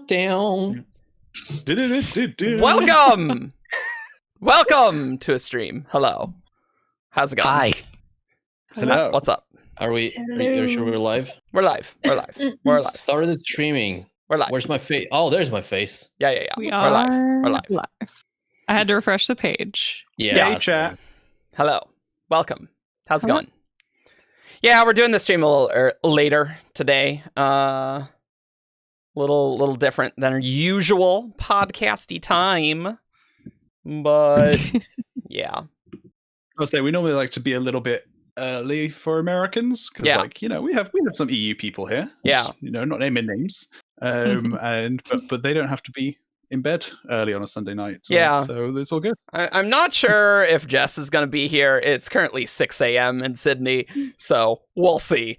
countdown. Welcome to a stream. Hello. How's it going? Hi. Hello. What's up? Are you sure we're live? We're live. We're live. Started streaming. We're live. Where's my face? Oh, there's my face. Yeah. We We're are live. We're live. I had to refresh the page. Yeah. Hey, chat. Hello. Welcome. How's it going? Yeah, we're doing the stream a little later today. Little different than our usual podcasty time. But yeah. I'll say we normally like to be a little bit early for Americans because, we have some EU people here. Yeah. Not naming names. But they don't have to be in bed early on a Sunday night. So it's all good. I'm not sure if Jess is going to be here. It's currently 6 a.m. in Sydney, so we'll see.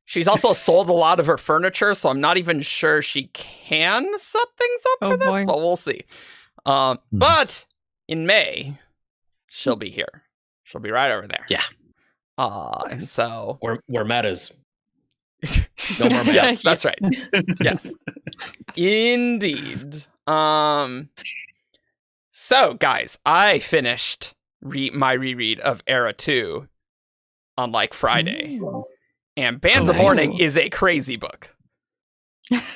She's also sold a lot of her furniture, so I'm not even sure she can set things up for this, but we'll see. But in May, she'll be here. She'll be right over there. Yeah. And so where Matt is. No more Matt. Yes, that's right. Yes. Indeed. So guys, I finished my reread of Era 2 on Friday. Ooh. And Bands of Morning is a crazy book.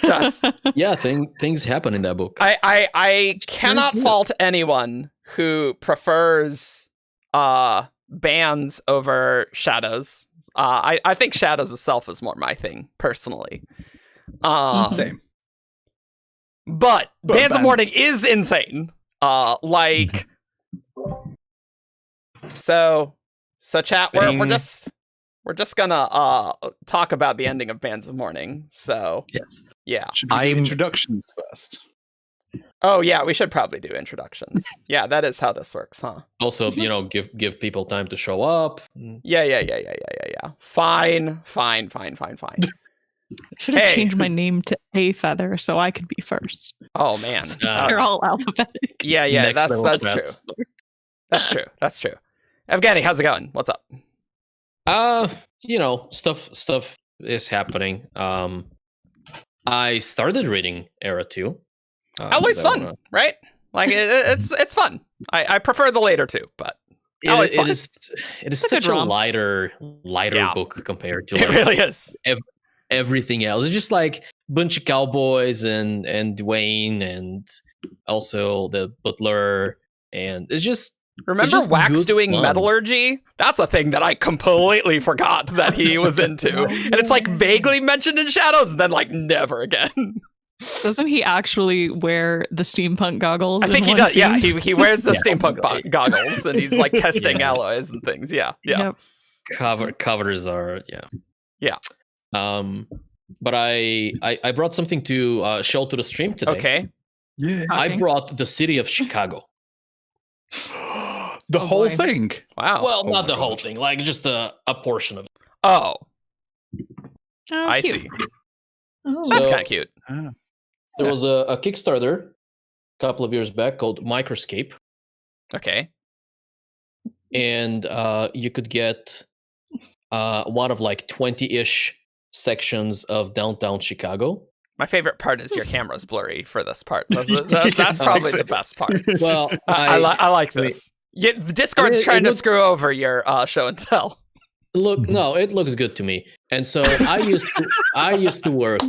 Just yeah, things happen in that book. I cannot fault anyone who prefers bands over shadows. I think shadows itself is more my thing personally. Same. But Bands of Morning is insane. So chat. We're just gonna talk about the ending of Bands of Morning. So yes, yeah. Should we do introductions first? Oh yeah, we should probably do introductions. Yeah, that is how this works, huh? Also, give people time to show up. Yeah. Fine. Should have changed my name to A Feather so I could be first. Oh man, they're all alphabetic. Yeah. That's true. That's true. Evgeny, how's it going? What's up? Stuff is happening. I started reading Era 2. Always fun, right? It's fun. I prefer the later two, but it is such a lighter book compared to it really is. Everything else. It's just bunch of cowboys and Dwayne and also the butler, and it's just. Remember Wax doing metallurgy? That's a thing that I completely forgot that he was into. And it's vaguely mentioned in Shadows and then never again. Doesn't he actually wear the steampunk goggles? I think he does. Yeah, he wears the steampunk goggles and he's testing alloys and things. Yeah. Yep. Covers are yeah. But I brought something to show to the stream today. Okay. Yeah. I brought the city of Chicago. The whole thing? Wow. Well, not the whole thing, just a portion of it. Oh, I cute. see. That's kind of cute. There was a Kickstarter a couple of years back called Microscape. Okay. And you could get one of 20-ish sections of downtown Chicago. My favorite part is your camera's blurry for this part. That's probably the best part. Well, I like this. Yeah, the Discord's trying to screw over your show and tell. Look, no, it looks good to me. And so I used to work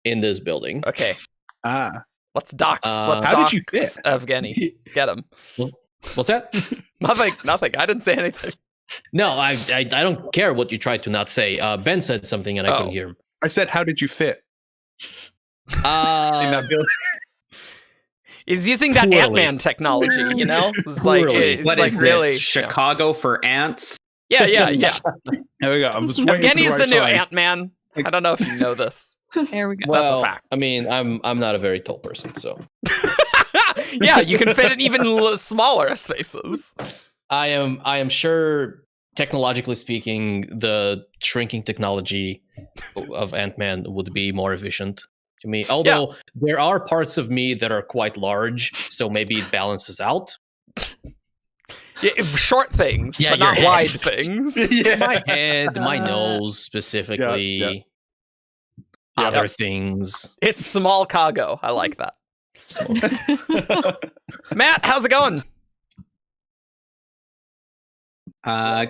in this building. Okay. Let's dox. How did you fit? Evgeny, get him. What's that? Nothing. I didn't say anything. No, I don't care what you tried to not say. Ben said something and I couldn't hear him. I said, how did you fit? In that building? He's using that Ant-Man technology, It's what is really this? Chicago for ants? Yeah. There we go. I was waiting Evgeny's for the new time. Ant-Man. I don't know if you know this. There we go. Well, that's a fact. I mean, I'm not a very tall person, so. Yeah, you can fit in even smaller spaces. I am sure, technologically speaking, the shrinking technology of Ant-Man would be more efficient to me. Although there are parts of me that are quite large, so maybe it balances out. Yeah, short things, but not wide things. My head, my nose specifically. other things. It's small cargo. I like that. Small. Matt, how's it going?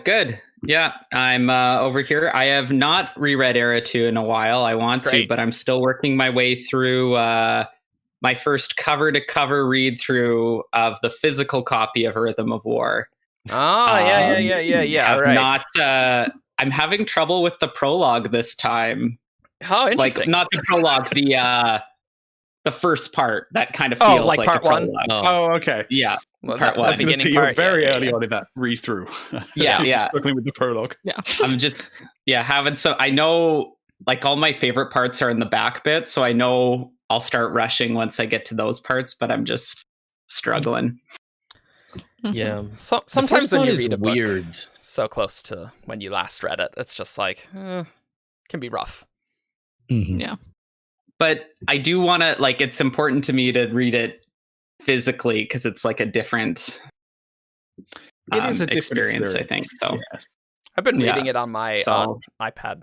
Good. Yeah, I'm over here. I have not reread Era 2 in a while. I want to, but I'm still working my way through my first cover-to-cover read-through of the physical copy of Rhythm of War. Oh, yeah. Right. I'm having trouble with the prologue this time. Oh, interesting. Like, not the prologue, the first part. That kind of feels like part a prologue. one? Oh, okay. Yeah. Well, part one. the beginning part. Very early on in that read-through. Yeah. Struggling with the prologue. Yeah. I'm just, having some. I know, like, all my favorite parts are in the back bit, so I know I'll start rushing once I get to those parts, but I'm just struggling. Yeah. So, sometimes when you is read a book weird. so close to when you last read it, it's just like, can be rough. Mm-hmm. Yeah. But I do want to, like, it's important to me to read it physically because it's like a different It is a different experience, I think. So yeah. I've been reading it on my iPad,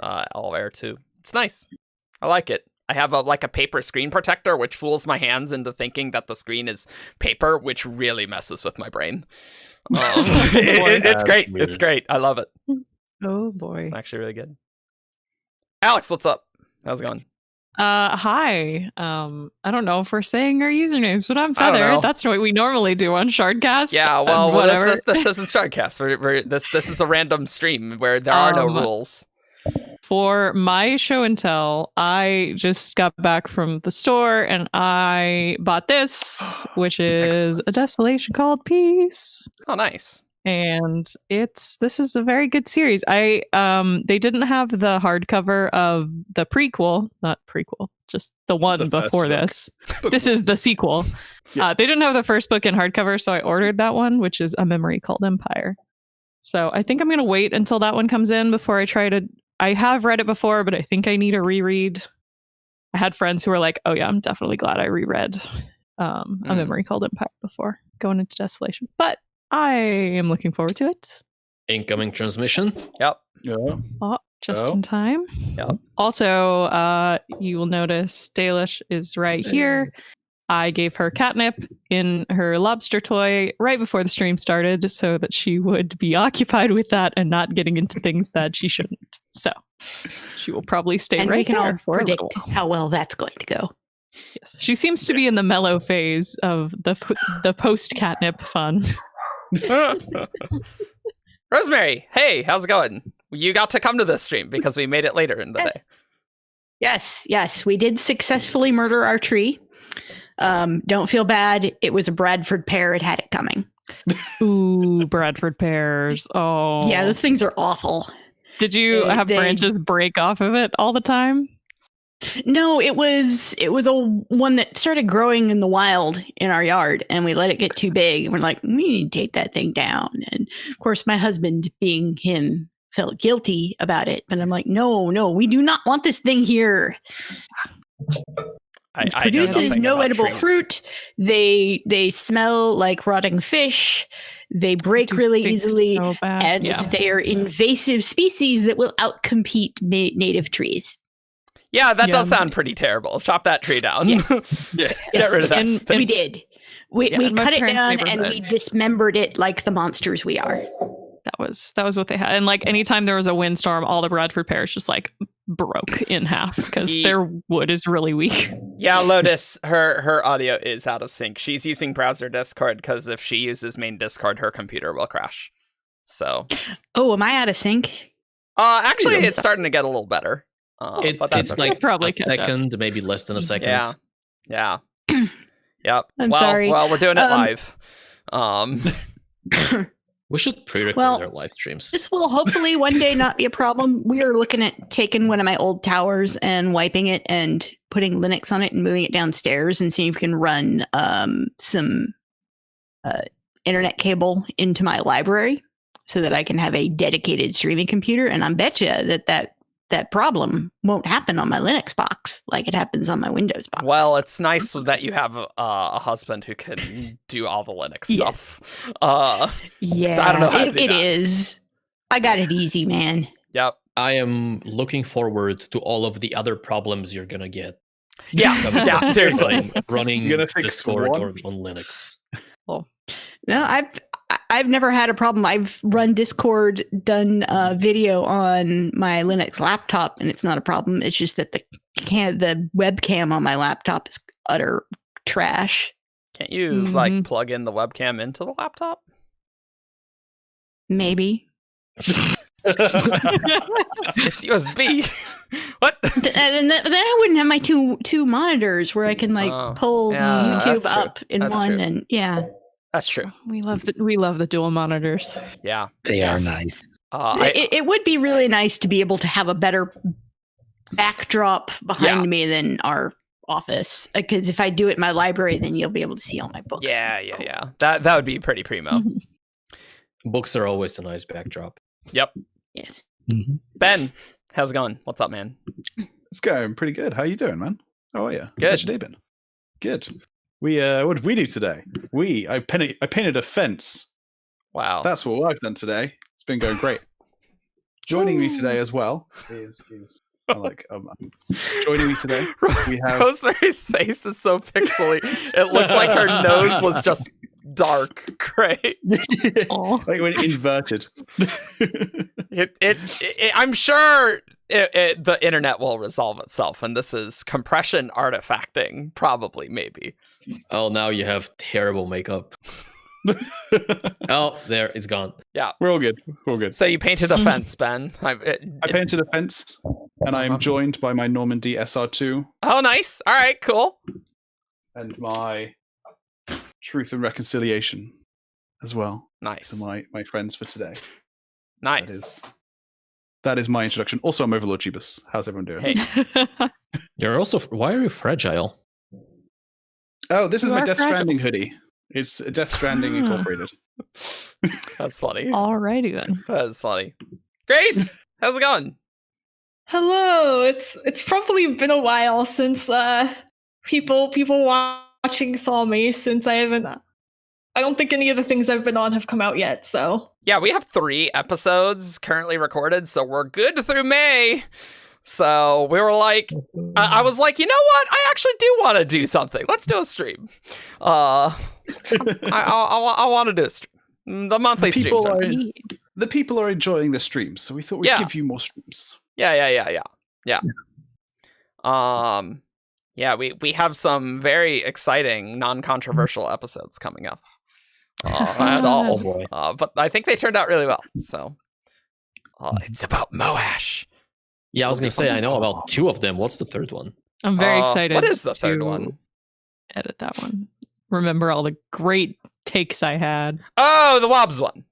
all Air too. It's nice. I like it. I have a paper screen protector, which fools my hands into thinking that the screen is paper, which really messes with my brain. It's great. Weird. It's great. I love it. Oh boy. It's actually really good. Alex, what's up? How's it going? Hi. I don't know if we're saying our usernames, but I'm I don't know. Feather. That's what we normally do on Shardcast. Yeah, well, whatever. This isn't Shardcast. This is a random stream where there are no rules. For my show and tell, I just got back from the store and I bought this, which is a Desolation Called Peace. Oh, nice. And this is a very good series. They didn't have the hardcover of the prequel, not prequel, just the one before this. This is the sequel. Yeah. They didn't have the first book in hardcover, so I ordered that one, which is A Memory Called Empire. So I think I'm going to wait until that one comes in before I try to. I have read it before, but I think I need a reread. I had friends who were like, "Oh yeah, I'm definitely glad I reread A Memory Called Empire before going into Desolation." But I am looking forward to it. Incoming transmission. Yep. Yeah. Oh, just in time. Yep. Also, you will notice Dalish is right here. I gave her catnip in her lobster toy right before the stream started so that she would be occupied with that and not getting into things that she shouldn't. So she will probably stay and right we can there all for predict a little while. how well that's going to go. Yes, she seems to be in the mellow phase of the post catnip fun. Rosemary, hey, how's it going? You got to come to this stream because we made it later in the day. Yes, we did successfully murder our tree. Don't feel bad. It was a Bradford pear. It had it coming. Ooh, Bradford pears. Oh, yeah, those things are awful. Did you have branches break off of it all the time? No, it was one that started growing in the wild in our yard, and we let it get too big. And we're like, we need to take that thing down. And of course, my husband, being him, felt guilty about it. But I'm like, no, we do not want this thing here. It produces no edible fruit. They smell like rotting fish. They break really easily, so and they are invasive species that will outcompete native trees. Yeah, that does sound pretty terrible. Chop that tree down. Yes. Get rid of that. And we did. We cut it down and we dismembered it like the monsters we are. That was what they had. And like anytime there was a windstorm, all the Bradford pears just like broke in half because their wood is really weak. Yeah, Lotus, her audio is out of sync. She's using browser Discord because if she uses main Discord, her computer will crash. So. Oh, am I out of sync? Actually, it's starting to get a little better. It's like probably a second, maybe less than a second. Yeah. Yep. I'm sorry. Well, we're doing it live. We should pre-record our live streams. This will hopefully one day not be a problem. We are looking at taking one of my old towers and wiping it and putting Linux on it and moving it downstairs and seeing if we can run some internet cable into my library so that I can have a dedicated streaming computer. And I bet you that problem won't happen on my Linux box like it happens on my Windows box. Well, it's nice that you have a husband who can do all the Linux stuff. Yeah, I don't know how to do it that. is. I got it easy, man. Yep. I am looking forward to all of the other problems you're gonna get. Yeah, seriously. Running You're gonna fix Discord one? or on Linux. No, I've never had a problem. I've run Discord, done video on my Linux laptop, and it's not a problem. It's just that the webcam on my laptop is utter trash. Can't you like plug in the webcam into the laptop? Maybe. It's USB. What? And then I wouldn't have my two monitors where I can pull YouTube up in That's one, true. and yeah. That's true. We love the dual monitors. Yeah, They are nice. It would be really nice to be able to have a better backdrop behind me than our office, because if I do it in my library, then you'll be able to see all my books. Yeah. That would be pretty primo. Books are always a nice backdrop. Yep. Yes. Mm-hmm. Ben, how's it going? What's up, man? It's going pretty good. How you doing, man? How are you? Good. How's your day been? Good. What did we do today? I painted a fence. Wow. That's what I've done today. It's been going great. Joining me today as well is joining me today. We have Rosemary's face is so pixely. It looks like her nose was just dark gray. like when inverted. I'm sure the internet will resolve itself, and this is compression artifacting, probably, maybe. Oh, now you have terrible makeup. Oh, there, it's gone. Yeah, we're all good. We're all good. So you painted a fence, Ben. I painted a fence, and I am joined by my Normandy SR2. Oh, nice. All right, cool. And my Truth and Reconciliation as well. Nice. So my friends for today. Nice. That is my introduction. Also, I'm Overlord Jeebus. How's everyone doing? Hey. You're also. Why are you fragile? Oh, this is You my are Death fragile. Stranding hoodie. It's Death Stranding Incorporated. That's funny. Alrighty then. That's funny. Grace, how's it going? Hello. It's probably been a while since people watching saw me, since I don't think any of the things I've been on have come out yet, so. Yeah, we have 3 episodes currently recorded, so we're good through May. So we were like, I was like, you know what? I actually do want to do something. Let's do a stream. I want to do a stream. The monthly streams are nice. The people are enjoying the streams, so we thought we'd give you more streams. Yeah. We have some very exciting, non-controversial episodes coming up. At all. Oh boy. But I think they turned out really well. So it's about Moash. Yeah, I was gonna say I know about 2 of them. What's the third one? I'm very excited. What is the to third one? Edit that one. Remember all the great takes I had. Oh, the Wobbs one.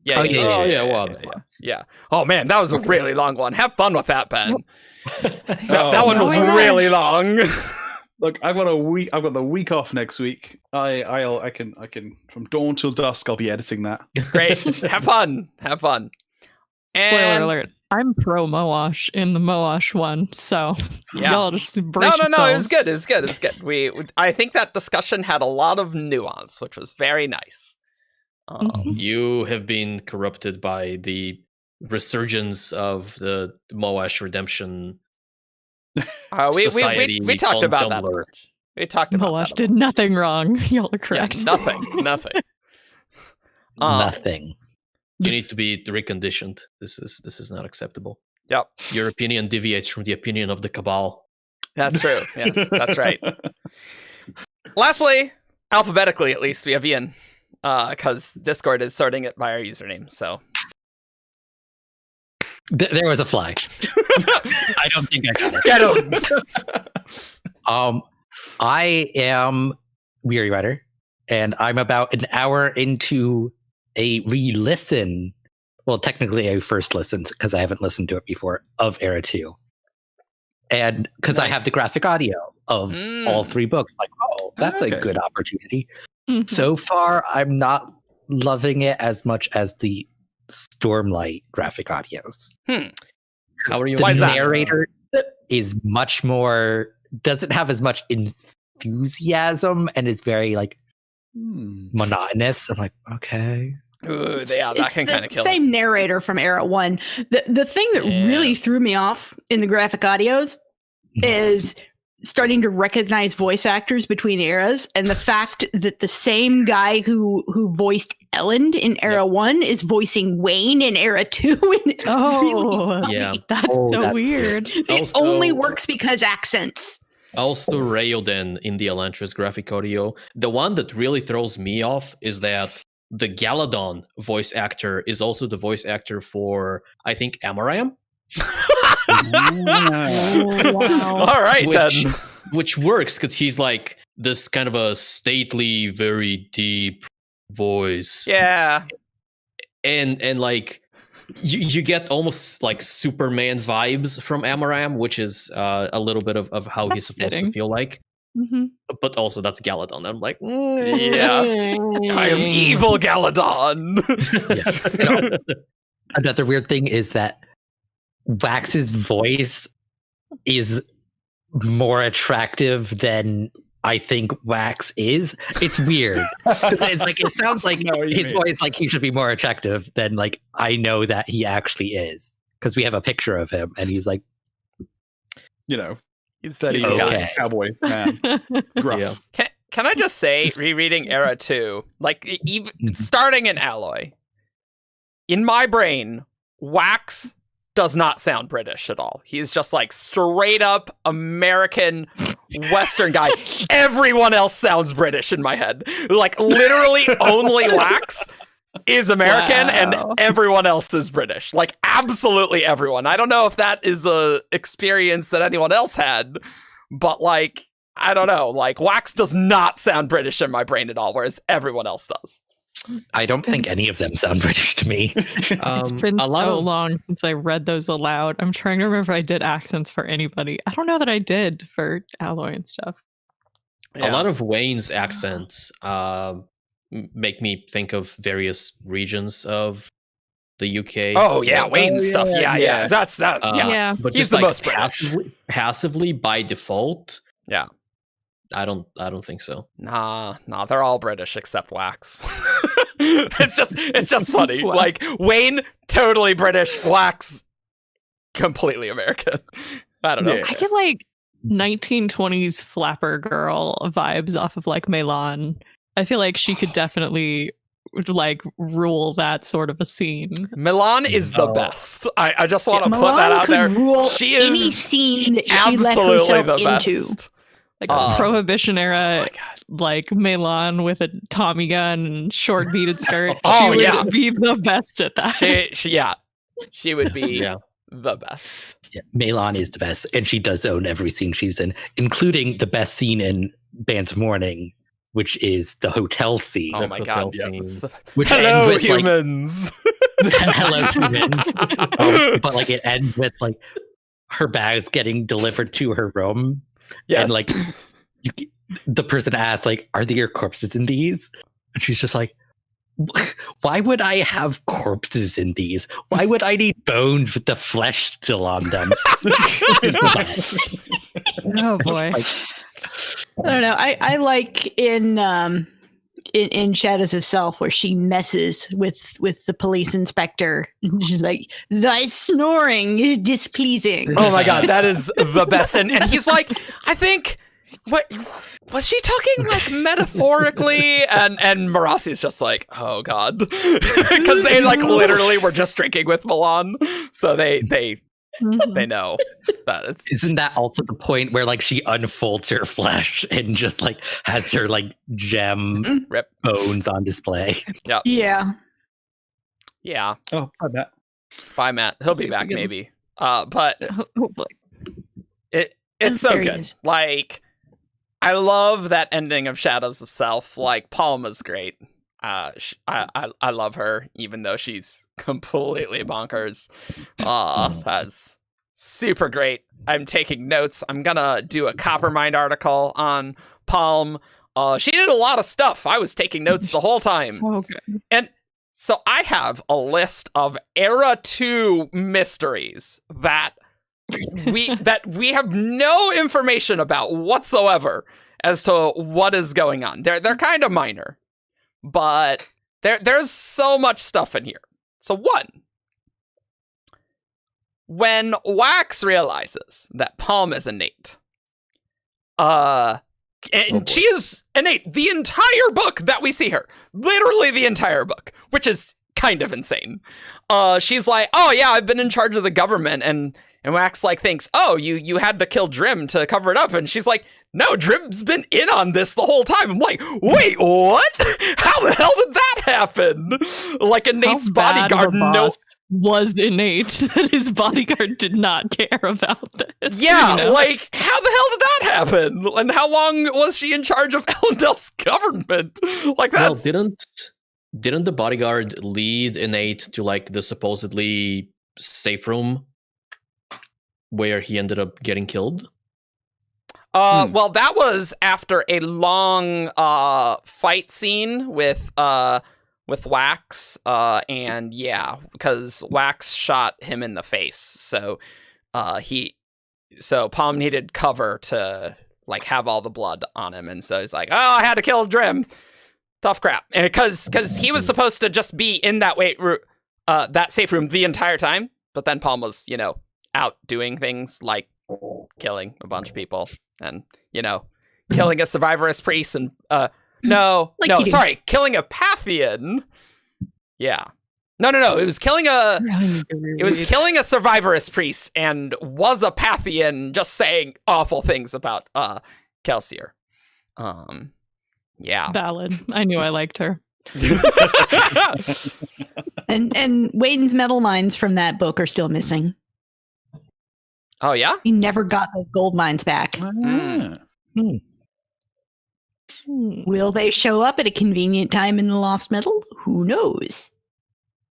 Yeah. Wobbs. Yeah. Oh man, that was a really long one. Have fun with that, Ben. That one was really long. Look, I've got the week off next week. I can from dawn till dusk. I'll be editing that. Great. Have fun. Spoiler alert. I'm pro Moash in the Moash one, so y'all just brace No, yourselves. it's good. I think that discussion had a lot of nuance, which was very nice. You have been corrupted by the resurgence of the Moash Redemption Society. We talked on about that. Tumblr. We talked about Moash that. did nothing wrong. Y'all are correct. Yeah, nothing. Nothing. You need to be reconditioned. This is not acceptable. Yep, Your opinion deviates from the opinion of the Cabal. that's true. Yes, that's right. Lastly, alphabetically at least, we have Ian, because Discord is sorting it by our username. So There was a fly. I don't think I got it. get him. I am Weary Rider, and I'm about an hour into a re-listen. Well, technically a first listen, because I haven't listened to it before, of Era 2. And because I have the graphic audio of all 3 books. Like, oh, that's a good opportunity. Mhm. So far, I'm not loving it as much as the Stormlight graphic audios. How are you? The Why is that? narrator is much more, doesn't have as much enthusiasm and is very like monotonous. I'm like, okay. Ooh, yeah, that can kind of kill Same narrator from Era 1. The thing that really threw me off in the graphic audios is starting to recognize voice actors between eras, and the fact that the same guy who voiced Elend in Era 1 is voicing Wayne in Era 2. And it's really funny. Yeah. That's so weird. It only works because accents. Also, Rayoden in the Elantris graphic audio. The one that really throws me off is that the Galadon voice actor is also the voice actor for, I think, Amaram. Oh, wow. All right, then. Which works because he's like this kind of a stately, very deep voice. Yeah. And like you get almost like Superman vibes from Amaram, which is a little bit of how he's supposed to feel like. Mm-hmm. But also that's Galadon. I'm like, yeah, I am evil Galadon. Another weird thing is that Wax's voice is more attractive than I think Wax is. It's weird. It's like it sounds like his voice like he should be more attractive than like I know that he actually is, because we have a picture of him and he's like, he said he's okay. a cowboy man. Gruff. Yeah. Can I just say, rereading Era 2, like even starting in Alloy, in my brain, Wax does not sound British at all. He's just like straight up American Western guy. Everyone else sounds British in my head. Like literally only Wax is American and everyone else is British. Like absolutely everyone. I don't know if that is a experience that anyone else had, but like, I don't know. Like Wax does not sound British in my brain at all, whereas everyone else does. I don't think any of them sound British to me. It's been so long since I read those aloud. I'm trying to remember if I did accents for anybody. I don't know that I did for Alloy and stuff. A lot of Wayne's accents make me think of various regions of the UK. Oh yeah, Wayne's stuff. Yeah. That's that. Yeah, but he's just the like most British. passively by default. Yeah. I don't think so. Nah, they're all British except Wax. it's just funny. Wow. Like Wayne, totally British. Wax, completely American. I don't know. I get like 1920s flapper girl vibes off of like Melan. I feel like she could definitely like rule that sort of a scene. Milan is the best. I just want to put Milan that out could there. Rule She any is scene that she let absolutely herself the into. best. Like Prohibition Oh era, my God. like Melan with a Tommy gun and short beaded skirt. Oh, she yeah. would be the best at that. She would be Yeah. the best. Yeah, Melan is the best, and she does own every scene she's in, including the best scene in Bands of Mourning, which is the hotel scene. Oh my God. hotel Yeah, scene. Which hello, ends with, humans. Like, hello, humans. But like it ends with like her bags getting delivered to her room. Yes. And like the person asks, like, are there corpses in these? And she's just like, why would I have corpses in these? Why would I need bones with the flesh still on them? Oh boy. I don't know. I like in Shadows of Self where she messes with the police inspector. She's like, thy snoring is displeasing. Oh my God, that is the best. And he's like, I think, what was she talking like metaphorically? And Marasi's just like, oh God, because they like literally were just drinking with Milan, so they know that it's. Isn't that also the point where like she unfolds her flesh and just like has her like gem Rip. bones on display? Yeah. Yeah. Oh, I bet. Bye, Matt. He'll be Super back good. maybe. But Hopefully. it's so There he good. is. Like, I love that ending of Shadows of Self. Like, Palma's great. I love her, even though she's completely bonkers. That's super great. I'm taking notes. I'm gonna do a Coppermind article on Palm. She did a lot of stuff. I was taking notes the whole time. So good. And so I have a list of Era 2 mysteries that we have no information about whatsoever as to what is going on. They're kind of minor, but There's so much stuff in here. So one, when Wax realizes that Palm is innate, and she is innate the entire book that we see her, literally the entire book, which is kind of insane. She's like, oh yeah, I've been in charge of the government, and Wax like thinks, oh, you had to kill Drim to cover it up, and she's like, no, Drim's been in on this the whole time. I'm like, wait, what? How the hell did that happen? Like Innate's bodyguard was Innate that his bodyguard did not care about this. Yeah, like how the hell did that happen? And how long was she in charge of Elendil's government? Like that's didn't the bodyguard lead Innate to like the supposedly safe room where he ended up getting killed? Well, that was after a long fight scene with Wax, and yeah, because Wax shot him in the face, so Palm needed cover to like have all the blood on him, and so he's like, oh, I had to kill Drim. Tough crap, and because he was supposed to just be in that that safe room the entire time, but then Palm was out doing things like killing a bunch of people and killing a survivorist priest and killing a Pathian. Yeah. No. It was killing a survivorist priest and was a Pathian, just saying awful things about Kelsier. Yeah. Valid. I knew I liked her. And Wayne's metal mines from that book are still missing. Oh yeah? He never got those gold mines back. Will they show up at a convenient time in the Lost Metal? Who knows?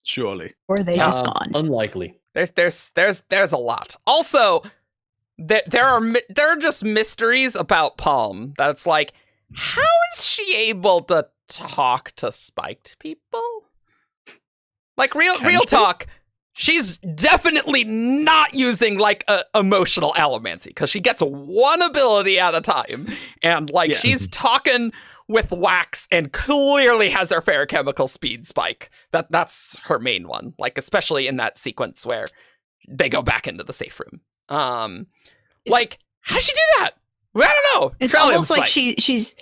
Surely. Or are they just gone? Unlikely. There's a lot. Also, there are just mysteries about Palm that's like, how is she able to talk to spiked people? Like real talk. She's definitely not using like emotional allomancy because she gets one ability at a time, and she's talking with Wax and clearly has her ferrochemical speed spike. That's her main one. Like especially in that sequence where they go back into the safe room. How'd she do that? I don't know. It's almost like she's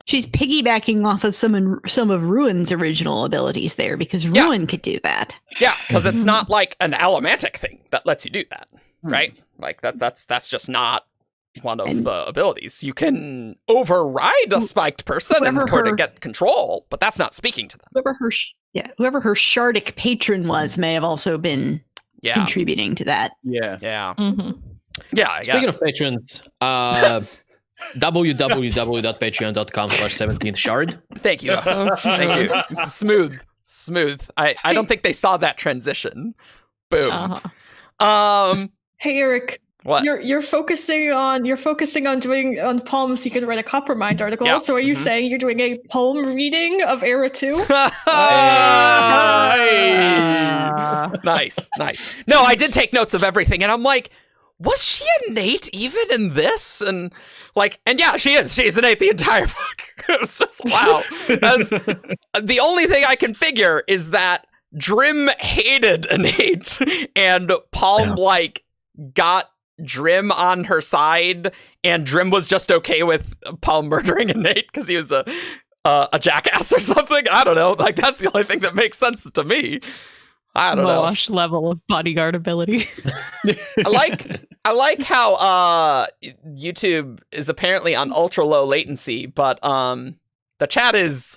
piggybacking off of some of Ruin's original abilities there, because Ruin could do that. Yeah, because it's not like an allomantic thing that lets you do that, right? Like that's just not one of the abilities. You can override a spiked person in order to get control, but that's not speaking to them. Whoever her Shardic patron was may have also been contributing to that. Yeah. Mm-hmm. Yeah, I Speaking guess. of patrons, www.patreon.com/17thshard. Thank you. Thank you. Smooth. I don't think they saw that transition. Boom. Uh-huh. Hey Eric. What? You're focusing on doing on Palm so you can write a Coppermind article. Yeah. So are you saying you're doing a Palm reading of Era 2? Nice. No, I did take notes of everything, and I'm like, was she innate even in this? And yeah, she is. She's innate the entire book. It's just wow. The only thing I can figure is that Drim hated innate, and Palm got Drim on her side, and Drim was just okay with Palm murdering innate because he was a jackass or something. I don't know. Like that's the only thing that makes sense to me. I don't know. Level of bodyguard ability. I like how YouTube is apparently on ultra low latency, but the chat is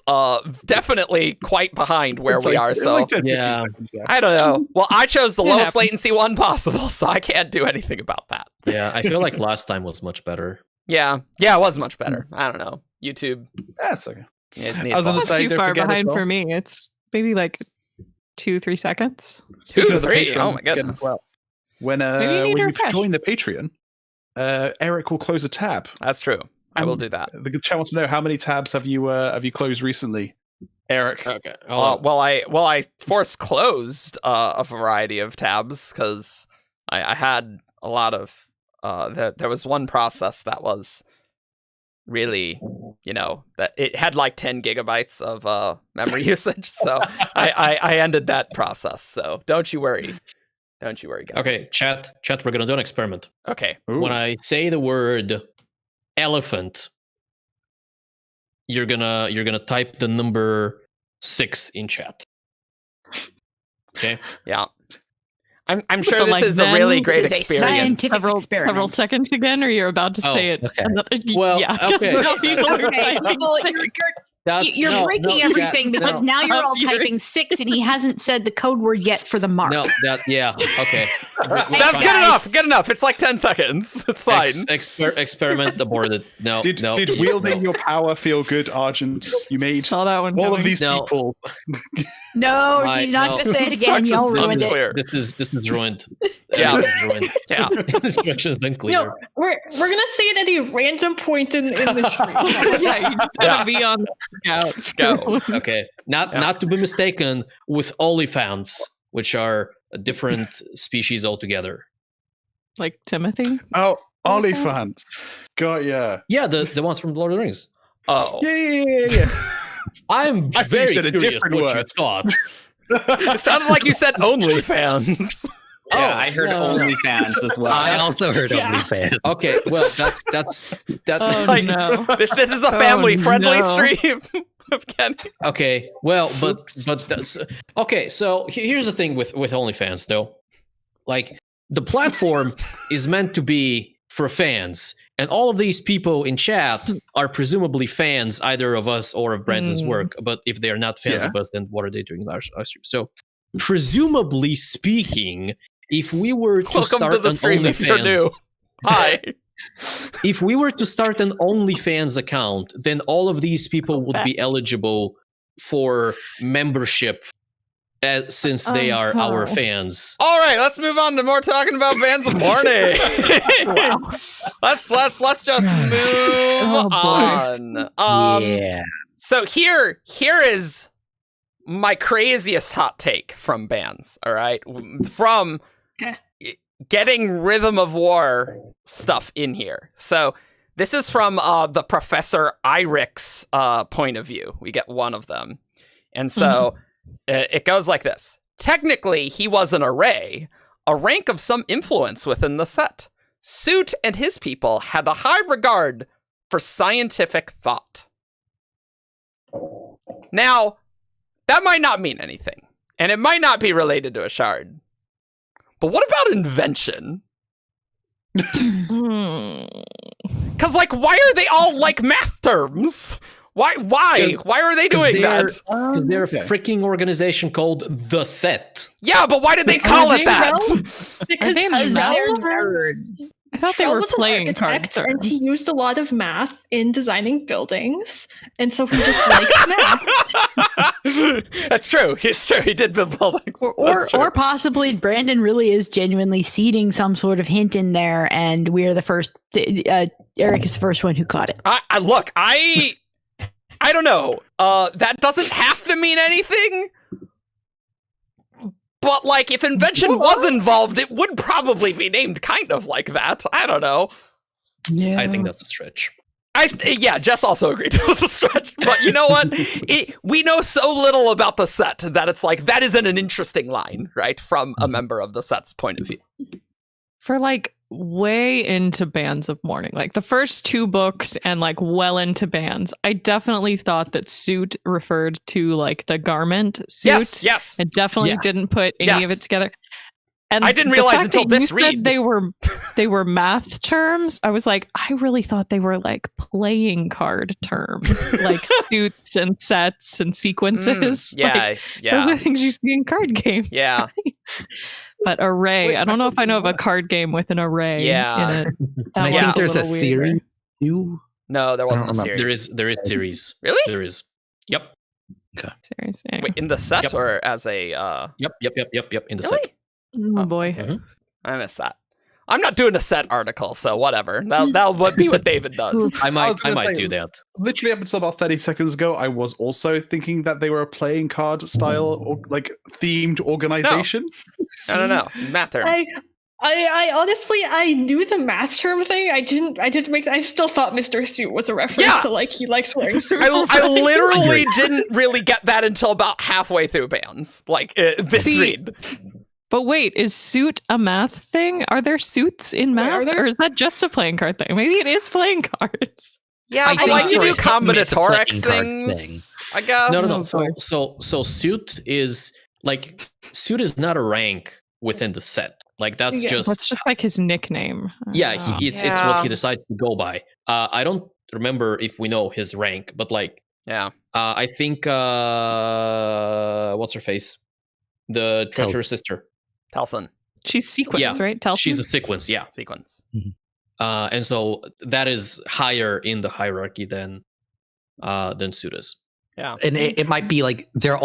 definitely quite behind where we are. So yeah, I don't know. Well, I chose the lowest latency one possible, so I can't do anything about that. Yeah, I feel like last time was much better. Yeah, it was much better. I don't know. YouTube. That's okay. I was gonna Not say, too don't far forget as behind well. for me. It's maybe like 2-3 seconds. 2 of the 3. Patreon Oh my again goodness. as well. When Maybe you need to you refresh. join the Patreon, Eric will close a tab. That's true. I will do that. The chat wants to know how many tabs have you closed recently, Eric? Okay. Well, I forced closed a variety of tabs because I had a lot of there was one process that was really, that it had like 10 gigabytes of memory usage. So I ended that process. So don't you worry. Don't you worry, guys. Okay, chat, we're gonna do an experiment. Okay. Ooh. When I say the word elephant, you're gonna type the number 6 in chat. Okay. Yeah. I'm sure So, this like, is a really then great this is a experience. scientific Several experiment. seconds again, or you're about to say it? Okay. Well, yeah. 'cause okay. now people are Okay, typing people, six. you're breaking everything because now you're all You're- typing 6 and he hasn't said the code word yet for the mark. No, okay. That's Thanks, good guys. enough. Good enough. It's like 10 seconds. It's fine. Experiment aborted. No. Did wielding your power feel good, Argent? You made Saw that one all coming. of these No. people. No, My- he's not no. going to say it again. Y'all Instructions ruined isn't it. clear. This is ruined. Yeah. This is ruined. Yeah. Instructions unclear. No, we're gonna say it at a random point in the stream. Yeah, you just gotta be on the lookout. Go. Okay, not to be mistaken with olifants, which are a different species altogether. Like Timothy. Oh, Olifants. Got ya. Yeah, the ones from Lord of the Rings. Oh. Yeah. I'm I thought you very said a curious different what word. you thought. It sounded like you said OnlyFans. Yeah, I heard no. OnlyFans as well. I also heard Yeah. OnlyFans. Okay, well that's Oh like- no. This is a family-friendly no. stream of Kenny. okay. Well, but that's okay. So here's the thing with OnlyFans, though. Like the platform is meant to be for fans, and all of these people in chat are presumably fans either of us or of Brandon's work. But if they are not fans Yeah. of us, then what are they doing in our stream? So, presumably speaking, if we were to Welcome start to the an stream if you're new. OnlyFans, Hi. if we were to start an OnlyFans account, then all of these people would be eligible for membership, since they are our Oh. fans. All right, let's move on to more talking about bands of morning. Let's just move Oh, boy. on. Yeah. So here is my craziest hot take from bands. All right, from Okay. getting Rhythm of War stuff in here. So this is from the Professor Irik's point of view. We get one of them, and so it goes like this. Technically, he was an array, a rank of some influence within the set. Suit and his people had a high regard for scientific thought. Now, that might not mean anything, and it might not be related to a shard. But what about invention? Because, like, why are they all like math terms? Why are they doing that? Because they're a freaking organization called The Set. Yeah, but why did they call it that? Because they Because Trell? they're nerds. I thought they Trell were was an playing card architect, and he terms. used a lot of math in designing buildings, and so he just likes math. That's true. It's true. He did build buildings. That's true. Or possibly Brandon really is genuinely seeding some sort of hint in there, and we're the first. Eric is the first one who caught it. Look, I don't know. That doesn't have to mean anything. But, like, if invention was involved, it would probably be named kind of like that. I don't know. Yeah, I think that's a stretch. Yeah, Jess also agreed it was a stretch. But you know what? We know so little about the set that it's like, that isn't an interesting line, right? From a member of the set's point of view. For like way into Bands of Mourning, like the first 2 books and like well into Bands, I definitely thought that suit referred to like the garment suit. Yes. I definitely didn't put any of Yes. it together. And I didn't the realize fact until that you this said read. they were math terms. I was like, I really thought they were like playing card terms, like suits and sets and sequences. Like, those are things you see in card games. Yeah. right? But array, Wait, I don't know I if I know of a thought- card game with an array. Yeah. in it. That I one's think there's a little weird. series too. No, there wasn't a remember. series. There is series. Really? There is. Yep. Series, yeah. Wait, in the set Yep. or as a Yep. In the Really? set. Oh boy. Mhm. I missed that. I'm not doing a set article, so whatever. That'll be what David does. I might was gonna say- do that. Literally up until about 30 seconds ago, I was also thinking that they were a playing card style or like themed organization. I don't know. Math terms. I honestly I knew the math term thing. I still thought Mr. Suit was a reference to like he likes wearing suits. I literally didn't really get that until about halfway through bands. Like this read. But wait, is suit a math thing? Are there suits in math? Or is that just a playing card thing? Maybe it is playing cards. Yeah, I but like think you do for him, it's a playing combinatorics card things, I guess. No. So suit is like suit is not a rank within the set. Like that's just like his nickname. Yeah, it's what he decides to go by. I don't remember if we know his rank, but like I think what's her face? The treacherous sister. Telson. She's sequence, right? Telson? She's a sequence, yeah. Sequence. Mm-hmm. And so that is higher in the hierarchy than suit is. Yeah. And it might be like they're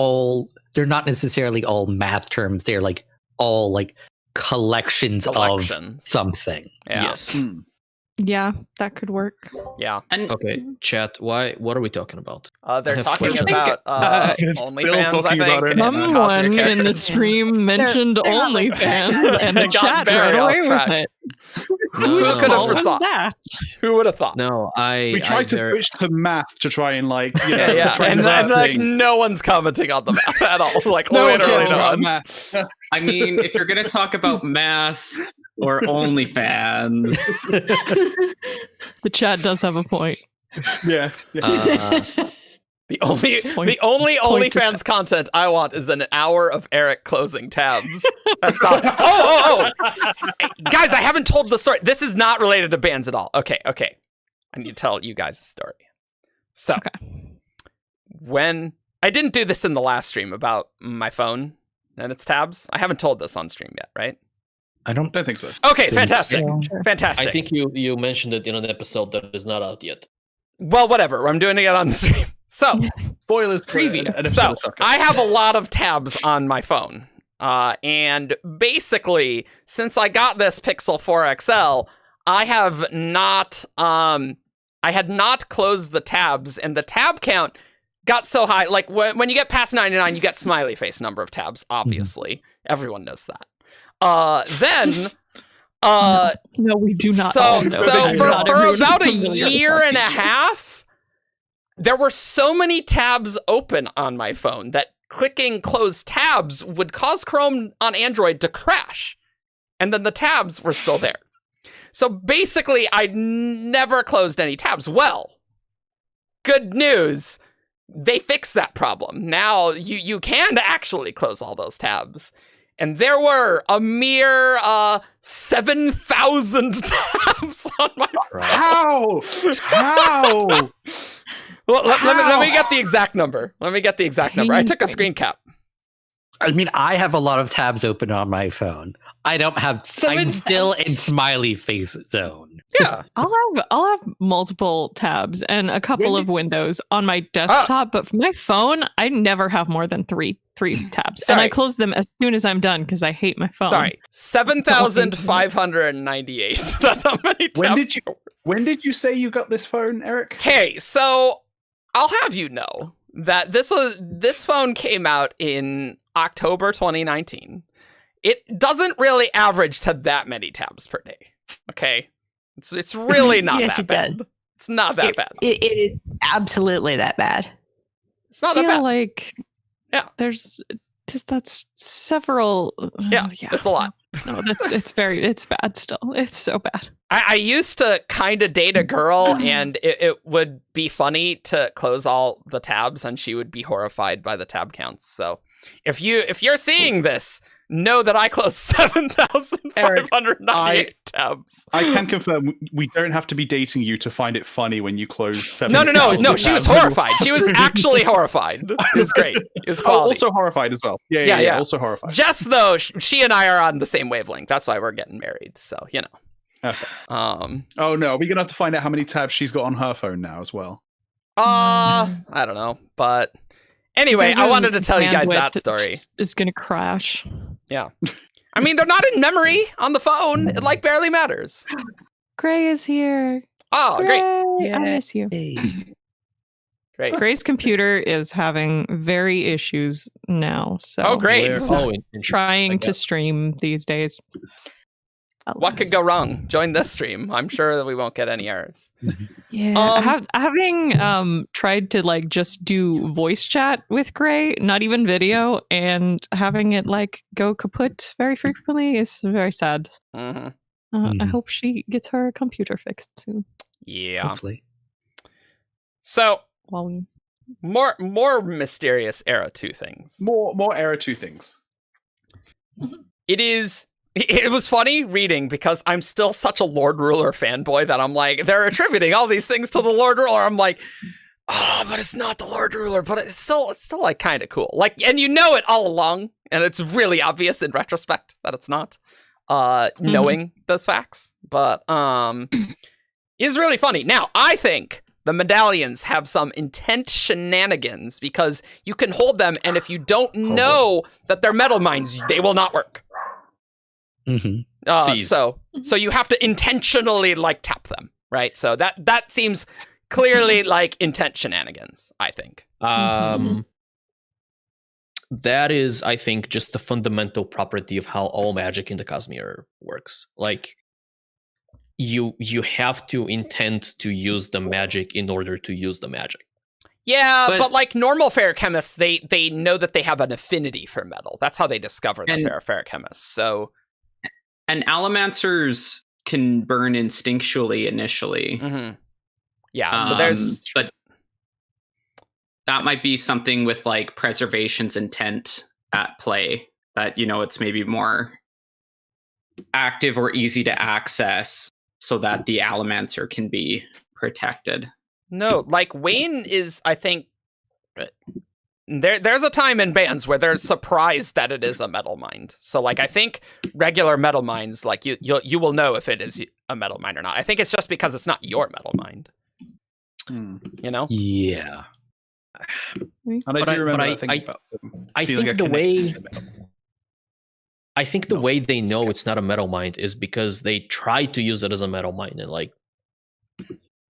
not necessarily all math terms. They're like all like collections of something. Yeah. Yes. Yeah, that could work. Yeah. And okay, chat. What are we talking about? They're talking questions. about OnlyFans. I think someone in the stream mentioned OnlyFans, and the chat ran away with it. Who could have thought that? Who would have thought? No, we tried to switch to math to try and like and like no one's commenting on the math at all. Like no literally one no one. Math. I mean, if you're gonna talk about math or OnlyFans, the chat does have a point. Yeah. The only OnlyFans content I want is an hour of Eric closing tabs. That's not. Guys, I haven't told the story. This is not related to bands at all. Okay. I need to tell you guys a story. So, when I didn't do this in the last stream about my phone and its tabs, I haven't told this on stream yet, right? I don't think so. Okay, fantastic. Fantastic. I think you mentioned it in an episode that is not out yet. Well, whatever. I'm doing it on the stream. So, spoilers preview. So, I have a lot of tabs on my phone. And basically, since I got this Pixel 4 XL, I had not closed the tabs, and the tab count got so high. Like, when you get past 99, you get smiley face number of tabs, obviously. Everyone knows that. No, we do not. So for about a year and a half, there were so many tabs open on my phone that clicking close tabs would cause Chrome on Android to crash. And then the tabs were still there. So basically, I never closed any tabs. Well, good news. They fixed that problem. Now you can actually close all those tabs. And there were a mere 7,000 tabs on my phone. How? Well, let me get the exact number. I took a screen cap. I mean, I have a lot of tabs open on my phone. I don't have. I'm still in smiley face zone. Yeah, I'll have multiple tabs and a couple of windows on my desktop, but for my phone, I never have more than three tabs, and I close them as soon as I'm done because I hate my phone. Sorry, 7,598. That's how many tabs. When did you say you got this phone, Eric? Hey, so I'll have you know that this phone came out in October 2019. It doesn't really average to that many tabs per day. Okay, it's really not that bad. Does. It's not that bad. It is absolutely that bad. It's not that bad. Like, there's that's several. Yeah, it's a lot. No, it's bad still. It's so bad. I used to kind of date a girl, and it would be funny to close all the tabs, and she would be horrified by the tab counts. So if you're seeing this, know that I closed 7,598 tabs. I can confirm we don't have to be dating you to find it funny when you close 7. No. She was horrified. She was actually horrified. It was great. It was quality. Also horrified as well. Yeah. Also horrified. Just though she and I are on the same wavelength. That's why we're getting married. So you know. Okay. Oh no, we're gonna have to find out how many tabs she's got on her phone now as well. I don't know, but anyway, I wanted to tell you guys that story. It's gonna crash. Yeah. I mean, they're not in memory on the phone. It like barely matters. Gray is here. Oh, Gray, great. I miss you. Great. Gray's computer is having very issues now. So great. trying to stream these days. What could go wrong? Join this stream. I'm sure that we won't get any errors. Yeah, having tried to like just do voice chat with Gray, not even video, and having it like go kaput very frequently is very sad. I hope she gets her computer fixed soon. Yeah, hopefully. So while we more mysterious Era 2 things. More Era 2 things. It was funny reading because I'm still such a Lord Ruler fanboy that I'm like, they're attributing all these things to the Lord Ruler. I'm like, oh, but it's not the Lord Ruler, but it's still like kind of cool. Like, and you know it all along, and it's really obvious in retrospect that it's not, knowing those facts. But it's really funny. Now, I think the medallions have some intent shenanigans because you can hold them, and if you don't know that they're metal mines, they will not work. So you have to intentionally like tap them, right? So that seems clearly like intent shenanigans, I think. That is, I think, just the fundamental property of how all magic in the Cosmere works. Like, you have to intend to use the magic in order to use the magic. Yeah, but like normal feruchemists, they know that they have an affinity for metal. That's how they discover that they're a feruchemist. So, and allomancers can burn instinctually initially. Yeah, so there's... But that might be something with like preservation's intent at play. That, you know, it's maybe more active or easy to access so that the allomancer can be protected. No, like Wayne is, I think... There's a time in bands where they're surprised that it is a metal mind. So, like, I think regular metal minds, like, you will know if it is a metal mind or not. I think it's just because it's not your metal mind. You know? Yeah. And I do remember I think the way they know it's not a metal mind is because they try to use it as a metal mind and, like,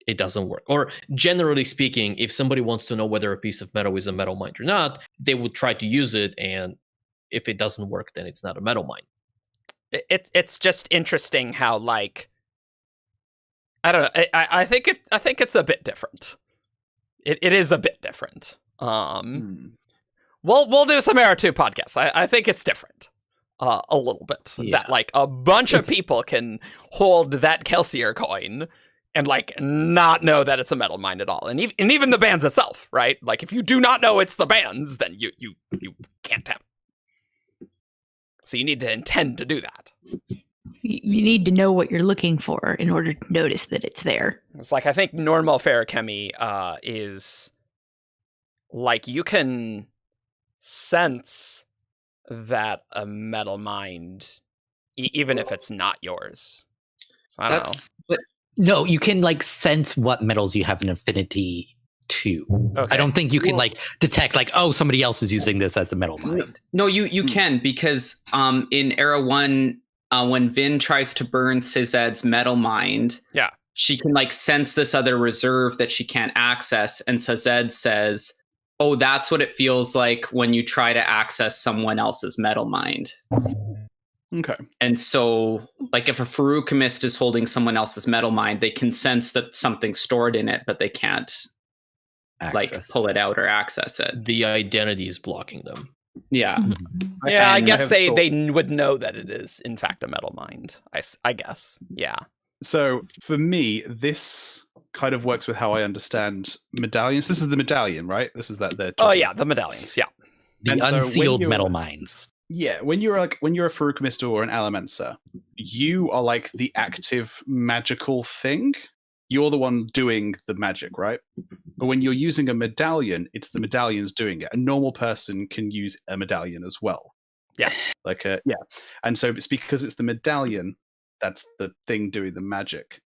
it doesn't work. Or generally speaking, if somebody wants to know whether a piece of metal is a metal mind or not, they would try to use it, and if it doesn't work, then it's not a metal mind. It's just interesting how, like, I don't know. I think it's a bit different. It is a bit different. We'll do some Era 2 podcasts. I think it's different. A little bit. Yeah. That like a bunch of people can hold that Kelsier coin and like not know that it's a metal mind at all. And even the bands itself, right? Like if you do not know it's the bands, then you can't tap. So you need to intend to do that. You need to know what you're looking for in order to notice that it's there. It's like, I think normal feruchemy is like you can sense that a metal mind, even if it's not yours. So I don't know. But no, you can like sense what metals you have an affinity to. Okay. I don't think you can like detect like, oh, somebody else is using this as a metal mind. No, you can, because in Era 1, when Vin tries to burn Sized's metal mind, she can like sense this other reserve that she can't access, and Sized says, oh, that's what it feels like when you try to access someone else's metal mind. Okay. And so, like, if a feruchemist is holding someone else's metal mind, they can sense that something's stored in it, but they can't like pull it out or access it. The identity is blocking them. Yeah. Yeah, I guess they would know that it is, in fact, a metal mind. I guess. Yeah. So, for me, this kind of works with how I understand medallions. This is the medallion, right? This is that. Oh, yeah, the medallions, yeah. The unsealed metal minds. Yeah, when you're a feruchemist or an allomancer, you are like the active magical thing. You're the one doing the magic, right? But when you're using a medallion, it's the medallions doing it. A normal person can use a medallion as well. Yes. And so it's because it's the medallion that's the thing doing the magic.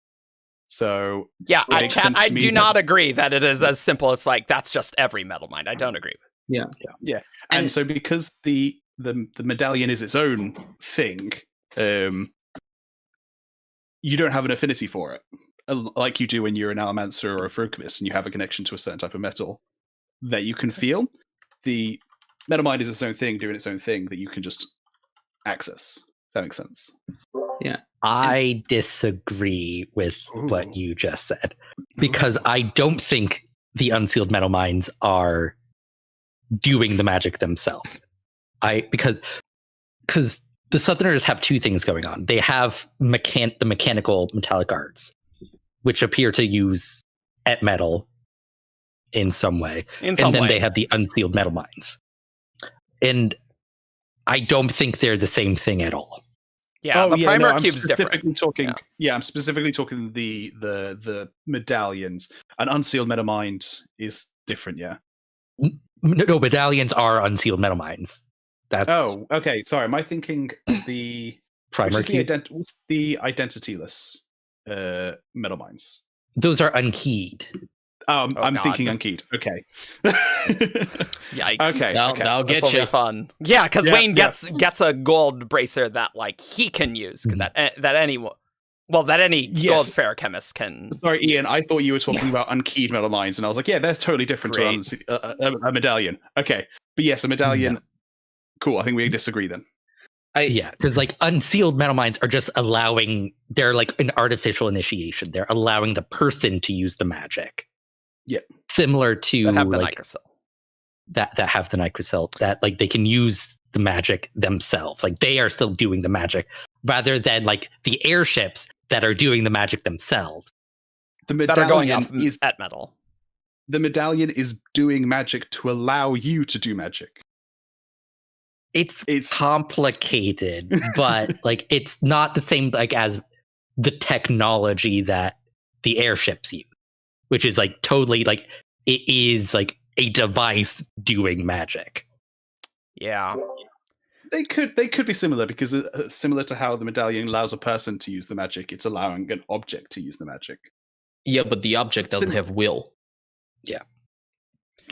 So yeah, I do not agree that it is as simple as like that's just every metal mind. I don't agree with. Yeah. And so because the medallion is its own thing, you don't have an affinity for it, like you do when you're an allomancer or a feruchemist and you have a connection to a certain type of metal that you can feel. The metal mind is its own thing, doing its own thing that you can just access. That makes sense. I disagree with what you just said, because I don't think the unsealed metal mines are doing the magic themselves. Because the Southerners have two things going on. They have the mechanical metallic arts, which appear to use et metal in some way. They have the unsealed metal mines. And I don't think they're the same thing at all. Yeah, the primer cube's different. I'm specifically talking the medallions. An unsealed metal mine is different, yeah. No, medallions are unsealed metal mines. Oh, okay. Sorry, am I thinking the primer cube? What's the identityless metal mines? Those are unkeyed. I'm thinking unkeyed. Okay. Yikes. Okay. That'll get you fun. Yeah, because Wayne gets a gold bracer that like he can use that any gold ferrochemist can. Sorry, Ian. I thought you were talking about unkeyed metal mines, and I was like, yeah, that's totally different to a medallion. Okay, but yes, a medallion. No. Cool. I think we disagree then. Because like unsealed metal mines are just they're like an artificial initiation. They're allowing the person to use the magic. Yeah. Similar to that have the nitrocell. That have the nitrocell, that like they can use the magic themselves. Like they are still doing the magic rather than like the airships that are doing the magic themselves. The medallion is at metal. The medallion is doing magic to allow you to do magic. It's complicated, but like it's not the same like as the technology that the airships use, which is like totally like it is like a device doing magic. Yeah. They could be similar because similar to how the medallion allows a person to use the magic, it's allowing an object to use the magic. Yeah, but the object doesn't have will. Yeah.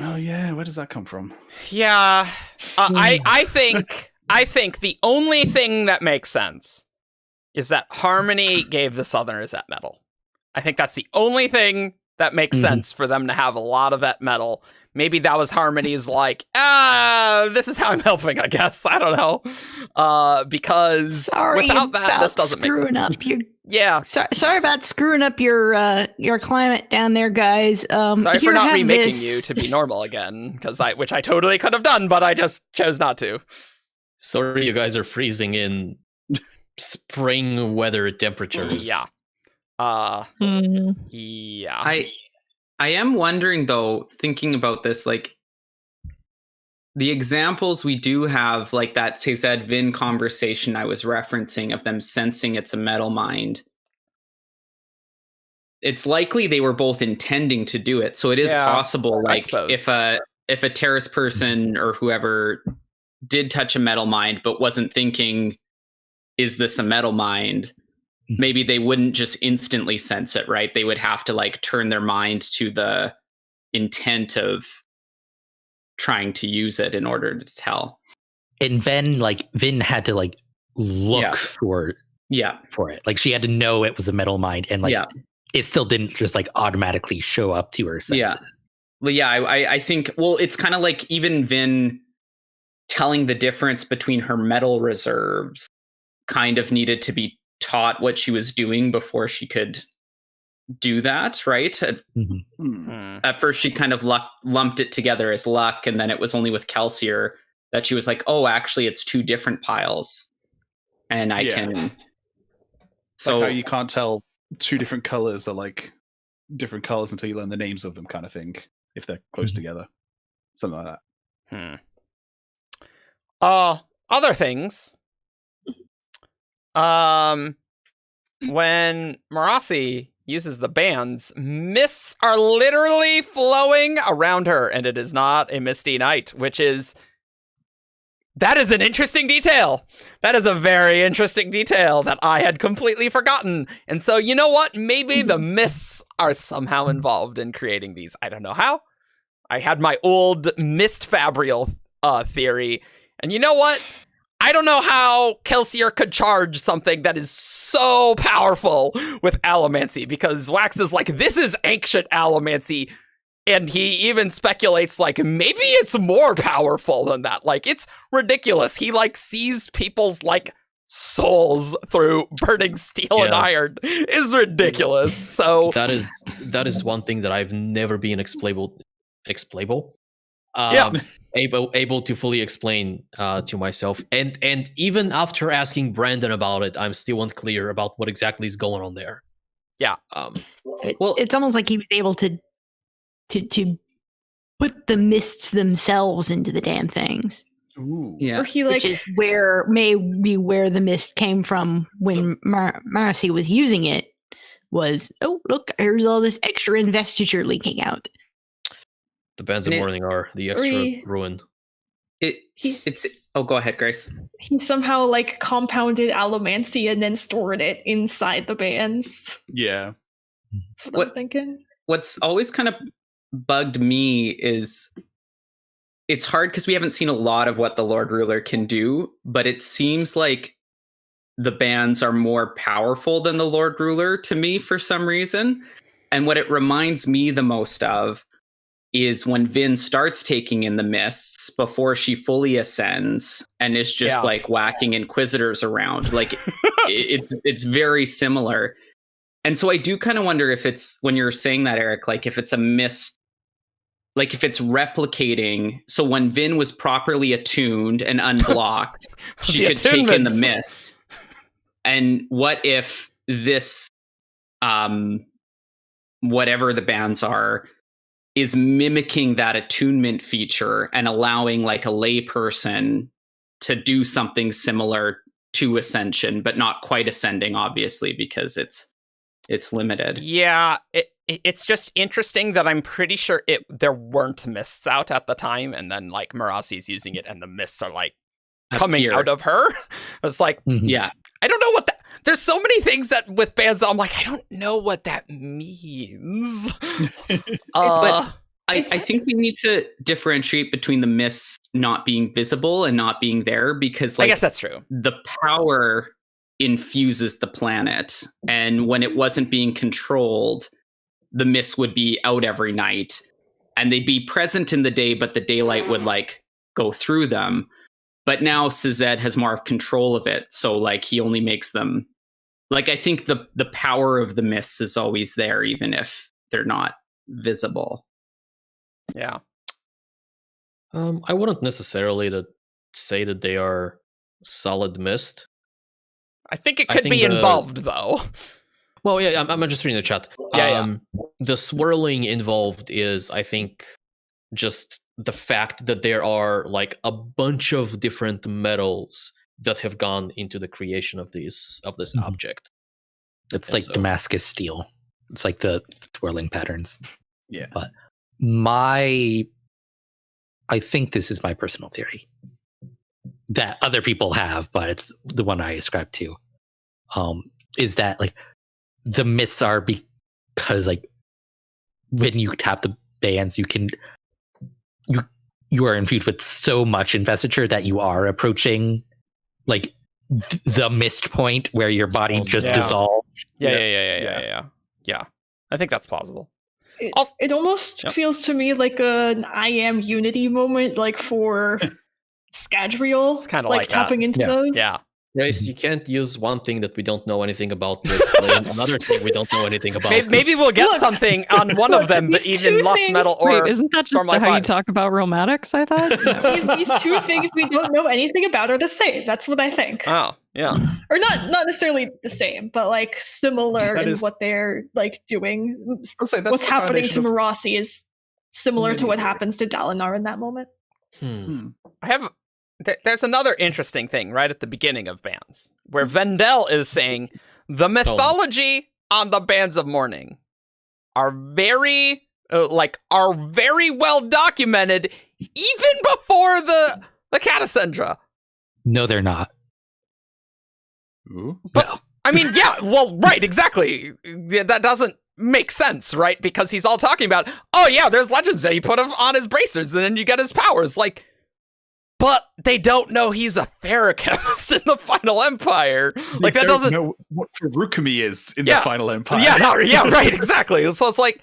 Oh yeah, where does that come from? Yeah, I think the only thing that makes sense is that Harmony gave the Southerners et metal. I think that's the only thing that makes sense for them to have a lot of et metal. Maybe that was Harmony's like, this is how I'm helping, I guess. I don't know. Because without that, this doesn't make sense. Sorry about screwing up your climate down there, guys. Sorry for not remaking you to be normal again, which I totally could have done, but I just chose not to. Sorry, you guys are freezing in spring weather temperatures. Yeah. Yeah. I am wondering though, thinking about this, like the examples we do have, like that Cezed Vin conversation I was referencing of them sensing it's a metal mind. It's likely they were both intending to do it. So it is possible, like if a terrorist person or whoever did touch a metal mind but wasn't thinking, is this a metal mind? Maybe they wouldn't just instantly sense it, right? They would have to like turn their mind to the intent of trying to use it in order to tell. And then like Vin had to like look for it. Like she had to know it was a metal mind, and like it still didn't just like automatically show up to her senses. I think, well, it's kind of like even Vin telling the difference between her metal reserves kind of needed to be taught what she was doing before she could do that, right? At first she kind of lumped it together as luck, and then it was only with Kelsier that she was like, oh, actually it's two different piles, and I can so like how you can't tell two different colors are like different colors until you learn the names of them, kind of thing, if they're close together, something like that. Other things. When Marasi uses the bands, mists are literally flowing around her, and it is not a misty night, that is an interesting detail. That is a very interesting detail that I had completely forgotten. And so, you know what? Maybe the mists are somehow involved in creating these. I don't know how. I had my old mist fabrial theory, and you know what? I don't know how Kelsier could charge something that is so powerful with allomancy, because Wax is like, this is ancient allomancy, and he even speculates like maybe it's more powerful than that. Like, it's ridiculous. He like sees people's like souls through burning steel and iron is ridiculous. So that is one thing that I've never been able to fully explain to myself, and even after asking Brandon about it, I'm still unclear about what exactly is going on there. It's almost like he was able to put the mists themselves into the damn things. Ooh. Yeah. Or he Which is where the mist came from when Marcy was using it. Was, oh, look, here's all this extra investiture leaking out. The bands of mourning are the extra ruin. Go ahead, Grace. He somehow like compounded allomancy and then stored it inside the bands. Yeah. That's what I'm thinking. What's always kind of bugged me is it's hard because we haven't seen a lot of what the Lord Ruler can do, but it seems like the bands are more powerful than the Lord Ruler to me for some reason. And what it reminds me the most of is when Vin starts taking in the mists before she fully ascends and is just like whacking inquisitors around. Like it's very similar. And so I do kind of wonder if it's, when you're saying that, Eric, like if it's a mist, like if it's replicating. So when Vin was properly attuned and unblocked, she could take in the mist. And what if this, whatever the bands are, is mimicking that attunement feature and allowing like a layperson to do something similar to ascension, but not quite ascending, obviously, because it's limited. Yeah, it's just interesting that I'm pretty sure there weren't mists out at the time, and then like Marasi's using it, and the mists are like coming out of her. It's like, yeah, I don't know what that. There's so many things that with bands that I'm like, I don't know what that means. But I think we need to differentiate between the mists not being visible and not being there, because like, I guess that's true. The power infuses the planet, and when it wasn't being controlled, the mists would be out every night, and they'd be present in the day, but the daylight would like go through them. But now Sazed has more control of it, so like he only makes them, like I think the power of the mists is always there, even if they're not visible. Yeah. I wouldn't necessarily say that they are solid mist. I think it could be involved, though. Well, yeah, I'm just reading the chat. The swirling involved is, I think, just the fact that there are like a bunch of different metals that have gone into the creation of this object. It's like Damascus steel. It's like the swirling patterns. Yeah. But I think this is my personal theory that other people have, but it's the one I ascribe to. Is that like the mists are because like when you tap the bands, you are infused with so much investiture that you are approaching like the mist point where your body just dissolves. Yeah. I think that's plausible. It almost feels to me like an I am Unity moment, like for Scadrial. It's kind of like tapping into those. Yeah. Grace, you can't use one thing that we don't know anything about to explain another thing we don't know anything about. Maybe we'll get something on one of them, but even Lost Metal or Wait, isn't that just how you talk about romantics, I thought? These two things we don't know anything about are the same. That's what I think. Oh, yeah. Or not necessarily the same, but like similar in what they're like doing. What's happening to Marasi is similar to what happens to Dalinar in that moment. There's another interesting thing right at the beginning of Bands, where Vendel is saying the mythology on the Bands of Mourning are very well documented, even before the Catacendra. No, they're not. But no. I mean, yeah, well, right, exactly. That doesn't make sense, right? Because he's all talking about, oh yeah, there's legends that he put on his bracers, and then you get his powers, like. But they don't know he's a Therakhemist in the Final Empire. Like that doesn't know what Furukami is in the Final Empire. Yeah, right, exactly. So it's like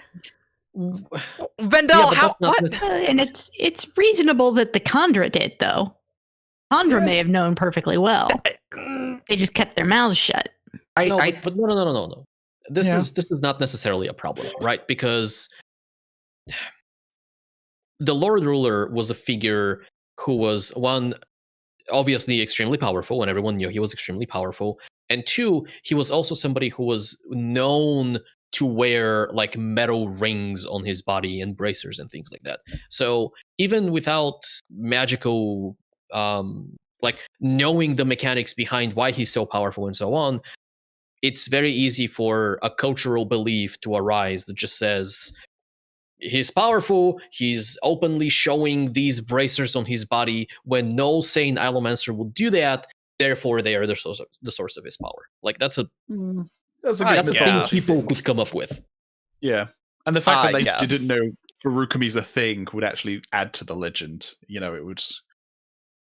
Vendel, what? And it's reasonable that the Khandra did, though. Khandra may have known perfectly well. They just kept their mouths shut. But no. This is not necessarily a problem, right? Because the Lord Ruler was a figure who was, one, obviously extremely powerful, and everyone knew he was extremely powerful. And two, he was also somebody who was known to wear like metal rings on his body and bracers and things like that. So even without magical, like knowing the mechanics behind why he's so powerful and so on, it's very easy for a cultural belief to arise that just says, he's powerful, he's openly showing these bracers on his body when no sane Allomancer would do that, therefore they are the source of his power. Like, that's a thing people could come up with. Yeah. And the fact that they didn't know Furukumi's a thing would actually add to the legend. You know,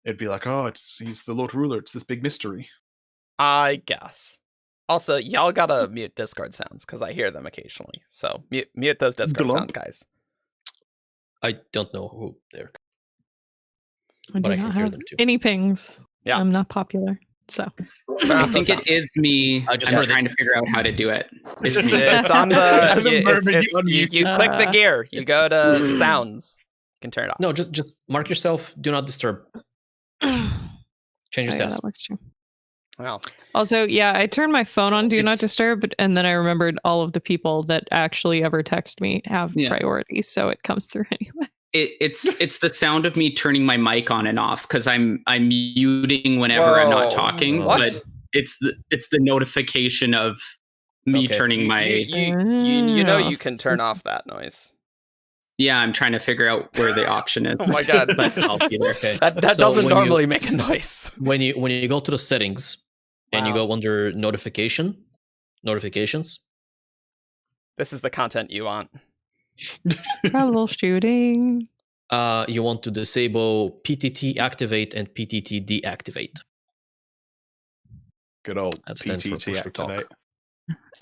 it'd be like, oh, he's the Lord Ruler, it's this big mystery. I guess. Also, y'all gotta mute Discord sounds, because I hear them occasionally. So mute those Discord sounds, guys. I don't know who they're. I do not have any pings. Yeah. I'm not popular, so. I think it is me. I'm trying to figure out how to do it. It's on the... you click the gear. You go to sounds. You can turn it off. No, just mark yourself. Do not disturb. Change your status. That works too. Wow. Also, I turned my phone on Do Not Disturb, and then I remembered all of the people that actually ever text me have priority, so it comes through anyway. It's the sound of me turning my mic on and off because I'm muting whenever I'm not talking. What? But it's the notification of me turning my. You know you can turn off that noise. Yeah, I'm trying to figure out where the option is. Oh my god, Okay. That doesn't normally make a noise. When you go to the settings and you go under notifications. This is the content you want. Troubleshooting. You want to disable PTT activate and PTT deactivate. Good old that stands for PTT activate.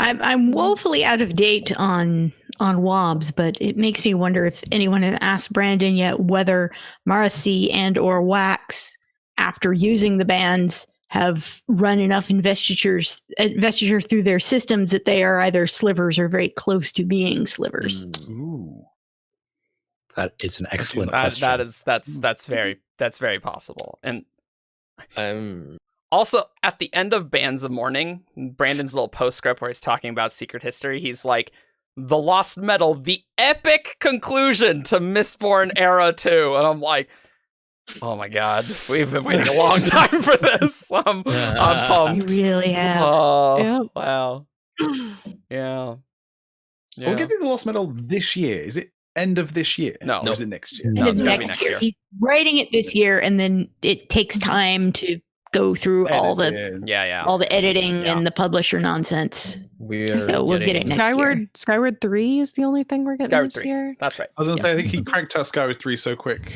I'm woefully out of date on WOBs, but it makes me wonder if anyone has asked Brandon yet whether Marasi and or Wax, after using the bands, have run enough investiture through their systems that they are either slivers or very close to being slivers. Ooh. That is an excellent question. That's very possible. And also, at the end of Bands of Mourning, Brandon's little postscript where he's talking about secret history, he's like, the Lost Metal, the epic conclusion to Mistborn Era 2. And I'm like, oh my god, we've been waiting a long time for this. I'm pumped. You really have. Oh, wow. Yeah. We're getting the Lost Metal this year. Is it end of this year? No. Or is it next year? No, it's next year. He's writing it this year, and then it takes time to go through all the editing and the publisher nonsense. We'll get it next year. Skyward 3 is the only thing we're getting this year. That's right. I was gonna say, I think he cranked out Skyward 3 so quick,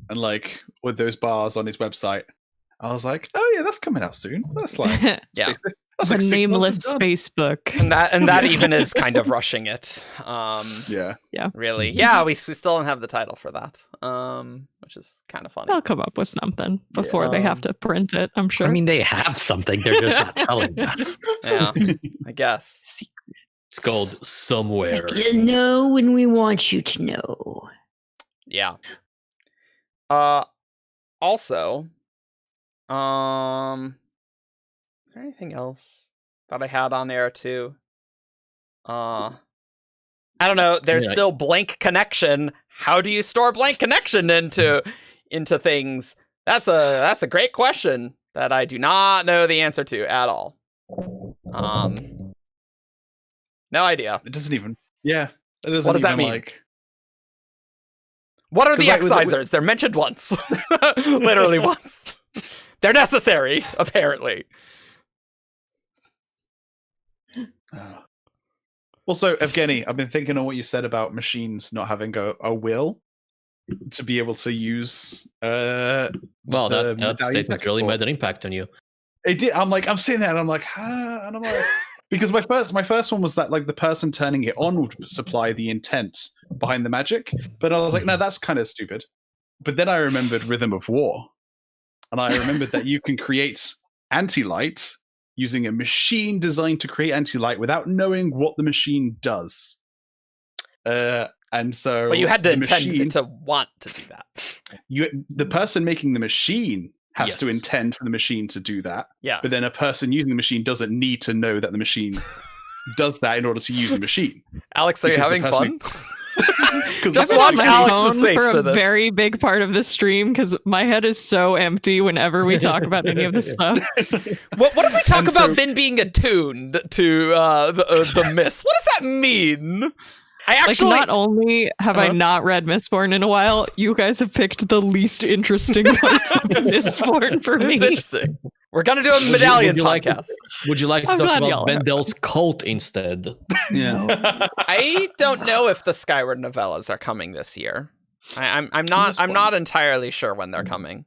and like with those bars on his website, I was like, oh yeah, that's coming out soon. That's like that's like a nameless space book, and that even is kind of rushing it. Really, we still don't have the title for that, which is kind of funny. They'll come up with something before they have to print it, I'm sure. I mean, they have something, they're just not telling us. Yeah, I guess it's called Somewhere. You'll know when we want you to know. Yeah. Also, is there anything else that I had on there too? I don't know. There's still blank connection. How do you store blank connection into things? That's a great question that I do not know the answer to at all. No idea. It doesn't even. Yeah. It doesn't what does even, that mean? Like... What are the excisors? They're mentioned once. Literally once. They're necessary, apparently. Also, Evgeny, I've been thinking on what you said about machines not having a will to be able to use. Well, that statement really made an impact on you. It did. I'm sitting there and I'm like, and I'm like, because my first one was that like the person turning it on would supply the intent behind the magic, but I was like, no, that's kind of stupid. But then I remembered Rhythm of War, and I remembered that you can create anti-light using a machine designed to create anti-light without knowing what the machine does. And so, But you had to the intend machine, to want to do that. the person making the machine has to Yes. intend for the machine to do that. Yes. But then a person using the machine doesn't need to know that the machine does that in order to use the machine. Alex, are you because the having person fun? Just Just watch my Alex's phone face for for a this. very big part of the stream because my head is so empty whenever we talk about any of this stuff. What if we talk And about so- Vin being attuned to the mist? What does that mean? I actually Like, not only have I Uh-huh. not read Mistborn in a while, you guys have picked the least interesting parts of Mistborn for It's me. interesting. We're gonna do a medallion podcast. Would you like to I'm talk glad about y'all have Bendel's cult instead? yeah. I don't know if the Skyward novellas are coming this year. I'm not entirely sure when they're coming.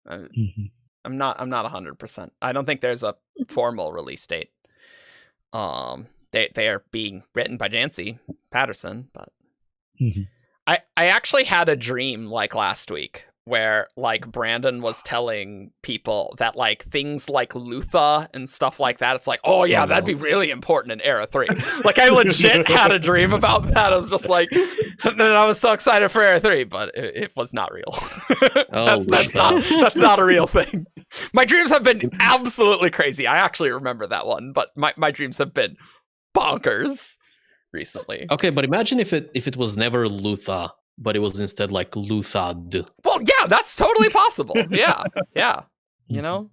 Mhm. I'm not 100%. I don't think there's a formal release date. They are being written by Jancy Patterson, but Mhm. I actually had a dream like last week where like Brandon was telling people that like things like Lutha and stuff like that, it's like, oh yeah, that'd be really important in Era 3. Like I legit had a dream about that. I was just like, and then I was so excited for Era 3, but it was not real. that's not a real thing. My dreams have been absolutely crazy. I actually remember that one, but my dreams have been bonkers recently. Okay, but imagine if it was never Lutha, but it was instead like Luthad. Well, yeah, that's totally possible. Yeah. You know,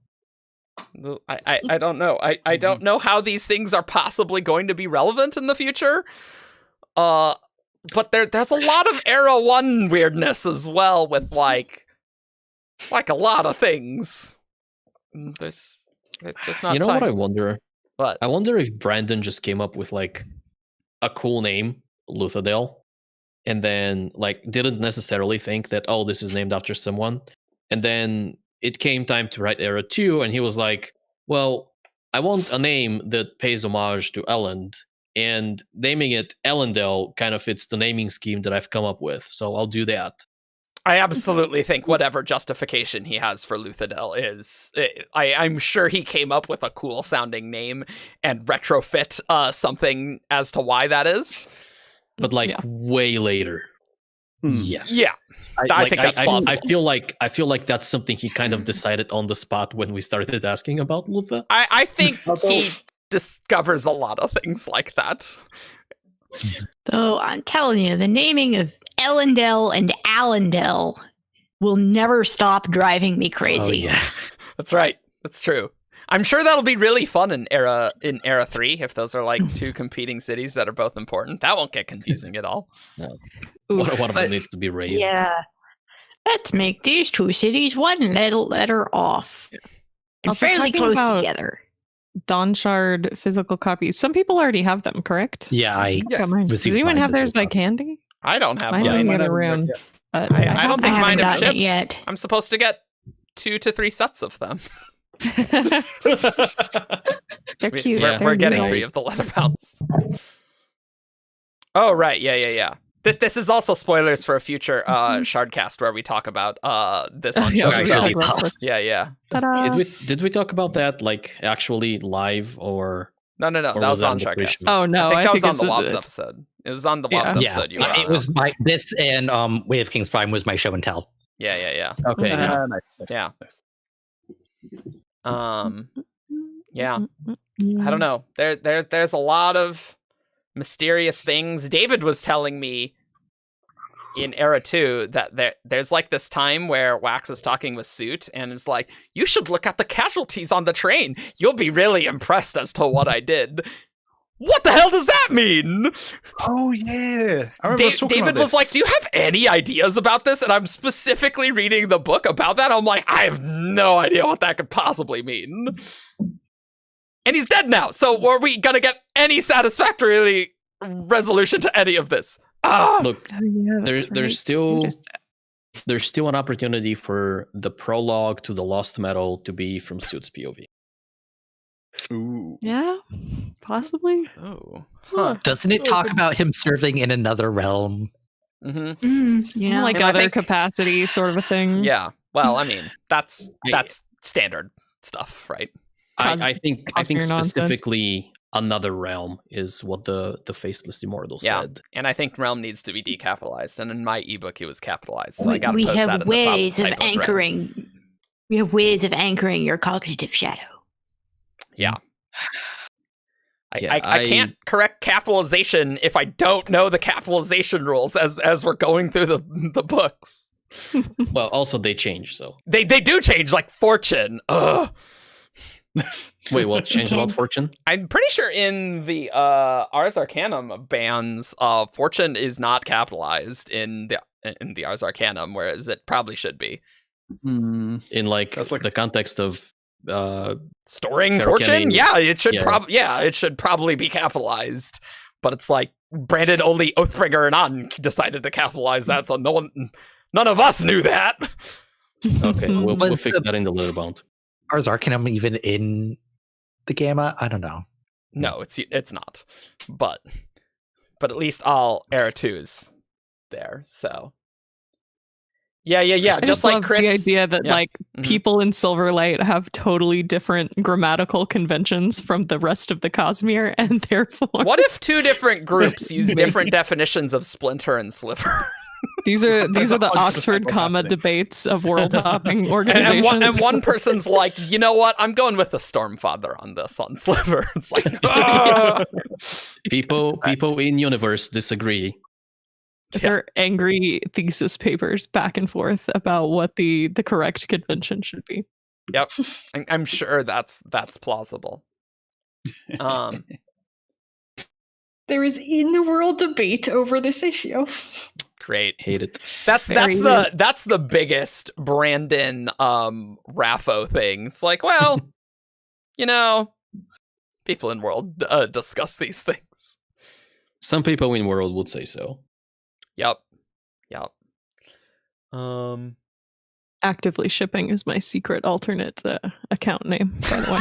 I don't know. I don't know how these things are possibly going to be relevant in the future. But there's a lot of Era 1 weirdness as well with like a lot of things. It's just not. You know time. what I wonder? What? I wonder if Brandon just came up with like a cool name, Luthadel, and then like didn't necessarily think that, oh, this is named after someone. And then it came time to write Era 2, and he was like, well, I want a name that pays homage to Elend, and naming it Elendel kind of fits the naming scheme that I've come up with, so I'll do that. I absolutely think whatever justification he has for Luthadel is, I'm sure he came up with a cool sounding name and retrofit something as to why that is. But like Yeah. way later. Yeah. Yeah, I think that's possible. I feel like that's something he kind of decided on the spot when we started asking about Lutha. I think he discovers a lot of things like that. Though I'm telling you, the naming of Elendel and Allendel will never stop driving me crazy. Oh, yeah. That's right. That's true. I'm sure that'll be really fun in Era 3 if those are like two competing cities that are both important. That won't get confusing at all. One of them needs to be raised. Yeah. Let's make these two cities one little letter off. And Also, fairly talking close about- together. Dawnshard physical copies. Some people already have them, correct? Yeah, I Yes. Does received anyone mine have theirs physical like handy? I don't have Mine mine. didn't mine get haven't around. yet. But I I don't think haven't mine have gotten it shipped. yet. I'm supposed to get 2 to 3 sets of them. They're cute. Yeah. We're They're getting cute. 3 of the leather bounds. Oh right, yeah. This is also spoilers for a future Shardcast where we talk about this on Yeah, show. we and should Tell. talk about it. Yeah. Ta-da. Did we talk about that like actually live or No, Or that was was that on on the Shardcast. pre-show? Oh no, I think that was on it's the a- Lobs episode. It was on the Yeah. Lobs Yeah, episode. You were it on. was this and Way of King's Prime was my show and tell. Yeah. okay? Yeah. Nice. Yeah. Yeah. Mm-hmm. I don't know. There's a lot of mysterious things. David was telling me in Era 2 that there's like this time where Wax is talking with Suit and it's like, you should look at the casualties on the train. You'll be really impressed as to what I did. What the hell does that mean? Oh yeah, I remember us talking David about was this. like, do you have any ideas about this? And I'm specifically reading the book about that. I'm like, I have no idea what that could possibly mean. And he's dead now. So are we going to get any satisfactory resolution to any of this? Look, Oh, yeah, there's that's still right. there's still an opportunity for the prologue to the Lost Metal to be from Suit's POV. Ooh. Yeah, possibly. Oh. Huh. Doesn't it talk about him serving in another realm? Mm-hmm. Yeah. Like And I other think- capacity sort of a thing. Yeah. Well, I mean, that's standard. stuff, right? I think Cosmere nonsense. specifically another realm is what the faceless immortal said. And I think realm needs to be decapitalized. And in my ebook, it was capitalized. So I got to we post that have in the top ways of title thread. anchoring. We have ways of anchoring your cognitive shadow. Yeah. Yeah, I can't correct capitalization if I don't know the capitalization rules as we're going through the books. Well, also they change, so. They do change, like fortune. Ugh. Wait, what changed about fortune? I'm pretty sure in the Ars Arcanum bans, fortune is not capitalized in the Ars Arcanum, whereas it probably should be. In That's like the context of Storing Feral fortune? Canyon. Yeah, it should Yeah. it should probably be capitalized. But it's like Brandon only Oathbringer and On decided to capitalize that, so none of us knew that. Okay, we'll Was fix the- that in the letter bound. Ars Arcanum even in the Gamma? I don't know. No, it's not. But at least all Era 2's there, so. Yeah. I Just like love Chris. the idea that yeah. like Mhm. people in Silverlight have totally different grammatical conventions from the rest of the Cosmere, and therefore What if two different groups use different definitions of splinter and sliver? these are That's the 100% Oxford what's comma happening. debates of world hopping organizations. and one person's like, you know what? I'm going with the Stormfather on this on Sliver. It's like, ah! People in universe disagree. There are angry thesis papers back and forth about what the correct convention should be. Yep, I'm sure that's plausible. There is in-world debate over this issue. Great. Hate it. That's Very the biggest Brandon Raffo thing. It's like, well, people in world discuss these things. Some people in world would say so. Yep. Actively shipping is my secret alternate account name, by the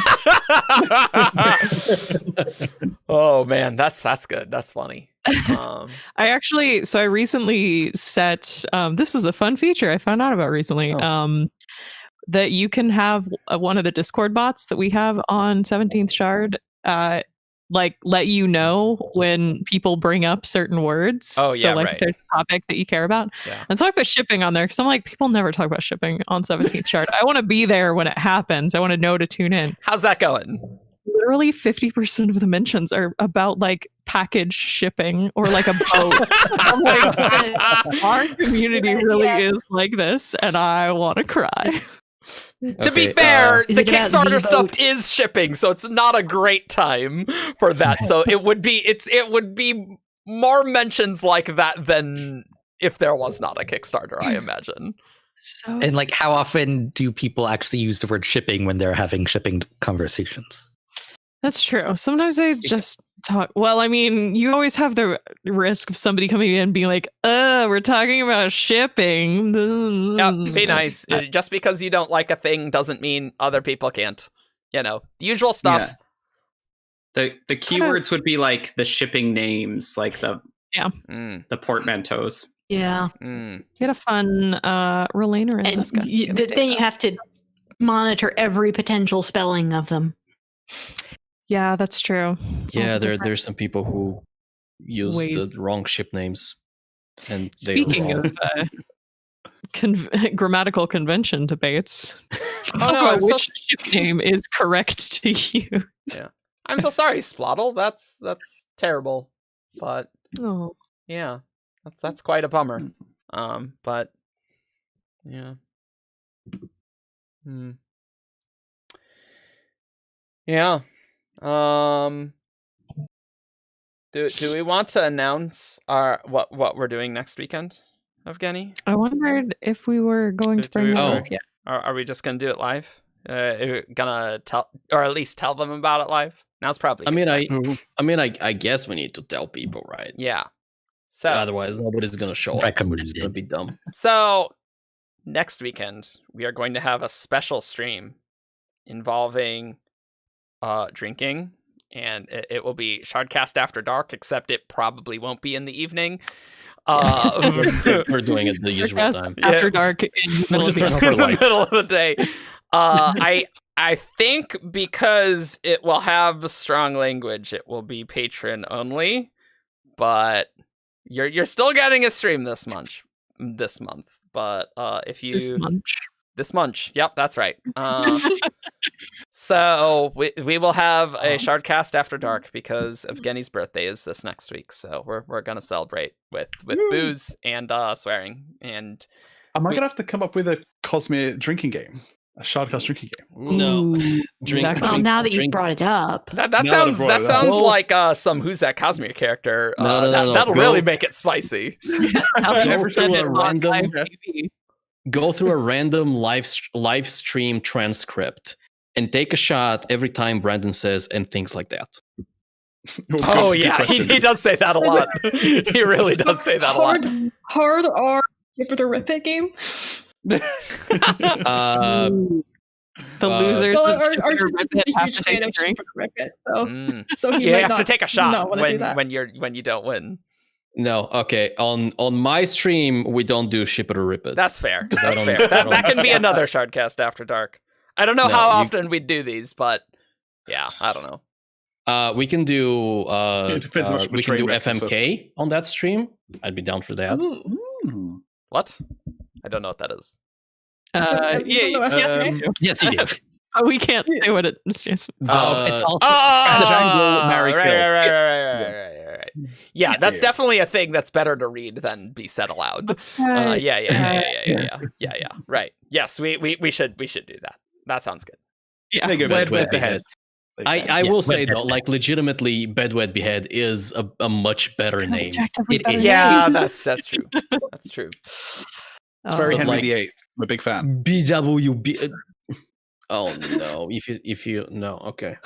way. Oh man, that's good. That's funny. I recently set this is a fun feature I found out about recently. That you can have one of the Discord bots that we have on 17th Shard let you know when people bring up certain words. Oh, so yeah, like right. if there's a topic that you care about. Yeah. And so I put shipping on there because I'm like, people never talk about shipping on 17th Shard. I want to be there when it happens. I want to know to tune in. How's that going? Literally 50% of the mentions are about like package shipping or like a boat. I'm like, our community really Yes. is like this, and I want to cry. To be Okay, fair, Is the it about Kickstarter the stuff boat? is shipping, so it's not a great time for that. So it would be more mentions like that than if there was not a Kickstarter, I imagine. So And like, how often do people actually use the word shipping when they're having shipping conversations? that's true. Sometimes they just talk. Well, I mean, you always have the risk of somebody coming in and being like, we're talking about shipping. Yep, be nice. Just because you don't like a thing doesn't mean other people can't. The usual stuff. Yeah. The keywords would be like the shipping names, like the portmanteaus. Yeah. Mm. Get a fun relainer in And this guy. then you have to monitor every potential spelling of them. Yeah, that's true. Yeah, All different there's some people who use ways. the wrong ship names, and they Speaking of grammatical convention debates, Oh, talk no, about I'm so which ship name is correct to use. I'm so sorry, Splottle. That's terrible. But Oh, yeah, that's quite a bummer. But yeah. Yeah. Do we want to announce our what we're doing next weekend, Evgeny? I wondered if we were going to bring that Oh. up yet. Are we just gonna do it live? Are we gonna tell, or at least tell them about it live? Now's probably. a good time. I guess we need to tell people, right? Yeah. So Otherwise, nobody's gonna show up. Recommended. It's gonna be dumb. So next weekend we are going to have a special stream involving drinking, and it will be Shardcast After Dark, except it probably won't be in the evening. We're doing it the usual Shardcast time. After dark in the middle of just the turn off in our the lights. middle of the day. I think because it will have strong language, it will be patron only. But you're still getting a stream this month. But if you this munch, yep, that's right. So we will have a Shardcast After Dark because Evgeny's birthday is this next week. So we're gonna celebrate with booze and swearing. And am I gonna have to come up with a Cosmere drinking game? A Shardcast drinking game? No. Well, now that you brought it up, that sounds like some Who's That Cosmere character. No. That'll really make it spicy. Go through a random live stream transcript and take a shot every time Brandon says and things like that. Oh yeah, he does say that a lot. He really does say that a lot. Hard R, give it a rip it game. The losers. Well, Archie's a huge fan of Rip It, so he might have to take a shot when you don't win. No, okay. On my stream, we don't do ship it or rip it. That's fair. That's fair. That can be another Shardcast After Dark. I don't know how often we do these, but yeah, I don't know. We can do FMK on that stream. I'd be down for that. What? I don't know what that is. Yes, you do. We can't say what it is. It's also right. Yeah, that's definitely a thing that's better to read than be said aloud. Yeah. Right. Yes, we should do that. That sounds good. Yeah. Bedwet Behead. I will say though, like legitimately, Bedwet Behead is a much better name. Yeah, that's true. That's true. It's very Henry VIII. I'm a big fan. BWB. Oh no! If you no, okay.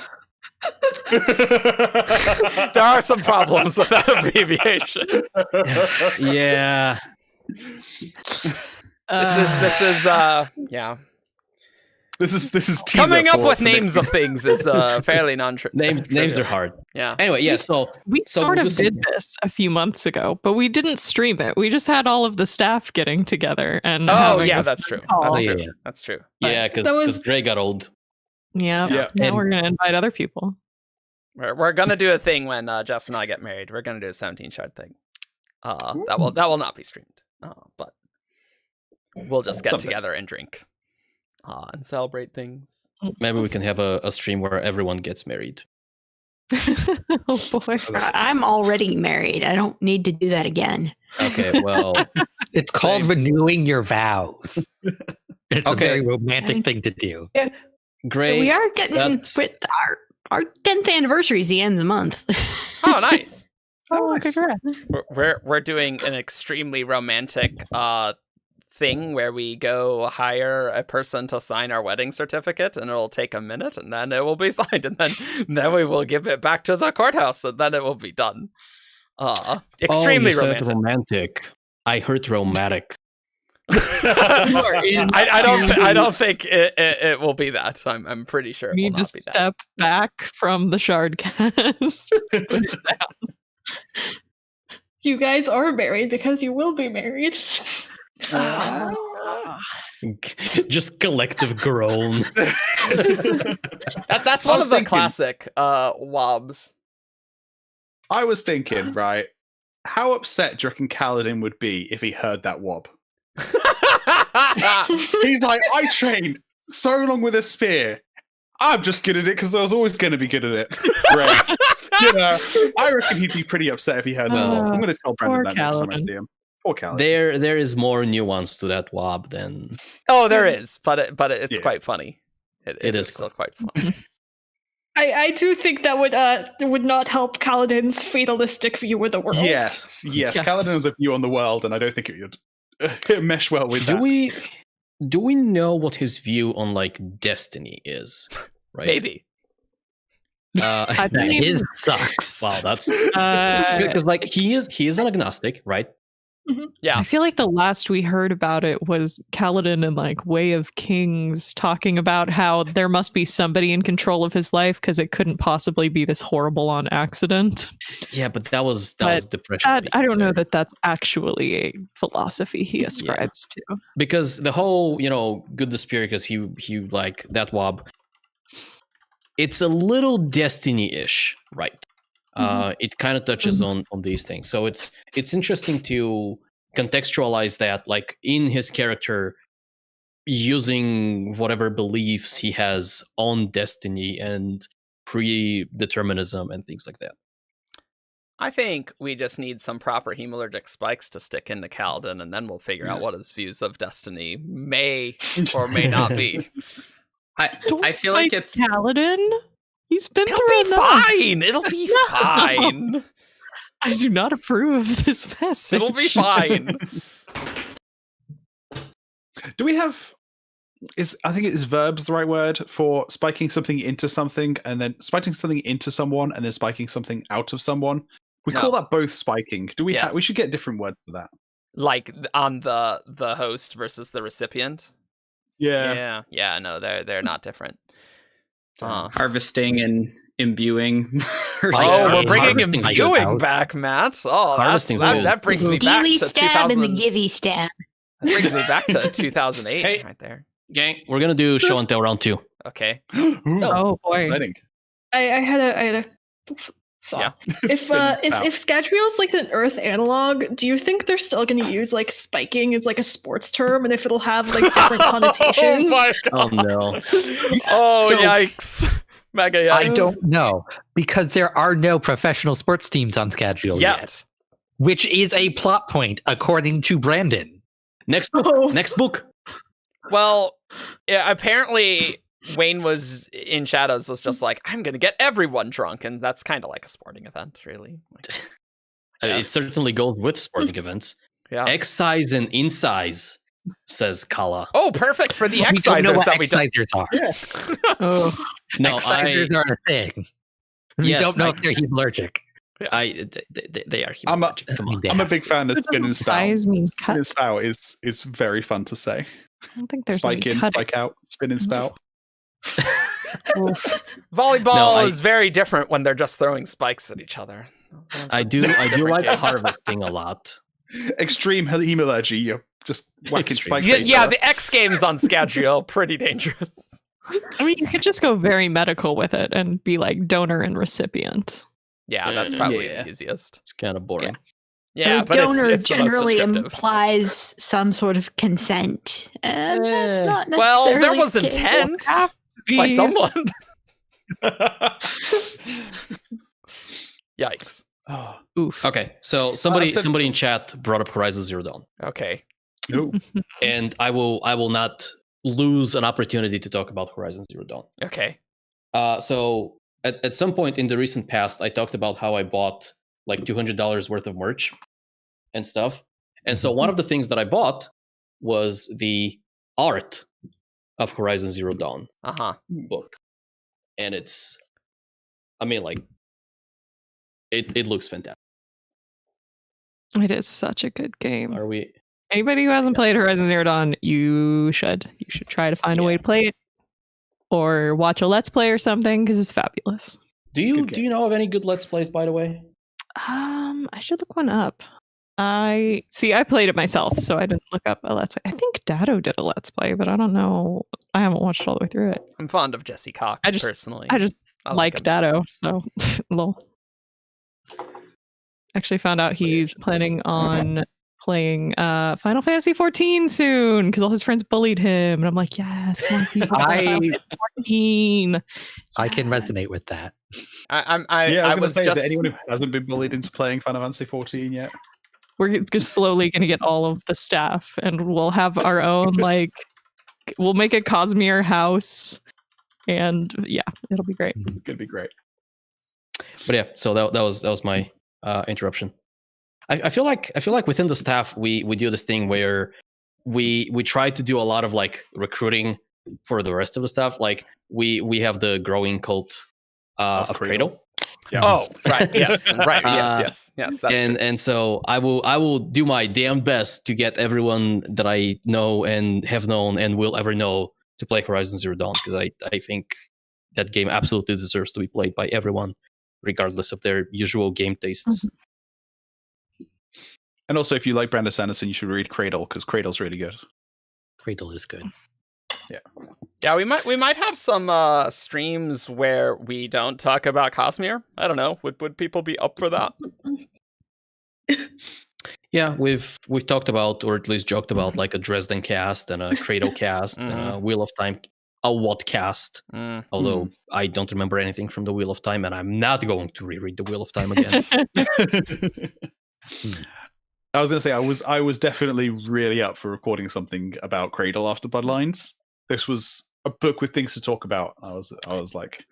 There are some problems with that abbreviation. Yeah. This is yeah. This is coming up with names of things is fairly non-trivial. Names are hard. Yeah. Anyway, yeah. So we sort of did this a few months ago, but we didn't stream it. We just had all of the staff getting together and. Oh yeah, that's true. That's true. Yeah, because Gray got old. Yeah. Now we're gonna invite other people. We're gonna do a thing when Jess and I get married. We're gonna do a 17 shard thing. That will not be streamed. But we'll just get together and drink. And celebrate things. Maybe we can have a stream where everyone gets married. Oh boy. I'm already married. I don't need to do that again. Okay, well. It's called renewing your vows. It's a very romantic thing to do. Yeah. Great. We are getting our 10th anniversary is the end of the month. Oh, nice. Congrats. We're doing an extremely romantic thing where we go hire a person to sign our wedding certificate, and it'll take a minute, and then it will be signed, and then we will give it back to the courthouse, and then it will be done. Extremely romantic. I heard romantic. I don't think it will be that. I'm pretty sure it will not be that. Step back from the Shardcast. Put it down. You guys are married because you will be married. Just collective groan. That's one of the classic wobs. I was thinking, right, how upset do you reckon Kaladin would be if he heard that wob? He's like, I trained so long with a spear. I'm just good at it because I was always going to be good at it. Right. I reckon he'd be pretty upset if he heard that. I'm going to tell Brandon that next time I see him. Poor Kaladin. There is more nuance to that wob than. Oh, there is, but it's quite funny. It is still quite funny. I do think that would not help Kaladin's fatalistic view of the world. Yes. Yeah. Kaladin has a view on the world, and I don't think it would mesh well with that. Do we know what his view on like destiny is? Right? Maybe. I think his sucks. Wow, that's because like he is an agnostic, right? Mm-hmm. Yeah. I feel like the last we heard about it was Kaladin and like Way of Kings talking about how there must be somebody in control of his life because it couldn't possibly be this horrible on accident. Yeah, but that was depression. I don't know that that's actually a philosophy he ascribes to. Because the whole, good the spirit, because he like that wob it's a little Destiny-ish, right? It kind of touches on these things, so it's interesting to contextualize that, like in his character, using whatever beliefs he has on destiny and predeterminism and things like that. I think we just need some proper hemalurgic spikes to stick into Kaladin, and then we'll figure out what his views of destiny may or may not be. I feel like it's Kaladin. He's been It'll through be enough. fine. It'll be fine. I do not approve of this message. It'll be fine. Do we have? I think is verbs the right word for spiking something into something and then spiking something into someone and then spiking something out of someone? We call that both spiking. Do we? Yes. We should get different words for that. Like on the host versus the recipient. Yeah. No, they're not different. harvesting and imbuing. We're bringing Harvesting's imbuing good. back, Matt. Oh, Harvesting's good. that brings me back Deely to stab and the 2000. givey stab. That brings me back to 2008 Hey. right there. Gang, we're gonna do show and tell round 2. Okay. Oh boy. Exciting. I had a thought. If Scadrial's like an Earth analog, do you think they're still going to use like spiking as like a sports term, and if it'll have like different connotations? Oh my Oh god. no. Oh, So- yikes. Mega yikes. I don't know because there are no professional sports teams on schedule yet, Yet. which is a plot point according to Brandon. Next book. Oh. Next book. Well, yeah, apparently Wayne was in Shadows was just like, I'm gonna get everyone drunk, and that's kind of like a sporting event, really. It Yes. certainly goes with sporting events. Yeah. Excise and incise, says Kala. Oh, perfect for the We don't know excisers what that we don't. excisers are. Oh, No, Excisers are a thing. We Yes, don't know I- if they're allergic. they are I'm a- human. Come on. I'm a big fan of spin and spout. size means Spin cut. and spout is very fun to say. I don't think there's Spike any in, cutting. spike out, spin and spout. Oof. Volleyball No, is very different when they're just throwing spikes at each other. I do Different like game. harvesting a lot. Extreme hemalurgy. You're just whacking Extreme. spikes. Yeah, at each yeah, other. the X Games on Scadrial, pretty dangerous. I mean, you could just go very medical with it and be like donor and recipient. Yeah, that's probably Yeah. the easiest. It's kind of boring. Yeah, A but donor it's the most generally descriptive. implies some sort of consent, and that's not necessarily Well, there was the case. intent by someone. Yikes. Oh, Oof. Okay, so somebody said- in chat brought up Horizon Zero Dawn, Okay. no. and I will not lose an opportunity to talk about Horizon Zero Dawn. Okay. So at some point in the recent past, I talked about how I bought like $200 worth of merch and stuff. And so one of the things that I bought was the art of Horizon Zero Dawn Uh-huh. book. And it's, I mean, like, it looks fantastic. It is such a good game. Are we? Anybody who hasn't played Horizon Zero Dawn, you should try to find a way to play it, or watch a Let's Play or something, because it's fabulous. Do you Good do you know of any good Let's Plays, by the way? I should look one up. I played it myself, so I didn't look up a Let's Play. I think Dado did a Let's Play, but I don't know. I haven't watched all the way through it. I'm fond of Jesse Cox, personally. I just I like him. Dado, so lol. Actually found out he's planning on playing Final Fantasy 14 soon because all his friends bullied him, and I'm like, yes, more people play Final Fantasy 14. I can Yes. resonate with that. I was was going to say, just is there anyone who hasn't been bullied into playing Final Fantasy 14 yet? We're just slowly going to get all of the staff, and we'll have our own we'll make a Cosmere house, and yeah, it'll be great. It's going to be great. But yeah, so that was my interruption. I feel like within the staff we do this thing where we try to do a lot of like recruiting for the rest of the stuff. Like we have the growing cult of Cradle. Yeah. Oh, right. Yes. Right. Yes. That's true. And so I will do my damn best to get everyone that I know and have known and will ever know to play Horizon Zero Dawn, because I think that game absolutely deserves to be played by everyone, regardless of their usual game tastes. And also, if you like Brandon Sanderson, you should read Cradle, because Cradle's really good. Cradle is good. Yeah. Yeah, we might have some streams where we don't talk about Cosmere. I don't know. Would people be up for that? Yeah, we've talked about, or at least joked about, like a Dresden cast and a Credo cast and a Wheel of Time, a What cast. Although I don't remember anything from the Wheel of Time, and I'm not going to reread the Wheel of Time again. I was going to say I was definitely really up for recording something about Cradle after Bloodlines. This was a book with things to talk about. I was like,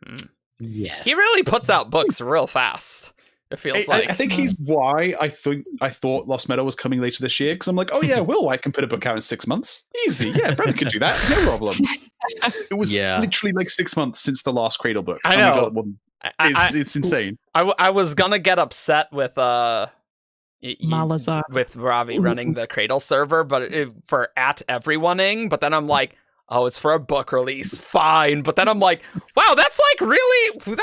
Yes. He really puts out books real fast. It feels like. I think he's why I thought Lost Meadow was coming later this year, because I'm like, oh yeah, Will White can put a book out in 6 months. Easy. Yeah, Brennan could do that. No problem. It was literally like 6 months since the last Cradle book. I know. It's insane. I was gonna get upset with Malazar. with Ravi running the Cradle server, but for @everyoneing. But then I'm like, oh, it's for a book release. Fine. But then I'm like, wow, that's like really. I feel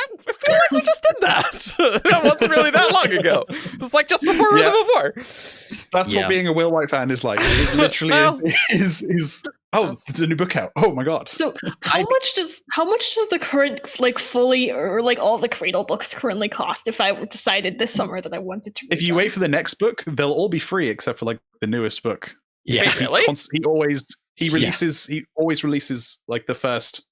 like we just did that. That wasn't really that long ago. It was like just before before. That's what being a Will White fan is like. It literally is. Oh, there's a new book out. Oh my god. So how much does the current like fully or like all the Cradle books currently cost if I decided this summer that I wanted to read If you wait for the next book, they'll all be free except for like the newest book. Yeah. Because Really? He always releases like the first,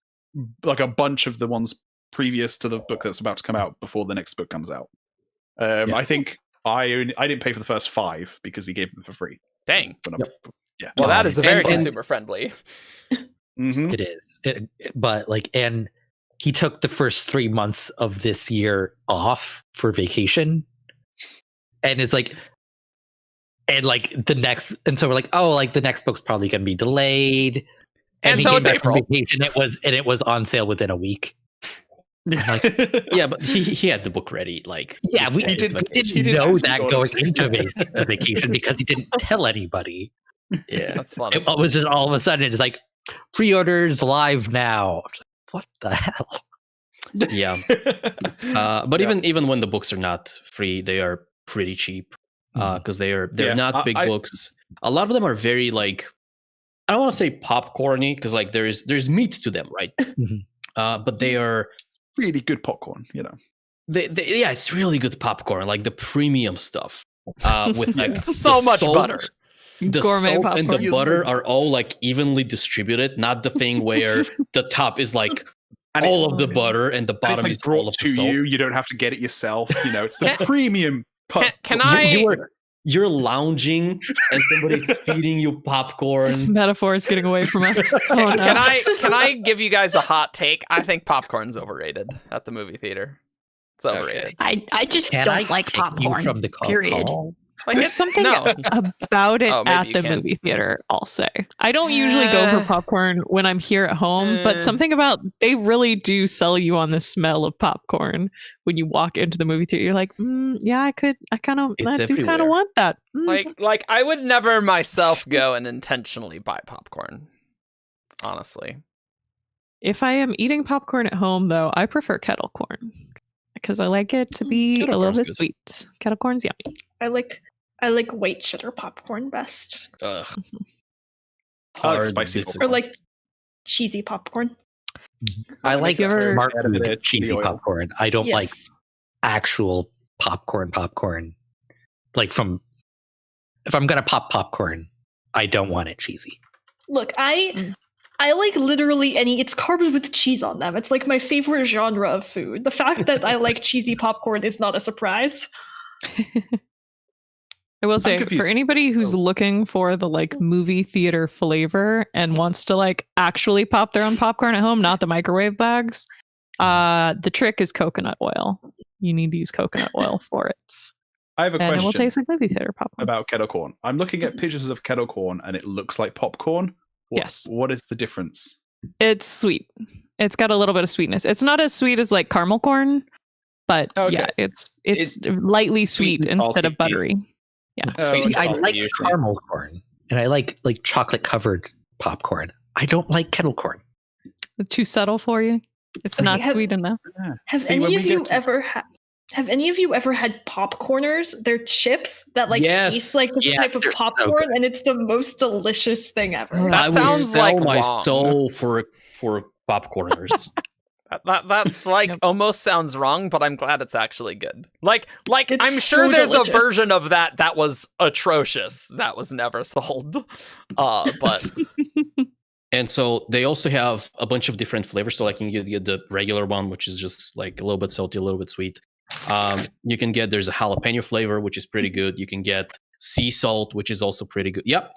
like a bunch of the ones previous to the book that's about to come out before the next book comes out. I think I didn't pay for the first 5 because he gave them for free. Dang. Yeah. Well, that is very and- consumer friendly. Mhm. It is. But like, and he took the first 3 months of this year off for vacation. And it's like, and like the next, and so we're like, oh, like the next book's probably going to be delayed. And he so came it's back from April. vacation. It was on sale within a week. Yeah, but he had the book ready. Like, Yeah, we he didn't actually know go that to going into the vacation because he didn't tell anybody. Yeah, That's funny. It was just all of a sudden it's like pre-orders live now. I was like, what the hell? yeah. But even when the books are not free, they are pretty cheap because they're not big books. A lot of them are very like, I don't want to say popcorny because like there's meat to them, right? But they are really good popcorn, you know. Yeah, it's really good popcorn, like the premium stuff with like So much butter. The Gourmet salt and the popcorn. butter are all like evenly distributed, not the thing where the top is like And all it's- of the butter and the And bottom it's is like all brought of the to salt. you. You don't have to get it yourself. You know, it's the Can- premium. Can I? You're lounging and somebody's feeding you popcorn. This metaphor is getting away from us. Oh, no. Can I give you guys a hot take? I think popcorn's overrated at the movie theater. It's overrated. I just Can don't I like kick you popcorn. from the call? period. Like, There's something no. about it Oh, maybe at you the can. movie theater, I'll say. I don't usually go for popcorn when I'm here at home, but something about they really do sell you on the smell of popcorn when you walk into the movie theater. You're like, yeah, I do kind of everywhere. want that. Mm. Like I would never myself go and intentionally buy popcorn. Honestly. If I am eating popcorn at home, though, I prefer kettle corn because I like it to be Kettle a little corn's bit good. sweet. Kettle corn's yummy. I like white cheddar popcorn best, Ugh. I like Hard spicy disagree. or like cheesy popcorn. I like you ever- smart Out of food, the cheesy oil. popcorn. I don't like Yes. actual popcorn. Like if I'm gonna pop popcorn, I don't want it cheesy. Look, I like literally any. It's carbs with cheese on them. It's like my favorite genre of food. The fact that I like cheesy popcorn is not a surprise. I will say confused. for anybody who's looking for the like movie theater flavor and wants to like actually pop their own popcorn at home, not the microwave bags, the trick is coconut oil. You need to use coconut oil for it. I have a And it will question taste like movie theater popcorn. about kettle corn. I'm looking at pictures of kettle corn and it looks like popcorn. Yes. What is the difference? It's sweet. It's got a little bit of sweetness. It's not as sweet as like caramel corn, but Okay. yeah, it's lightly sweet sweet and instead of salty. buttery. Oh, See, I salty like usually. caramel corn and I like chocolate covered popcorn. I don't like kettle corn. It's too subtle for you. It's not have- sweet enough. Have See, when any we of you get to- ever had? Have any of you ever had popcorners? They're chips that like Yes. taste like the type of they're so popcorn, good. and it's the most delicious thing ever. That I would sounds sell like my wrong. soul for popcorners. That like almost sounds wrong, but I'm glad it's actually good. Like It's I'm sure so there's delicious. a version of that was atrocious. That was never sold. But And so they also have a bunch of different flavors. So like you can get the regular one, which is just like a little bit salty, a little bit sweet. You can get, there's a jalapeno flavor, which is pretty good. You can get sea salt, which is also pretty good. Yep,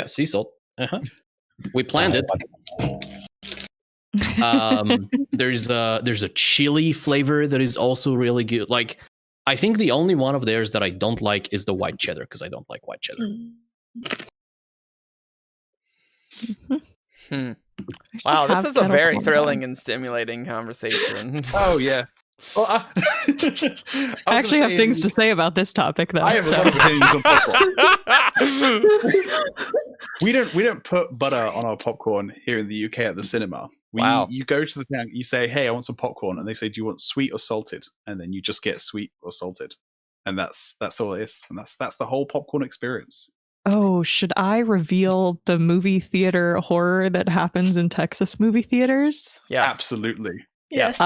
sea salt. We planned it. There's a chili flavor that is also really good. Like, I think the only one of theirs that I don't like is the white cheddar, because I don't like white cheddar. Wow, this is a very thrilling and stimulating conversation. Oh yeah. Well, I actually have things to say about this topic, though. I have a lot of opinions on popcorn. We don't put butter on our popcorn here in the UK at the cinema. You go to the thing, you say, "Hey, I want some popcorn," and they say, "Do you want sweet or salted?" And then you just get sweet or salted, and that's all it is, and that's the whole popcorn experience. Oh, should I reveal the movie theater horror that happens in Texas movie theaters? Yes. Absolutely. Yes.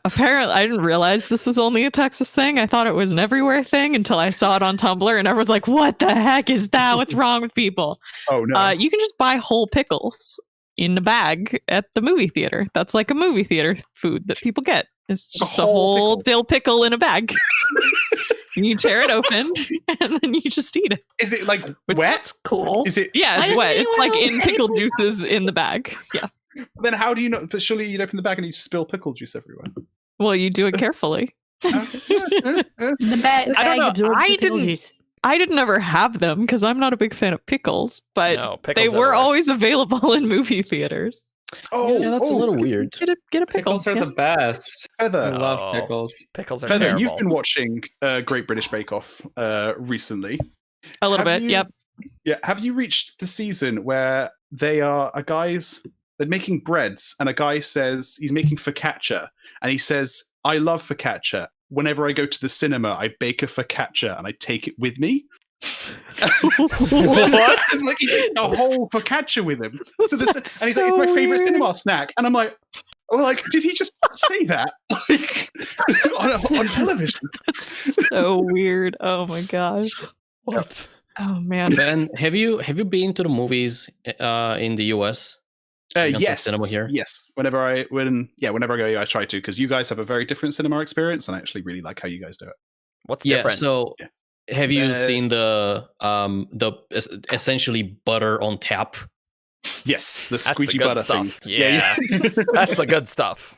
Apparently, I didn't realize this was only a Texas thing. I thought it was an everywhere thing until I saw it on Tumblr, and everyone's like, "What the heck is that? What's wrong with people?" Oh no. You can just buy whole pickles in a bag at the movie theater. That's like a movie theater food that people get. It's just a whole dill pickle in a bag. And you tear it open, and then you just eat it. Is it like wet? Cool. Is it? Yeah, Why it's doesn't wet. It's anyone like else in pay pickle for it? juices in the bag. Yeah. Then how do you know? But surely you'd open the bag and you'd spill pickle juice everywhere. Well, you do it carefully. The bag I don't know. absorbs I the pickle didn't- juice. I didn't ever have them because I'm not a big fan of pickles, but No, they pickles are were the always worst. available in movie theaters. Oh, Yeah, that's a little weird. Get a pickle. Pickles are yeah. the best. I Feather. love pickles. Pickles are Feather, terrible. you've been watching Great British Bake Off recently. A little Have bit. you- Yep. Yeah, have you reached the season where they're making breads, and a guy says he's making focaccia, and he says, "I love focaccia. Whenever I go to the cinema, I bake a focaccia and I take it with me." What? It's like he takes a whole focaccia with him. So this, and That's he's like, "It's my so favorite weird. cinema snack," and I'm like, "Oh, like, did he just say that like on television?" It's so weird. Oh my gosh. What? Oh man. Ben, have you been to the movies in the US? You don't Yes, have cinema here? yes. Whenever I go, I try to, because you guys have a very different cinema experience, and I actually really like how you guys do it. What's Yeah. different? So, have you Uh, seen the essentially butter on tap? Yes, the That's the squeegee good butter stuff. thing. Yeah. That's the good stuff.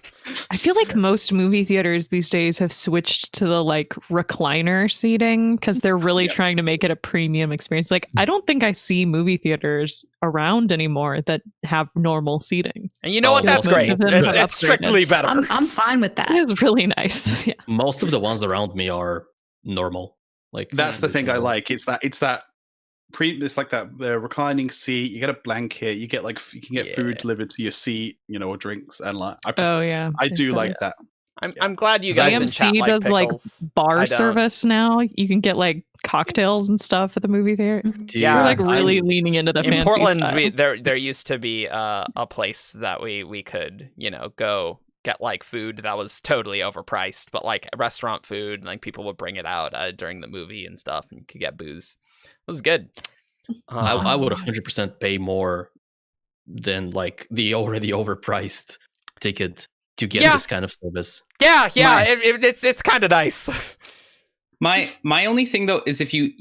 I feel like most movie theaters these days have switched to the like recliner seating because they're really Yeah. trying to make it a premium experience. Like, I don't think I see movie theaters around anymore that have normal seating. And you know Oh, what? That's most of great. them It's, have it's strictly upgraded. better. I'm fine with that. It is really nice. Yeah. Most of the ones around me are normal. Like That's the thing I normal. like. It's that the reclining seat. You get a blanket. You get you can get food delivered to your seat. Or drinks, and like Oh yeah. I do They've like got that. I'm glad you guys in chat AMC like does pickles. like bar I don't. service now. You can get like cocktails and stuff at the movie theater. Dude, Yeah, We're like really I'm- leaning into the In fancy Portland, style. there used to be a place that we could go get like food that was totally overpriced, but like restaurant food, like people would bring it out during the movie and stuff, and you could get booze. It was good. I would 100% pay more than like the already overpriced ticket to get Yeah. this kind of service. Yeah, it's kind of nice. My only thing though is if you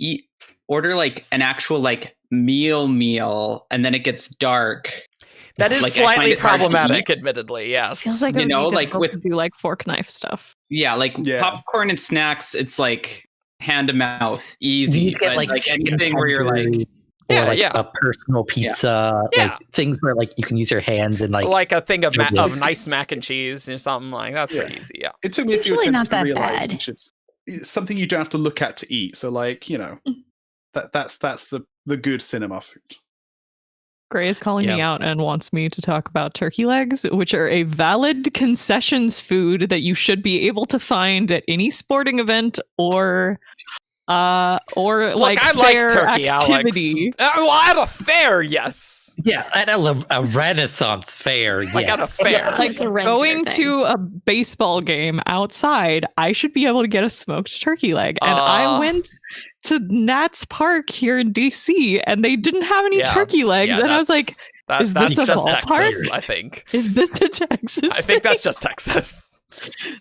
order like an actual like meal and then it gets dark. That is Like, I find slightly it hard to problematic, eat. admittedly. Yes. Feels like You it would know, be like difficult with- to do like fork knife stuff. Yeah, like Yeah. popcorn and snacks, it's like hand to mouth, easy. You get but, like chicken anything where you're like, tenders, or Yeah, like yeah. a personal pizza, Yeah. like things where like you can use your hands and like a thing of Totally. of nice mac and cheese or something like that's pretty easy. Yeah. It took me It's a few usually attempts not to that realize bad. it's something you don't have to look at to eat. So that's the good cinema food. Gray is calling me Yeah. out and wants me to talk about turkey legs, which are a valid concessions food that you should be able to find at any sporting event or Look, like I fair like turkey, activity. Alex. Well, at a fair, yes. Yeah, at a Renaissance fair. Like at a yes. fair. Yeah. Like It's a renter going thing. to a baseball game outside, I should be able to get a smoked turkey leg. And I went to Nats Park here in DC and they didn't have any Yeah. turkey legs. Yeah, and I was like, is that's this a just ballpark? Texas, I think. is this the Texas? I think that's just Texas.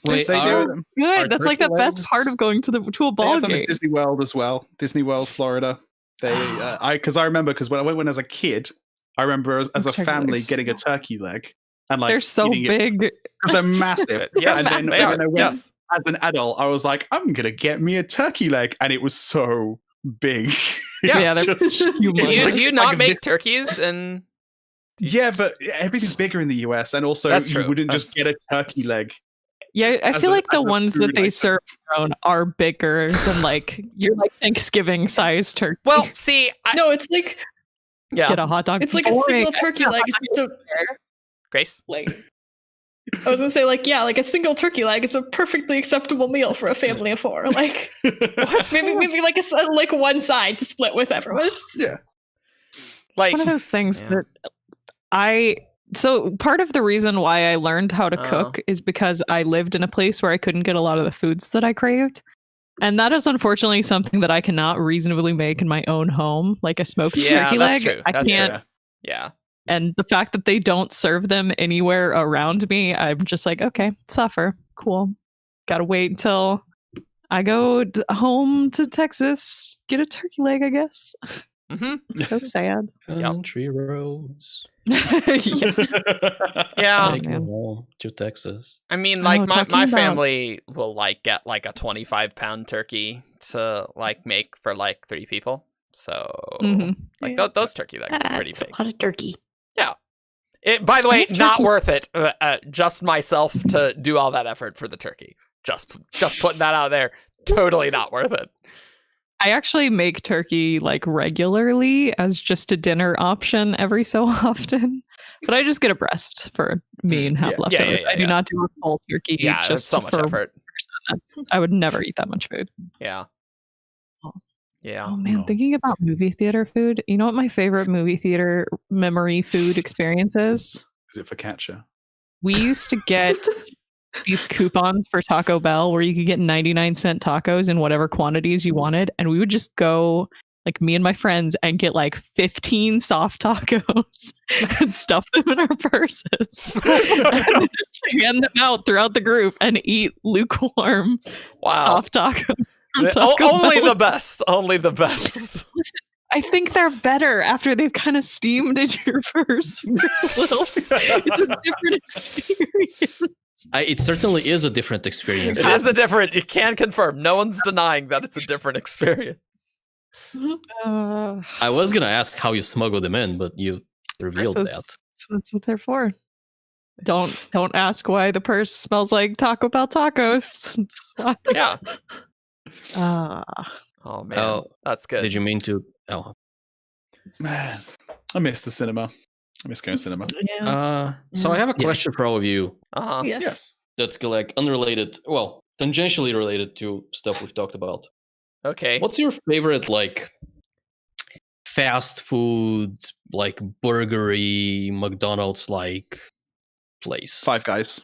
Wait, They are- do them. good. Are That's like the turkey best legs- part of going to a They ball have them game. at Disney World as well. Disney World, Florida. They, I remember because when I went as a kid, I remember as a Turkey family legs. getting a turkey leg and like They're so eating it, big. 'cause they're massive. Yes, and then they are. when I went Yes. as an adult, I was like, I'm gonna get me a turkey leg, and it was so big. Yeah. Yeah, they're Just- humongous. Do you like not make this. turkeys and Yeah, but everything's bigger in the US, and also That's you true. wouldn't just get That's- a turkey leg. Yeah, I as feel a- like the as a ones that food they item. serve grown are bigger than like your like Thanksgiving sized turkey. well, see, No, it's like get a hot dog. it's like a boring. single turkey leg. It's just a, Grace. like I was gonna say like like a single turkey leg is a perfectly acceptable meal for a family of 4. Like maybe like like one side to split with everyone. Yeah. Like It's one of those things yeah. that so part of the reason why I learned how to Oh. cook is because I lived in a place where I couldn't get a lot of the foods that I craved. And that is unfortunately something that I cannot reasonably make in my own home, like a smoked Yeah, turkey that's leg. true. I That's can't. true. Yeah. And the fact that they don't serve them anywhere around me, I'm just like, okay, suffer. Cool. Gotta wait until I go home to Texas, get a turkey leg, I guess. Mm-hmm. So sad. Country roads. Yeah. Yeah. Take me man. home to Texas. I mean, like Oh, my talking about- family will like get like a 25-pound turkey to like make for like 3 people. So Mhm. like Yeah. those turkey legs are pretty That's a big. lot of turkey. By the way, have not turkey- worth it. Just myself to do all that effort for the turkey. Just putting that out there. Totally not worth it. I actually make turkey like regularly as just a dinner option every so often. But I just get a breast for me and have Yeah. leftovers. Yeah, I do yeah. not do a full turkey Yeah, just that's so much for effort. I would never eat that much food. Yeah. Yeah. Oh man, No. thinking about movie theater food, you know what my favorite movie theater memory food experience is? Is it focaccia? We used to get these coupons for Taco Bell where you could get 99-cent tacos in whatever quantities you wanted. And we would just go, like me and my friends, and get like 15 soft tacos and stuff them in our purses. And just hand them out throughout the group and eat lukewarm Wow. soft tacos. from Taco Only Bell. the best. Only the best. Listen, I think they're better after they've kind of steamed into your purse for a little. It's a different experience. It certainly is a different experience. It is a different. You can confirm. No one's denying that it's a different experience. I was gonna ask how you smuggle them in, but you revealed Purses. that. That's what they're for. Don't ask why the purse smells like Taco Bell tacos. It's why. Yeah. Oh man, Oh, that's good. Did you mean to? Oh, Man, I miss the cinema. I miss going to cinema. so I have a Yeah. question for all of you. Uh-huh. Yes. Yes. That's like unrelated, well, tangentially related to stuff we've talked about. Okay. What's your favorite like fast food, like burgery, McDonald's like place? Five Guys.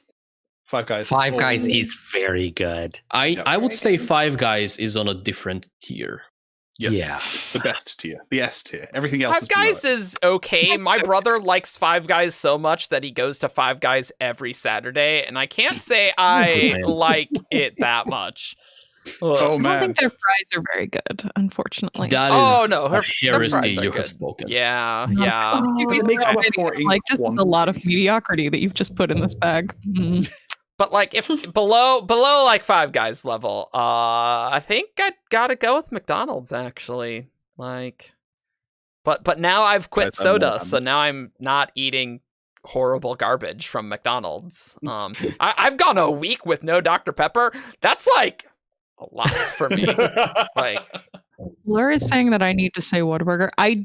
Five Guys. Five Oh, Guys is very good. I would say Five Guys is on a different tier. Yes. Yeah. The best tier. The S tier. Everything else Five is below Guys it. is okay. My brother likes Five Guys so much that he goes to Five Guys every Saturday, and I can't say I man. like it that much. Oh I don't man. think their fries are very good, unfortunately. That is Oh, no, her a fries heresy are you good. have spoken. Yeah, No, yeah. you'd be But they make so up many- for it in like this is a lot of quantity. mediocrity that you've just put in this bag. But like if below like Five Guys level, I think I gotta go with McDonald's actually. Like, but now I've quit Yes, I'm more soda, happy. so now I'm not eating horrible garbage from McDonald's. I've gone a week with no Dr. Pepper. That's like a lot for me. Like, Laura is saying that I need to say Whataburger. I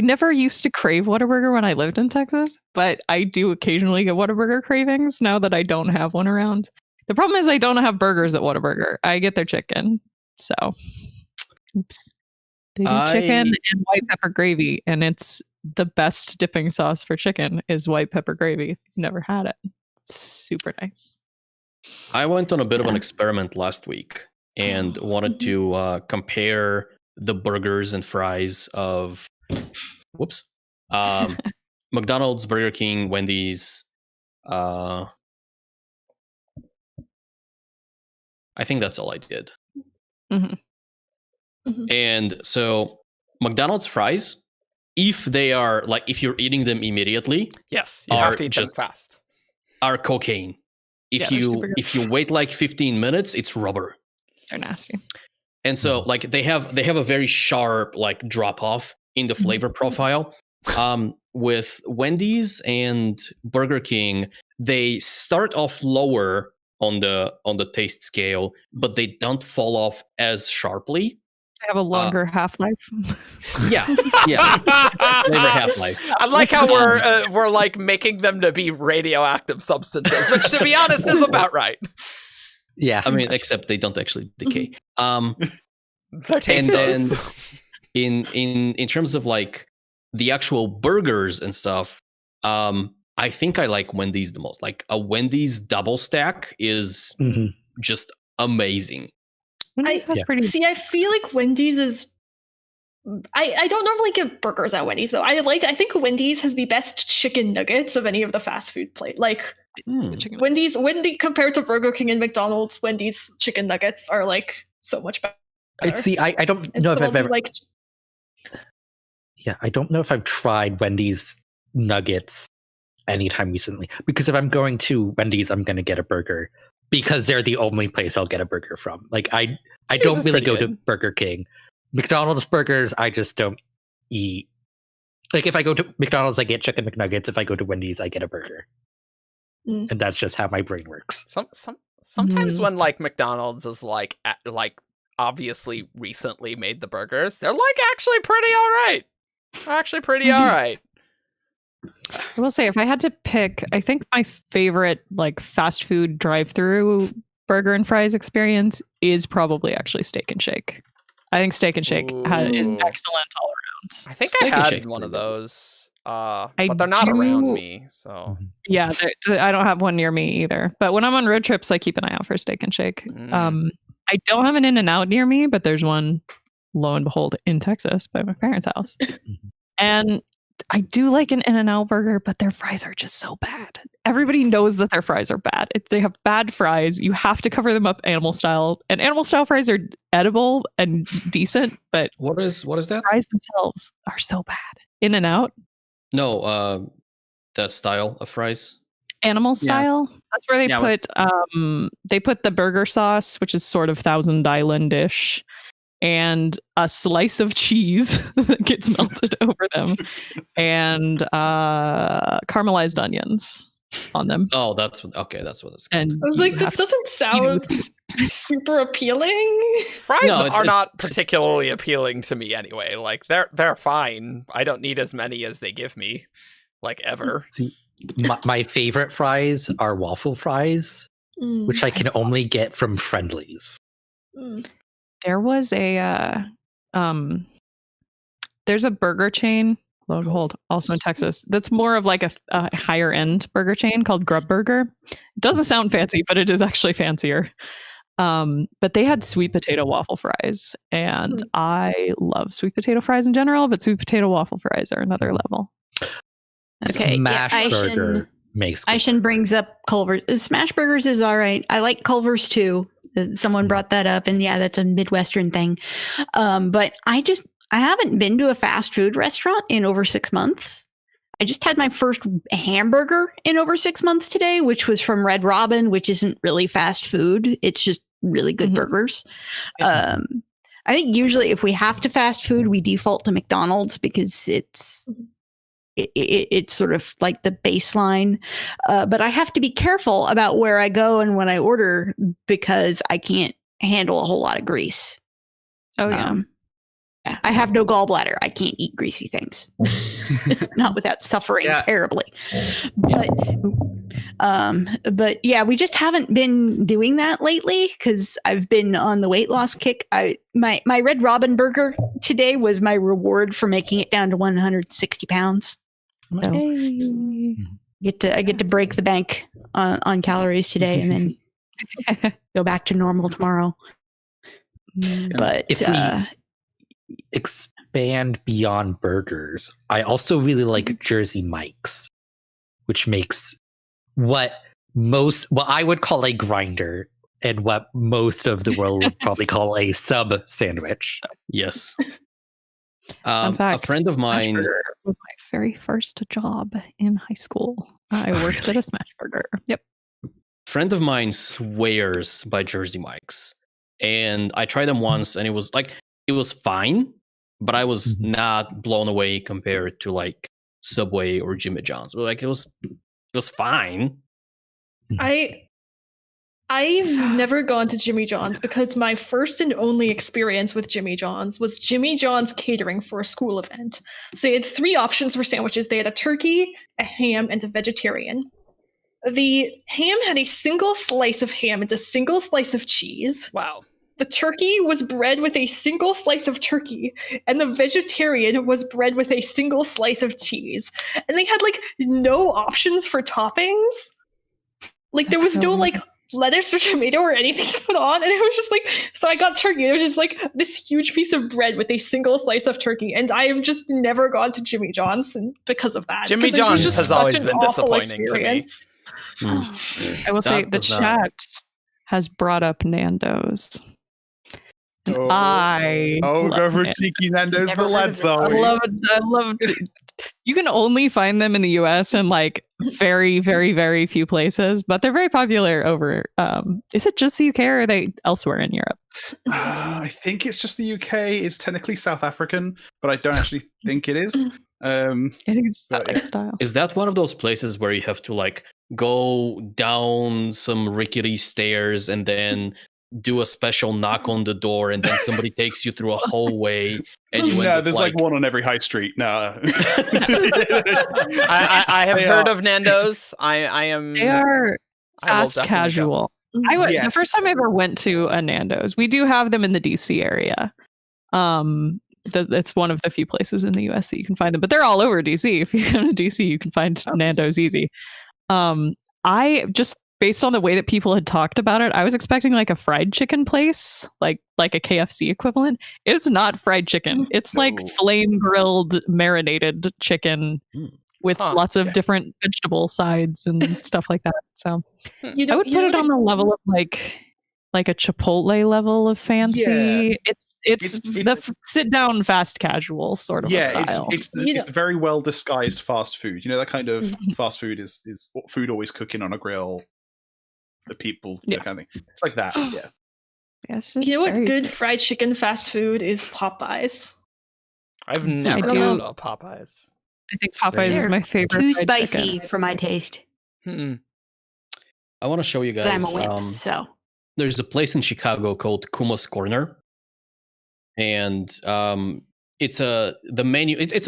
never used to crave Whataburger when I lived in Texas, but I do occasionally get Whataburger cravings now that I don't have one around. The problem is I don't have burgers at Whataburger. I get their chicken. So, oops. They do chicken and white pepper gravy, and it's the best dipping sauce for chicken is white pepper gravy. If you've never had it, it's super nice. I went on a bit of an experiment last week and wanted to compare the burgers and fries of McDonald's, Burger King, Wendy's. I think that's all I did. Mm-hmm. And so McDonald's fries, if they are like, if you're eating them immediately, yes, you have to eat them fast. Are cocaine. If you wait like 15 minutes, it's rubber. They're nasty. And so like they have a very sharp like drop off in the flavor profile. With Wendy's and Burger King, they start off lower on the taste scale, but they don't fall off as sharply. They have a longer half-life. Yeah. Flavor half-life. I like how we're like making them to be radioactive substances, which to be honest is about right. Yeah. I mean, except they don't actually decay. Their taste and does. then in terms of like the actual burgers and stuff, I think I like Wendy's the most. Like a Wendy's double stack is just amazing. I feel like Wendy's is. I don't normally get burgers at Wendy's though. I think Wendy's has the best chicken nuggets of any of the fast food Like Wendy's compared to Burger King and McDonald's, Wendy's chicken nuggets are like so much better. I don't know if I've ever I don't know if I've tried Wendy's nuggets anytime recently, because if I'm going to Wendy's, I'm going to get a burger because they're the only place I'll get a burger from. Like I don't really go to Burger King. McDonald's burgers, I just don't eat. Like if I go to McDonald's, I get chicken McNuggets. If I go to Wendy's, I get a burger. And that's just how my brain works. Sometimes when like McDonald's is like obviously recently made the burgers, they're like actually pretty all right. Actually pretty all right. I will say, if I had to pick, I think my favorite like fast food drive-through burger and fries experience is probably actually Steak and Shake. I think Steak and Shake is excellent all around. I think I had one of those, but they're not around me. So yeah, I don't have one near me either. But when I'm on road trips, I keep an eye out for Steak and Shake. I don't have an In-N-Out near me, but there's one, lo and behold, in Texas by my parents' house. And I do like an In-N-Out burger, but their fries are just so bad. Everybody knows that their fries are bad. They have bad fries. You have to cover them up animal style. And animal style fries are edible and decent, but what is that? Fries themselves are so bad. In-N-Out? No, that style of fries. Animal style? Yeah. That's where they put the burger sauce, which is sort of Thousand Island-ish, and a slice of cheese that gets melted over them, and caramelized onions on them. Oh, that's what it's called. And I was like, this doesn't sound super appealing. Fries are not particularly appealing to me anyway. Like they're fine. I don't need as many as they give me, like ever. See, my favorite fries are waffle fries, which I can only get from Friendly's. There was there's a burger chain, lo and behold, also in Texas, that's more of like a higher end burger chain called Grub Burger. It doesn't sound fancy, but it is actually fancier. But they had sweet potato waffle fries, and I love sweet potato fries in general, but sweet potato waffle fries are another level. Okay, Smash Burger makes good Aishin brings up Culver's. Smash Burgers is all right. I like Culver's too. Someone brought that up, and yeah, that's a Midwestern thing. But I haven't been to a fast food restaurant in over 6 months. I just had my first hamburger in over 6 months today, which was from Red Robin, which isn't really fast food. It's just really good burgers. I think usually if we have to fast food, we default to McDonald's because it's it's sort of like the baseline. But I have to be careful about where I go and when I order because I can't handle a whole lot of grease. Oh yeah. I have no gallbladder. I can't eat greasy things, not without suffering terribly. But yeah, we just haven't been doing that lately because I've been on the weight loss kick. My Red Robin burger today was my reward for making it down to 160 pounds. So I get to break the bank on calories today and then go back to normal tomorrow. But if we expand beyond burgers, I also really like Jersey Mike's, which makes what I would call a grinder and what most of the world would probably call a sub sandwich. Yes. In fact, a friend of Smash mine Burger was my very first job in high school. I worked at a Smash Burger. Yep. Friend of mine swears by Jersey Mike's, and I tried them once, and it was fine, but I was not blown away compared to like Subway or Jimmy John's. Like it was fine. I've never gone to Jimmy John's because my first and only experience with Jimmy John's was Jimmy John's catering for a school event. So they had 3 options for sandwiches. They had a turkey, a ham, and a vegetarian. The ham had a single slice of ham and a single slice of cheese. Wow. The turkey was bread with a single slice of turkey, and the vegetarian was bread with a single slice of cheese. And they had like no options for toppings. Like there was no like lettuce or tomato or anything to put on, and it was just like, so I got turkey. It was just like this huge piece of bread with a single slice of turkey, and I have just never gone to Jimmy John's because of that. Jimmy John's has always been disappointing to me. I will say the chat has brought up Nando's. Oh, I go for cheeky Nando's, but let's I love it. You can only find them in the US and like very, very, very few places, but they're very popular over. Is it just the UK or are they elsewhere in Europe? I think it's just the UK. It's technically South African, but I don't actually think it is. I think it's just that like style. Is that one of those places where you have to like go down some rickety stairs and then do a special knock on the door and then somebody takes you through a hallway and you there's like one on every high street. No. I have heard of Nando's. They are fast casual. The first time I ever went to a Nando's, we do have them in the DC area. It's one of the few places in the US that you can find them, but they're all over DC. If you go to DC, you can find Nando's easy. I just, based on the way that people had talked about it, I was expecting like a fried chicken place, like a KFC equivalent. It's not fried chicken. It's like flame grilled, marinated chicken with lots of different vegetable sides and stuff like that. So I would put it on the level of like a Chipotle level of fancy. Yeah. It's the sit down fast casual sort of style. It's very well disguised fast food. You know, that kind of fast food is food always cooking on a grill. The people, kind of thing. It's like that. Yeah. You know what good fried chicken fast food is? Popeyes. I've never heard of Popeyes. I think Popeyes is my favorite. Too spicy for my taste. I want to show you guys. But I'm a whip, so. There's a place in Chicago called Kuma's Corner, and it's a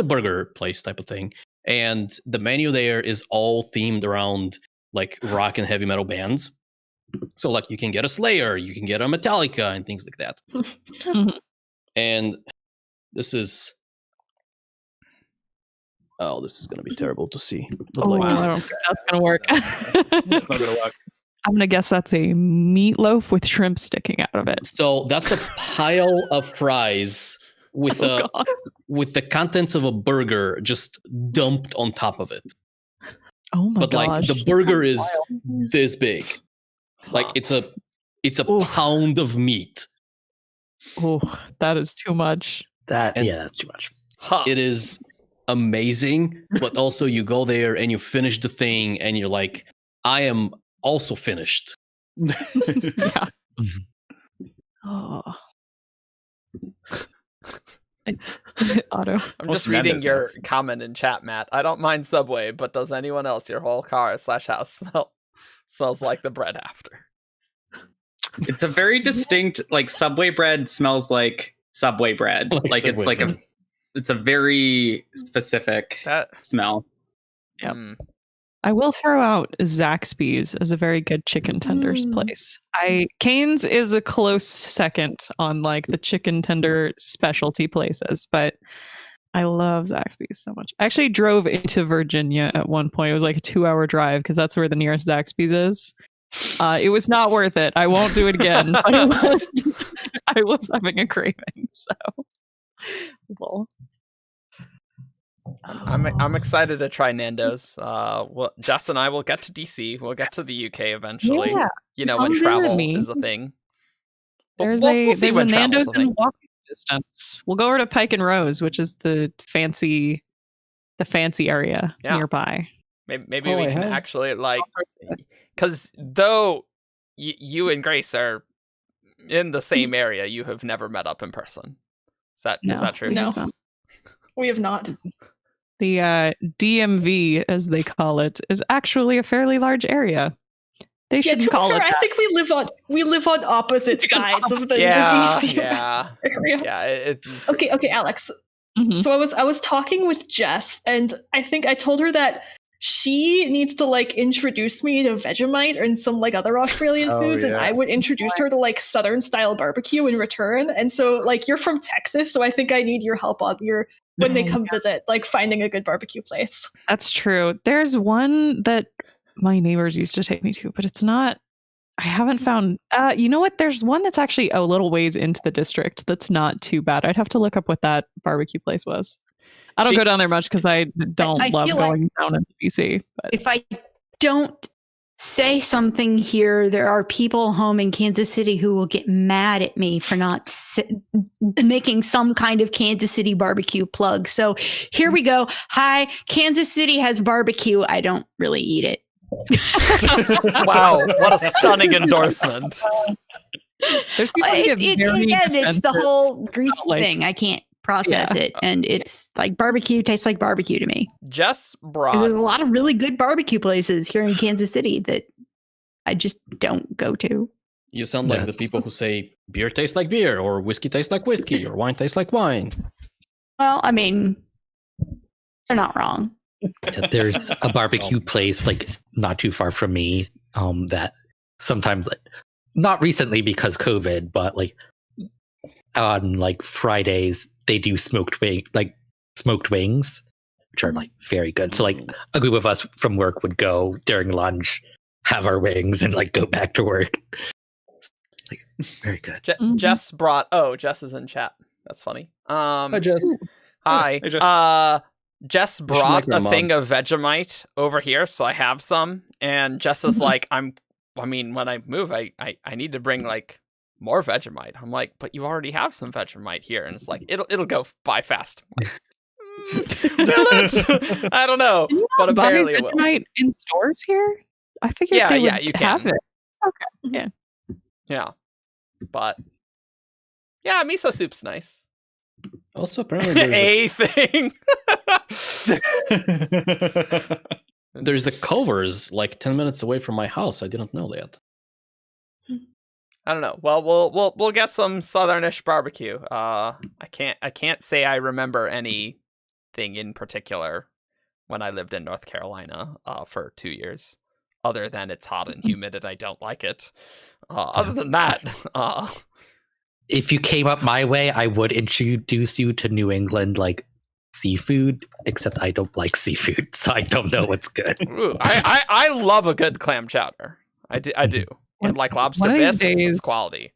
burger place type of thing, and the menu there is all themed around like rock and heavy metal bands. So like you can get a Slayer, you can get a Metallica, and things like that. And this is going to be terrible to see. I don't think that's going to work. It's not going to work. I'm going to guess that's a meatloaf with shrimp sticking out of it. So that's a pile of fries with the contents of a burger just dumped on top of it. Oh my gosh. But like the burger is this big. Like it's a pound of meat. Oh, that is too much. That's too much. It is amazing, but also you go there and you finish the thing and you're like, I am also finished. Yeah. Oh. Otto. I'm What's just reading Nando's your have? comment in chat, Matt. I don't mind Subway, but does anyone else? Your whole car/house smells like the bread after. It's a very distinct, like Subway bread smells like Subway bread. Like it's Subway like bread. it's a very specific That smell. Yep. mm, I will throw out Zaxby's as a very good chicken tenders place. Cane's is a close second on like the chicken tender specialty places, but I love Zaxby's so much. I actually drove into Virginia at one point. It was like a 2-hour drive because that's where the nearest Zaxby's is. It was not worth it. I won't do it again. But I was having a craving, so lol. I'm excited to try Nando's. Well, Jess and I will get to DC. We'll get to the UK eventually. Yeah, You know, come when visit travel me. is a thing. But There's we'll a see there's a when travel's Nando's a in thing. walking distance. We'll go over to Pike and Rose, which is the fancy area Yeah. nearby. Maybe Oh, we I can have actually like, All sorts of- because though you and Grace are in the same area, you have never met up in person. Is that No, true? we No. have not. We have not. The DMV, as they call it, is actually a fairly large area. They Yeah, shouldn't to be call fair, it I that. think we live on opposite sides of the Yeah, DC yeah, area. yeah. It's pretty- Okay, Alex. Mhm. So I was talking with Jess, and I think I told her that she needs to like introduce me to Vegemite and some like other Australian Oh, foods, and yes. I would introduce her to like Southern style barbecue in return. And so like you're from Texas, so I think I need your help on your when they come visit, like finding a good barbecue place. That's true. There's one that my neighbors used to take me to, but it's not. I haven't found. You know what? There's one that's actually a little ways into the district. That's not too bad. I'd have to look up what that barbecue place was. I don't She- go down there much because I don't I love feel like- going down into DC. But If I don't say something here, there are people home in Kansas City who will get mad at me for not making some kind of Kansas City barbecue plug. So here we go. Hi, Kansas City has barbecue. I don't really eat it. wow, what a stunning endorsement. there's people who get very Again, it's the defensive. whole grease like- thing. I can't process Yeah. it. And it's like barbecue tastes like barbecue to me. Jess 'Cause brought there's a lot of really good barbecue places here in Kansas City that I just don't go to. You sound like Yeah. the people who say beer tastes like beer, or whiskey tastes like whiskey, or wine tastes like wine. Well, I mean, they're not wrong. There's a barbecue place like not too far from me that sometimes like, not recently because COVID, but like on like Fridays they do smoked wings, which are like very good. So like a group of us from work would go during lunch, have our wings, and like go back to work. Like very good. Mhm. Jess brought. Oh, Jess is in chat. That's funny. Hi, Jess. Hi. Hey, Jess. Jess make brought her a a mod. thing of Vegemite over here, so I have some. And Jess is like, I mean, when I move, I need to bring like more Vegemite. I'm like, but you already have some Vegemite here, and it's like it'll go by fast. I'm like, will it? I don't know, Can you but not buy apparently it will. Vegemite in stores here? I figured Yeah, they yeah, would you have can. it. Yeah, but yeah, miso soup's nice. Also, apparently there's A thing. there's a Culver's like 10 minutes away from my house. I didn't know that. I don't know. Well, we'll get some southernish barbecue. I can't say I remember anything in particular when I lived in North Carolina for 2 years, other than it's hot and humid and I don't like it. Other than that, If you came up my way, I would introduce you to New England like seafood, except I don't like seafood, so I don't know what's good. ooh, I love a good clam chowder. I do. And like lobster One of these bisque, it's days- quality.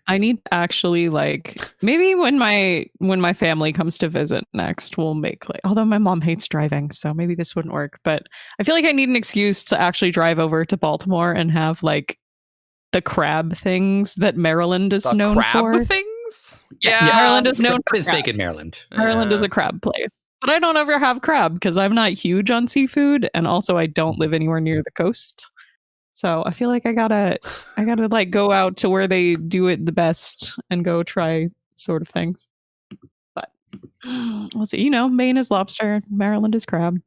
I need to actually like maybe when my family comes to visit next, we'll make like although my mom hates driving, so maybe this wouldn't work. But I feel like I need an excuse to actually drive over to Baltimore and have like the crab things that Maryland is The known crab for. things? Maryland is known for It's crab. big in Maryland. Maryland is Yeah. a crab place. But I don't ever have crab because I'm not huge on seafood, and also I don't live anywhere near the coast. So I feel like I gotta like go out to where they do it the best and go try sort of things. But Let's see. Maine is lobster. Maryland is crab.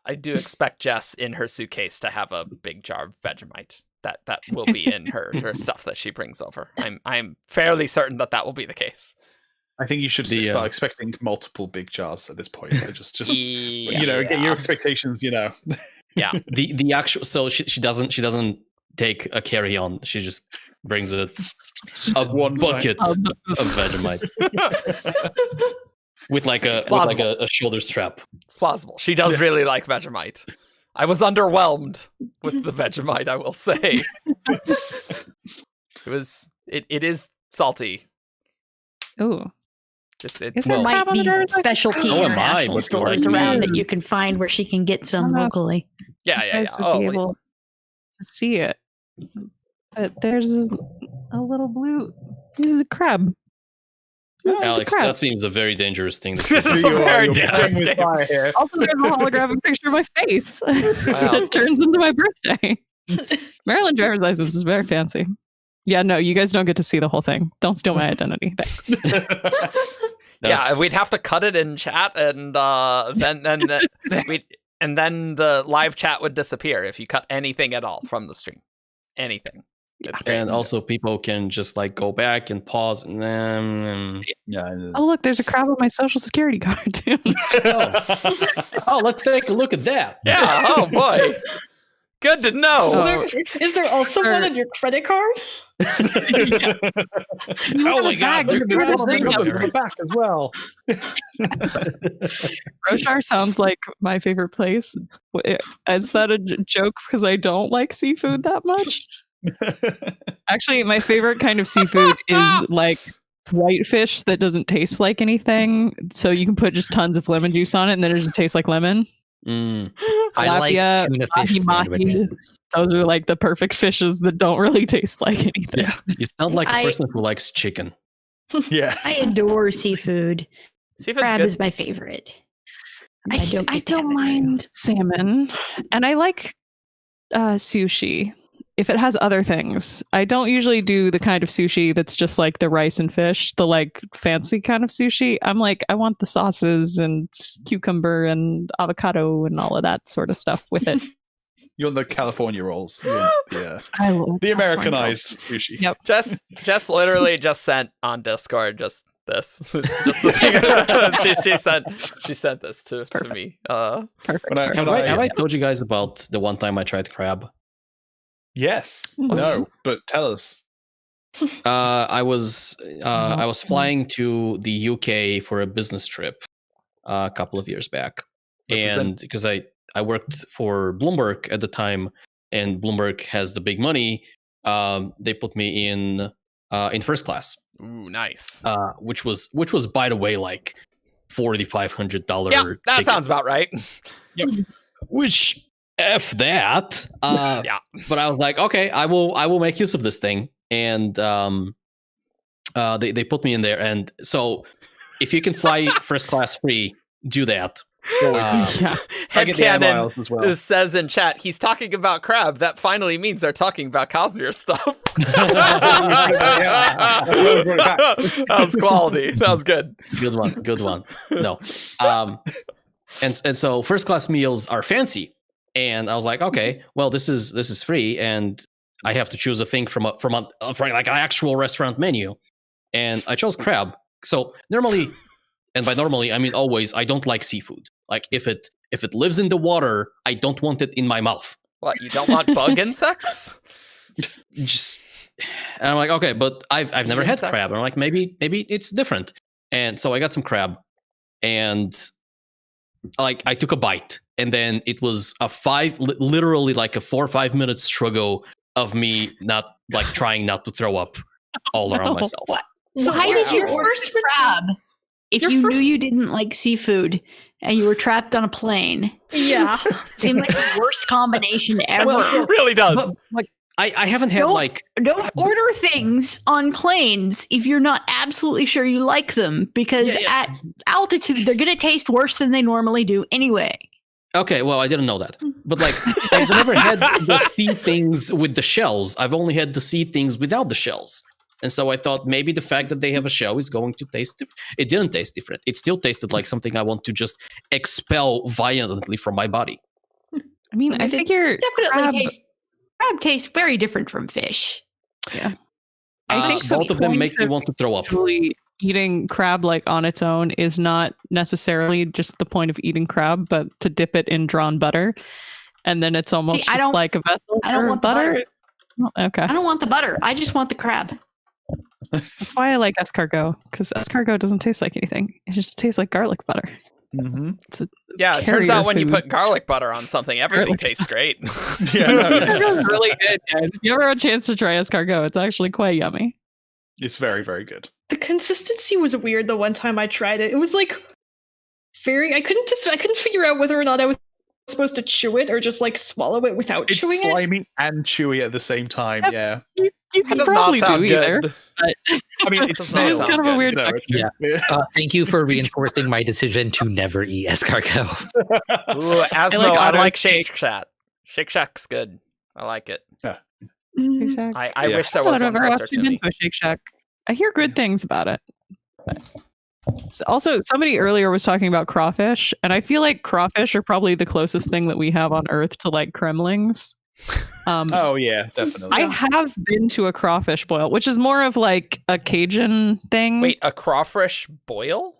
I do expect Jess in her suitcase to have a big jar of Vegemite. That will be in her stuff that she brings over. I'm fairly certain that will be the case. I think you should start expecting multiple big jars at this point. Just get your expectations. Yeah. The actual. So she doesn't take a carry on. She just brings a bucket of Vegemite with like a shoulder strap. It's plausible. She does really like Vegemite. I was underwhelmed with the Vegemite, I will say. It is salty. Ooh. There might be specialty international stores around that you can find where she can get some locally. Yeah. Be able to see it. But there's a little blue. This is a crab. Alex, that seems a very dangerous thing. This is a very dangerous game. Also, there's a holographic picture of my face. It turns into my birthday. Maryland driver's license is very fancy. Yeah, no, you guys don't get to see the whole thing. Don't steal my identity. Yeah, we'd have to cut it in chat, and then the live chat would disappear if you cut anything at all from the stream. Anything. And also, people can just go back and pause. And oh, look, there's a crab on my social security card too. Oh, let's take a look at that. Yeah. Oh boy. Good to know. Is there also one on your credit card? Oh my god, there's the back as well. Roshar sounds like my favorite place. Is that a joke because I don't like seafood that much? Actually, my favorite kind of seafood is white fish that doesn't taste like anything. So you can put just tons of lemon juice on it and then it just tastes like lemon. I like tuna fish sandwiches. Those are the perfect fishes that don't really taste like anything. Yeah, you sound like a person who likes chicken. Yeah, I adore seafood. Crab is my favorite. I don't mind salmon, and I like sushi if it has other things. I don't usually do the kind of sushi that's just the rice and fish, the fancy kind of sushi. I'm I want the sauces and cucumber and avocado and all of that sort of stuff with it. You're the California rolls. I love the Americanized sushi. Yep. Jess literally just sent on Discord just this. Just the thing. she sent this to me. Perfect. Have I told you guys about the one time I tried crab? Yes. No, but tell us. I was flying to the UK for a business trip a couple of years back, and because I worked for Bloomberg at the time, and Bloomberg has the big money, they put me in first class. Ooh, nice. Which was by the way $4,500. Yeah, that ticket. sounds about right. Yep. Which F that. Yeah. But I was like, okay, I will make use of this thing. And they put me in there. And so if you can fly first class free, do that. Headcanon well. Says in chat, he's talking about crab. That finally means they're talking about Cosmere stuff. That was quality. That was good. Good one. No. And so first class meals are fancy. And I was like, okay, well, this is free, and I have to choose a thing from an actual restaurant menu, and I chose crab. So normally, and by normally I mean always, I don't like seafood. If it lives in the water, I don't want it in my mouth. What, you don't want bug insects? And I'm like, okay, but I've never had crab. And I'm like, maybe it's different. And so I got some crab, and I took a bite, and then it was literally a 4 or 5 minute struggle of me not trying not to throw up all around myself. What? So why did you first crab? If you knew you didn't like seafood and you were trapped on a plane, seemed like the worst combination ever. Well, it really does. But, I haven't had Don't order things on planes if you're not absolutely sure you like them, because at altitude they're going to taste worse than they normally do anyway. Okay, well, I didn't know that. But I've never had the sea things with the shells. I've only had the sea things without the shells. And so I thought maybe the fact that they have a shell is going to taste. It didn't taste different. It still tasted like something I want to just expel violently from my body. I mean, I figure definitely crab tastes very different from fish. Yeah. I think both of them makes me want to throw up. Actually, eating crab like on its own is not necessarily just the point of eating crab, but to dip it in drawn butter, and then it's almost just like a vessel. I don't want butter. Oh, okay. I don't want the butter. I just want the crab. That's why I like escargot, because escargot doesn't taste like anything. It just tastes like garlic butter. Mm-hmm. It turns out when you put garlic butter on something, everything tastes great. It's really good, guys. If you ever have a chance to try escargot, it's actually quite yummy. It's very, very good. The consistency was weird the one time I tried it. It was like I couldn't figure out whether or not I was supposed to chew it or just like swallow it without chewing it. It's slimy and chewy at the same time. Yeah. You can probably do either. But I mean, it's snails. kind of a weird. Thank you for reinforcing my decision to never eat escargot. Ooh, Asmo, I like Shake Shack. Shake Shack's good. I like it. Yeah. I wish there was one closer to me. Shake Shack. I hear good things about it. But also, somebody earlier was talking about crawfish, and I feel like crawfish are probably the closest thing that we have on Earth to like kremlings. Oh yeah, definitely. I have been to a crawfish boil, which is more of like a Cajun thing. Wait, a crawfish boil?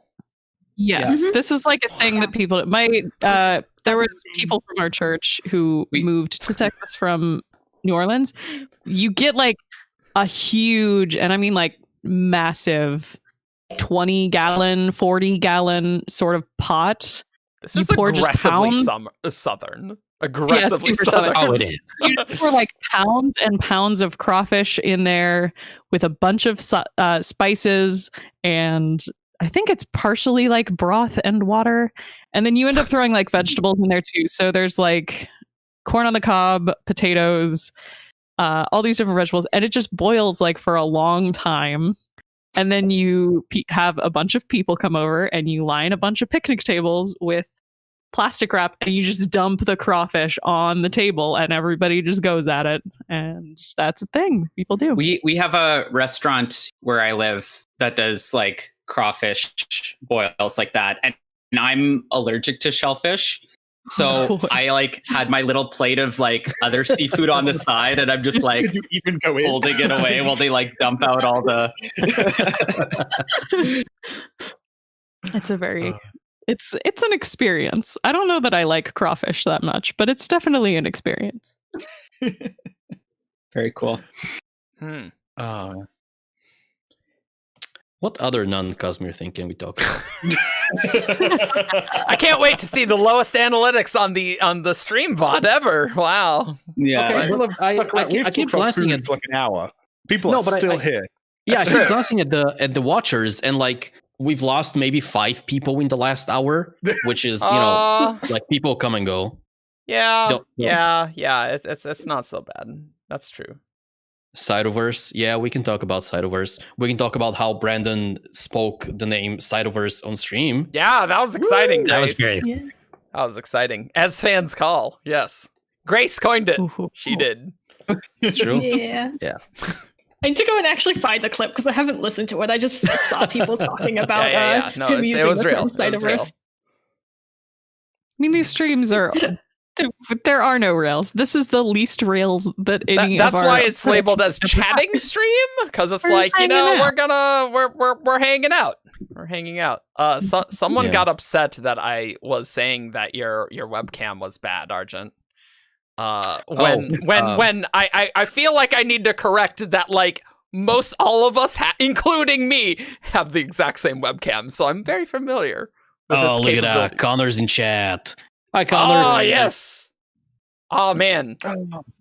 Yes, this is like a thing that people there was people from our church who moved to Texas from New Orleans. You get like a huge, and I mean like massive 20-gallon, 40-gallon sort of pot. This is aggressively southern. Aggressively southern. Oh, it is. You just pour like pounds and pounds of crawfish in there with a bunch of spices, and I think it's partially like broth and water. And then you end up throwing like vegetables in there too. So there's like corn on the cob, potatoes, all these different vegetables, and it just boils like for a long time. And then you have a bunch of people come over and you line a bunch of picnic tables with plastic wrap, and you just dump the crawfish on the table and everybody just goes at it, and that's a thing people do. We have a restaurant where I live that does like crawfish boils like that, and I'm allergic to shellfish, so I like had my little plate of like other seafood on the side, and I'm just like you even go in? Holding it away while they like dump out all the It's a very It's an experience. I don't know that I like crawfish that much, but it's definitely an experience. Very cool. What other non-Cosmere thing can we talk about? I can't wait to see the lowest analytics on the stream bot ever. Wow. Yeah. Okay, well, I keep glancing at like an hour. People are still here. Yeah, I keep glancing at the watchers, and like we've lost maybe 5 people in the last hour, which is like people come and go. Yeah. It's not so bad. That's true. Cytoverse. Yeah, we can talk about Cytoverse. We can talk about how Brandon spoke the name Cytoverse on stream. Yeah, that was exciting. That was great. Yeah. That was exciting. As fans call, yes. Grace coined it. She did. It's true. Yeah. Yeah. I need to go and actually find the clip because I haven't listened to it. I just saw people talking about No, him using it was the real. term It was real. Cytoverse. I mean, these streams are. There are no rails. This is the least rails that any That's of our why it's labeled as chatting stream, because it's We're like, hanging out. we're hanging out. We're hanging out. Someone got upset that I was saying that your webcam was bad, Argent. When I feel like I need to correct that, like most all of us, including me, have the exact same webcam, so I'm very familiar with its Look at that. capabilities. Connor's in chat. Hi, Connor. Oh, yes. Oh, man.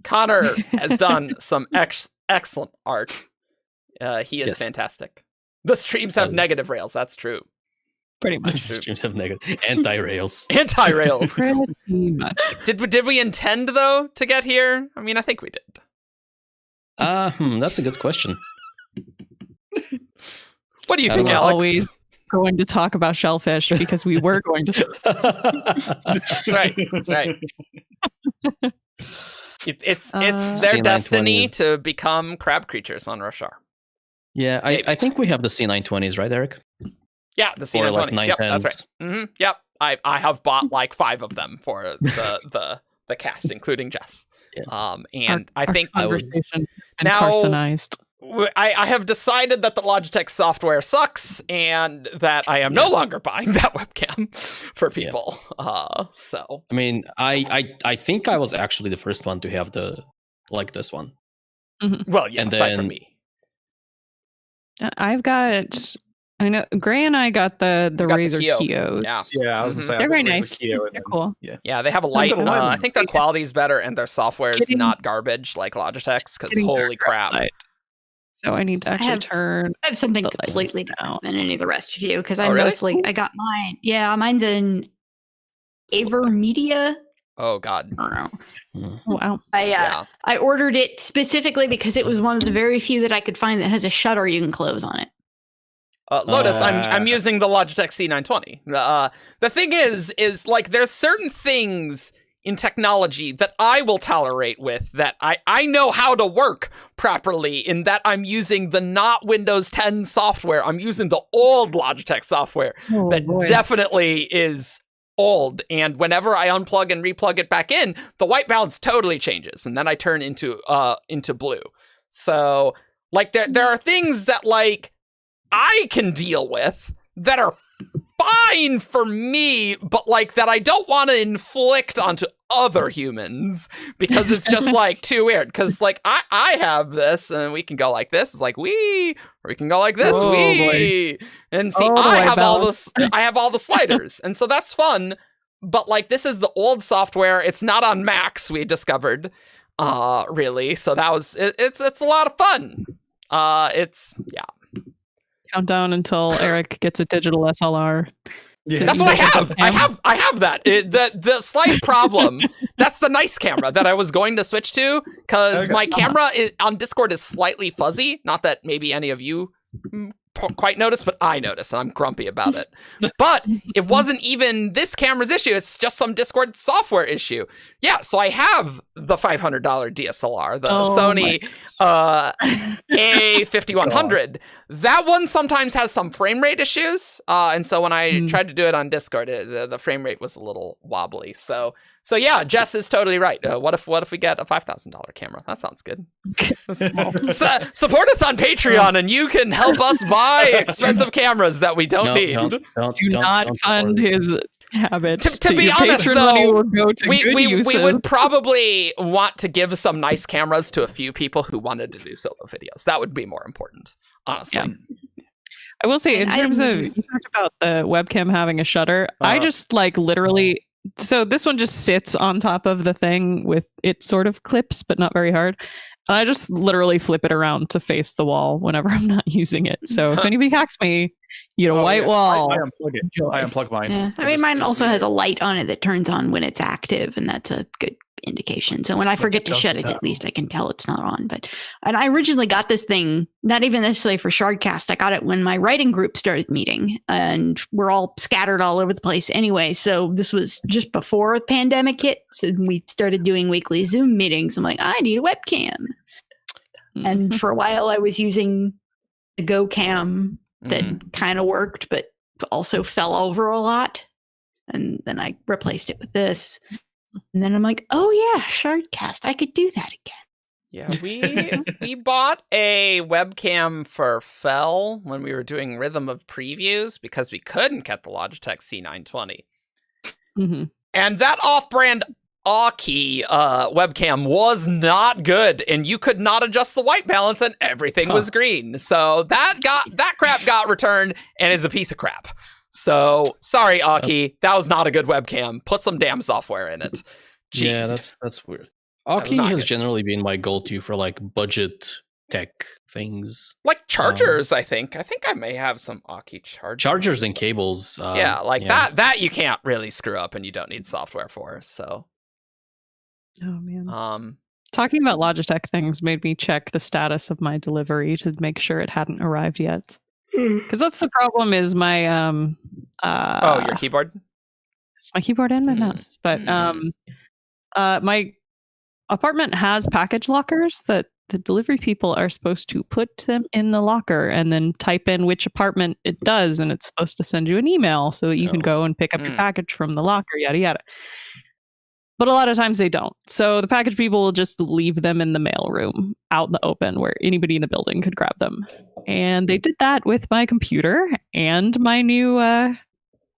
Connor has done some excellent art. He is fantastic. The streams have negative rails. That's true. pretty much. Streams have negative anti-rails. Anti-rails. Pretty much. Did we intend, though, to get here? I mean, I think we did. That's a good question. What do you think, We're Alex? always going to talk about shellfish because we were going to. That's right. That's right. It's their C920 destiny is- to become crab creatures on Roshar. Yeah, I think we have the C920s, right, Eric? Yeah, the C920s. Or like Yep, that's 910s. right. Yep, I have bought like 5 of them for the cast, including Jess. Yeah. And I think I was Conversation has been now- carcinized. I have decided that the Logitech software sucks and that I am no longer buying that webcam for people. So I mean, I think I was actually the first one to have this one. well, yeah, And aside from then- me. I've got. I know Gray and I got the got the Razer Kyo. Kyo. Yeah. Yeah, I was gonna say They're I've got very the Razer nice. Kyo and They're then- cool. Yeah, they have a light. got a light I one. think their quality's better and their software is Getting- not garbage like Logitech's. Because Getting holy dark crap! outside. So I need to actually have- turn. I have something the lights completely down. different than any of the rest of you because Oh, I'm really? mostly I got mine. Yeah, mine's in Avermedia. Oh god. I don't know. Mm. Oh, wow. Yeah. I ordered it specifically because it was one of the very few that I could find that has a shutter you can close on it. Lotus, I'm using the Logitech C920. The thing is like there's certain things in technology that I will tolerate with that I know how to work properly in that I'm using the not Windows 10 software. I'm using the old Logitech software Oh, that boy. definitely is old. And whenever I unplug and replug it back in, the white balance totally changes. And then I turn into blue. So like there are things that like I can deal with that are fine for me, but like that I don't want to inflict onto other humans because it's just like too weird. Because like I have this and we can go like this. It's like we, or we can go like this. Oh, we, and see, Oh, the I white have all balance. this. I have all the sliders, and so that's fun. But like this is the old software. It's not on Macs. We discovered, really. So that was it's a lot of fun. It's yeah. Countdown until Eric gets a digital SLR. Yeah. That's what I have. I have that. The slight problem. That's the nice camera that I was going to switch to because Okay. my camera on Discord is slightly fuzzy. Not that maybe any of you quite notice, but I notice, and I'm grumpy about it. But it wasn't even this camera's issue. It's just some Discord software issue. Yeah, so I have the $500 DSLR, the Oh Sony A5100. That one sometimes has some frame rate issues, and so when I tried to do it on Discord, the frame rate was a little wobbly. So yeah, Jess is totally right. What if we get a $5,000 camera? That sounds good. Support us on Patreon, and you can help us buy expensive cameras that we don't need. Do not fund his habits. To be Your honest, Patreon though, money will go to good we uses. would probably want to give some nice cameras to a few people who wanted to do solo videos. That would be more important, honestly. Yeah. I will say, in And I terms of, didn't- you talked about the webcam having a shutter. I just like literally, so this one just sits on top of the thing with it sort of clips, but not very hard. And I just literally flip it around to face the wall whenever I'm not using it. So if anybody hacks me, you know, Oh, white yeah. wall. I unplug it. Enjoy. I unplug mine. Yeah, I mean, just- mine also has a light on it that turns on when it's active, and that's a good indication. So when I forget to does shut it, that. at least I can tell it's not on. And I originally got this thing not even necessarily for Shardcast. I got it when my writing group started meeting, and we're all scattered all over the place anyway. So this was just before the pandemic hit. So we started doing weekly Zoom meetings. I'm like, I need a webcam. And for a while, I was using the GoCam that Mhm. kind of worked, but also fell over a lot. And then I replaced it with this. And then I'm like, oh yeah, Shardcast, I could do that again. Yeah, we bought a webcam for Fell when we were doing Rhythm of previews because we couldn't get the Logitech C920. Mhm. And that off-brand Aki webcam was not good, and you could not adjust the white balance, and everything was green. So that crap got returned and is a piece of crap. So sorry, Aki, that was not a good webcam. Put some damn software in it. Jeez. Yeah, that's weird. was Aki not has good. generally been my go-to for like budget tech things. Like chargers, I think. I think I may have some Aki chargers. Chargers and cables. Yeah, like that you can't really screw up and you don't need software for. So Oh man. Talking Talking about Logitech things made me check the status of my delivery to make sure it hadn't arrived yet. Because that's the problem is my your keyboard? it's my keyboard and my mouse. But my apartment has package lockers that the delivery people are supposed to put them in the locker and then type in which apartment it does, and it's supposed to send you an email so that you can go and pick up your package from the locker, yada yada. But a lot of times they don't. So the package people will just leave them in the mail room out in the open where anybody in the building could grab them. And they did that with my computer and my new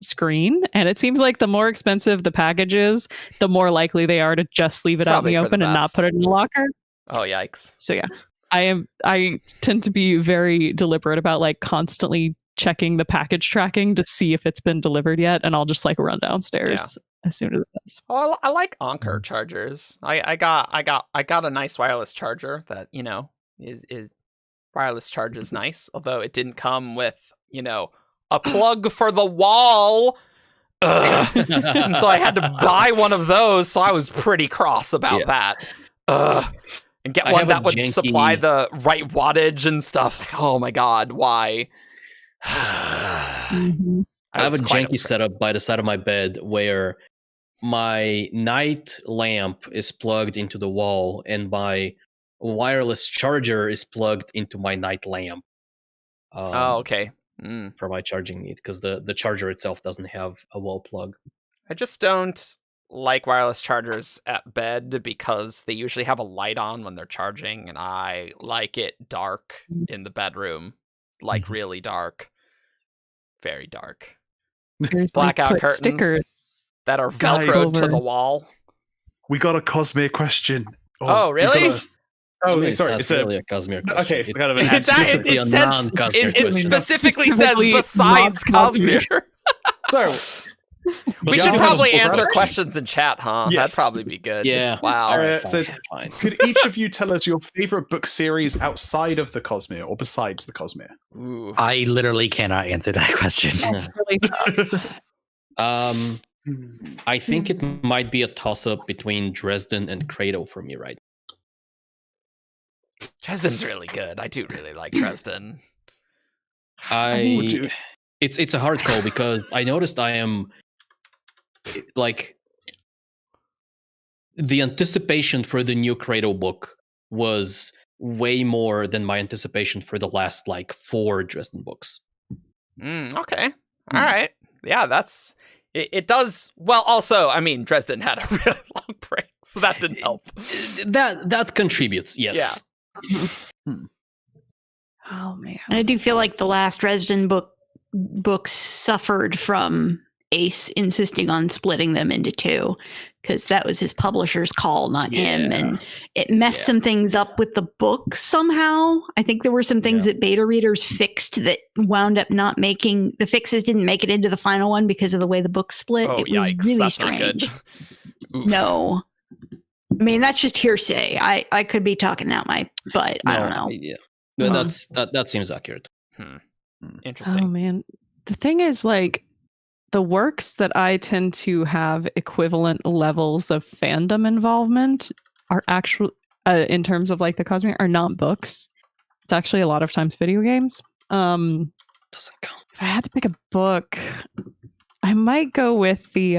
screen. And it seems like the more expensive the package is, the more likely they are to just leave it out in the open and not put it in the locker. Oh, yikes. So yeah, I tend to be very deliberate about like constantly checking the package tracking to see if it's been delivered yet. And I'll just like run downstairs as soon as it is. Oh, I like Anker chargers. I got a nice wireless charger that, you know, is wireless charge is nice, although it didn't come with, you know, a plug for the wall. And so I had to buy one of those, so I was pretty cross about that. And get one that would supply the right wattage and stuff. Like, oh my god, why? I have a janky setup by the side of my bed where my night lamp is plugged into the wall and my wireless charger is plugged into my night lamp. Okay. For my charging need, because the charger itself doesn't have a wall plug. I just don't like wireless chargers at bed because they usually have a light on when they're charging, and I like it dark in the bedroom. Like really dark. Very dark. Blackout curtains stickers that are velcroed to the wall. We got a Cosmere question. Oh really? Sorry. It's really a Cosmere question. Okay, it's kind of an it specifically says besides Cosmere. So we should probably answer questions in chat, huh? Yes. That'd probably be good. Yeah. Wow. Fine. Could each of you tell us your favorite book series outside of the Cosmere or besides the Cosmere? Ooh. I literally cannot answer that question. I think it might be a toss-up between Dresden and Credo for me, right? Dresden's really good. I do really like Dresden. It's a hard call because I noticed I am like the anticipation for the new Credo book was way more than my anticipation for the last like 4 Dresden books. Okay. All right. Yeah, that's it does well. Also, I mean, Dresden had a really long break, so that didn't help. That contributes, yes. Yeah. Oh man, I do feel like the last Dresden books suffered from Ace insisting on splitting them into 2, because that was his publisher's call, not him, and it messed some things up with the book somehow. I think there were some things that beta readers fixed that wound up not making the fixes didn't make it into the final one because of the way the book split. It was really strange. No. I mean, that's just hearsay. I could be talking out my butt. I don't know. Yeah. But that seems accurate. Interesting. Oh man. The thing is, like, the works that I tend to have equivalent levels of fandom involvement are actually, in terms of like the Cosmere, are not books. It's actually a lot of times video games. Doesn't count. If I had to pick a book, I might go with the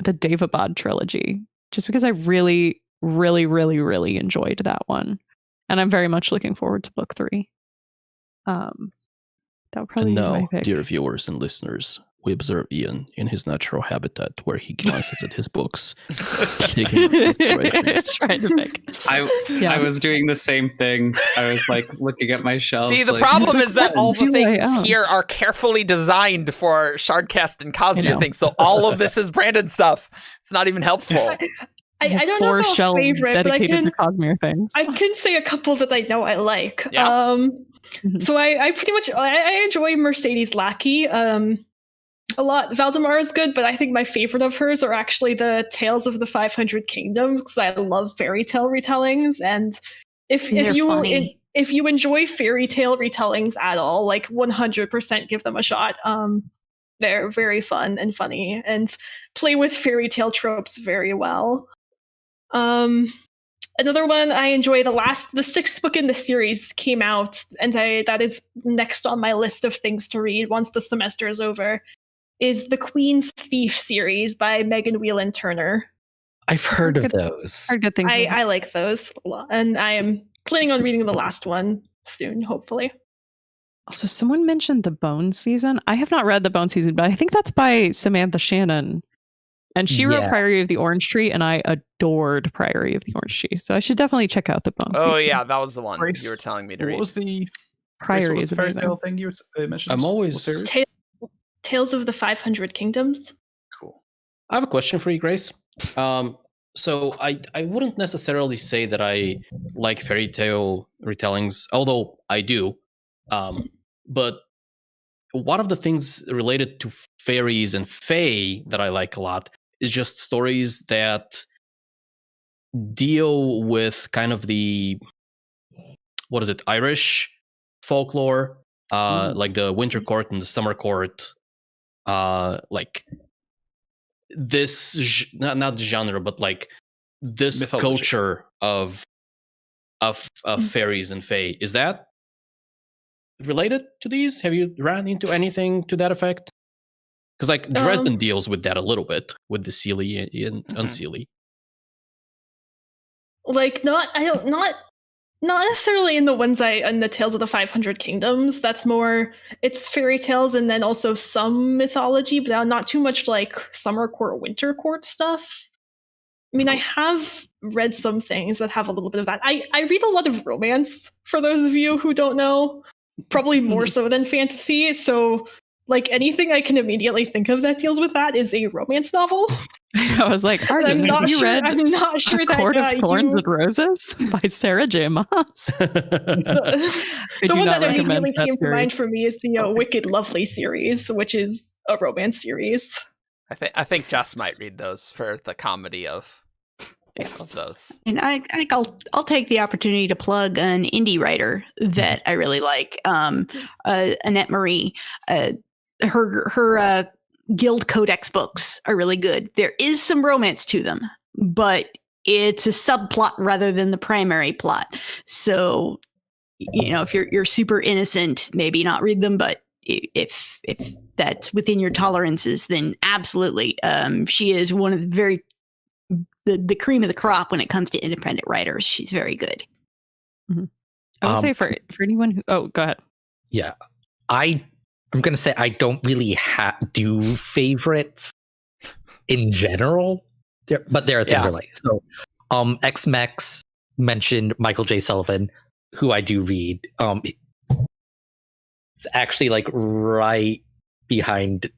Davabad trilogy, just because I really, really, really, really enjoyed that one, and I'm very much looking forward to book 3. That would probably be my pick. Dear viewers and listeners, we observe Ian in his natural habitat where he glances at his books. Trying to pick. I was doing the same thing. I was like looking at my shelves. See, the problem is that all the things here are carefully designed for Shardcast and Cosmere things, so all of this is Brandon stuff. It's not even helpful. I don't know about shelves favorite, but dedicated to Cosmere things. I can say a couple that I know I like. Yeah. So I pretty much I enjoy Mercedes Lackey a lot. Valdemar is good, but I think my favorite of hers are actually the Tales of the 500 Kingdoms, because I love fairy tale retellings. And if you enjoy fairy tale retellings at all, like 100% give them a shot. They're very fun and funny and play with fairy tale tropes very well. Another one I enjoy, the 6th book in the series came out, and that is next on my list of things to read once the semester is over, is the Queen's Thief series by Megan Whelan Turner. I've heard of those. Heard good things. I like those a lot, and I am planning on reading the last one soon, hopefully. Also, someone mentioned the Bone season. I have not read the Bone season, but I think that's by Samantha Shannon. And she wrote Priory of the Orange Tree, and I adored Priory of the Orange Tree. So I should definitely check out the Bone season. Oh yeah, that was the one Grace, you were telling me to read. What was the Priory what was is the fairy amazing. tale thing you mentioned? I'm always- What series? Tales of the 500 Kingdoms. Cool. I have a question for you, Grace. So I wouldn't necessarily say that I like fairy tale retellings, although I do. But one of the things related to fairies and fae that I like a lot is just stories that deal with kind of the Irish folklore, like the winter court and the summer court, like this not the genre, but like this Mythology. culture of fairies and fae. Is that related to these? Have you ran into anything to that effect? Because like Dresden deals with that a little bit with the Seelie and Unseelie. Like not necessarily in the ones in the Tales of the 500 Kingdoms. That's more, it's fairy tales and then also some mythology, but not too much like summer court, winter court stuff. I mean, I have read some things that have a little bit of that. I read a lot of romance, for those of you who don't know, probably more so than fantasy. So like anything I can immediately think of that deals with that is a romance novel. I was like, Arden, have you read I'm not sure A that Court of Thorns and Roses by Sarah J. Maas? The one that immediately came to mind for me is the Wicked Lovely series, which is a romance series. I think Jess might read those for the comedy of those. And I think I'll take the opportunity to plug an indie writer that I really like, Annette Marie. Her Guild Codex books are really good. There is some romance to them, but it's a subplot rather than the primary plot. So, you know, if you're super innocent, maybe not read them, but if that's within your tolerances, then absolutely. She is one of the cream of the crop when it comes to independent writers. She's very good. Mm-hmm. I would say for anyone who go ahead. Yeah. I'm going to say I don't really do favorites in general, but there are things I like. So, X-Mex mentioned Michael J. Sullivan, who I do read. It's actually like right behind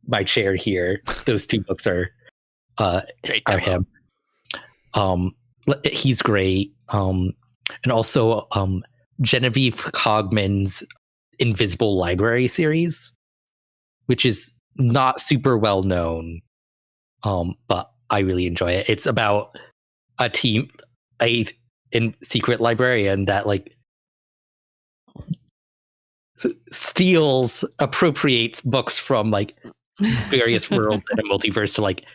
my chair here. Those two books are him. He's great. And also Genevieve Cogman's Invisible Library series, which is not super well known, but I really enjoy it. It's about a secret librarian that like appropriates books from like various worlds in a multiverse to like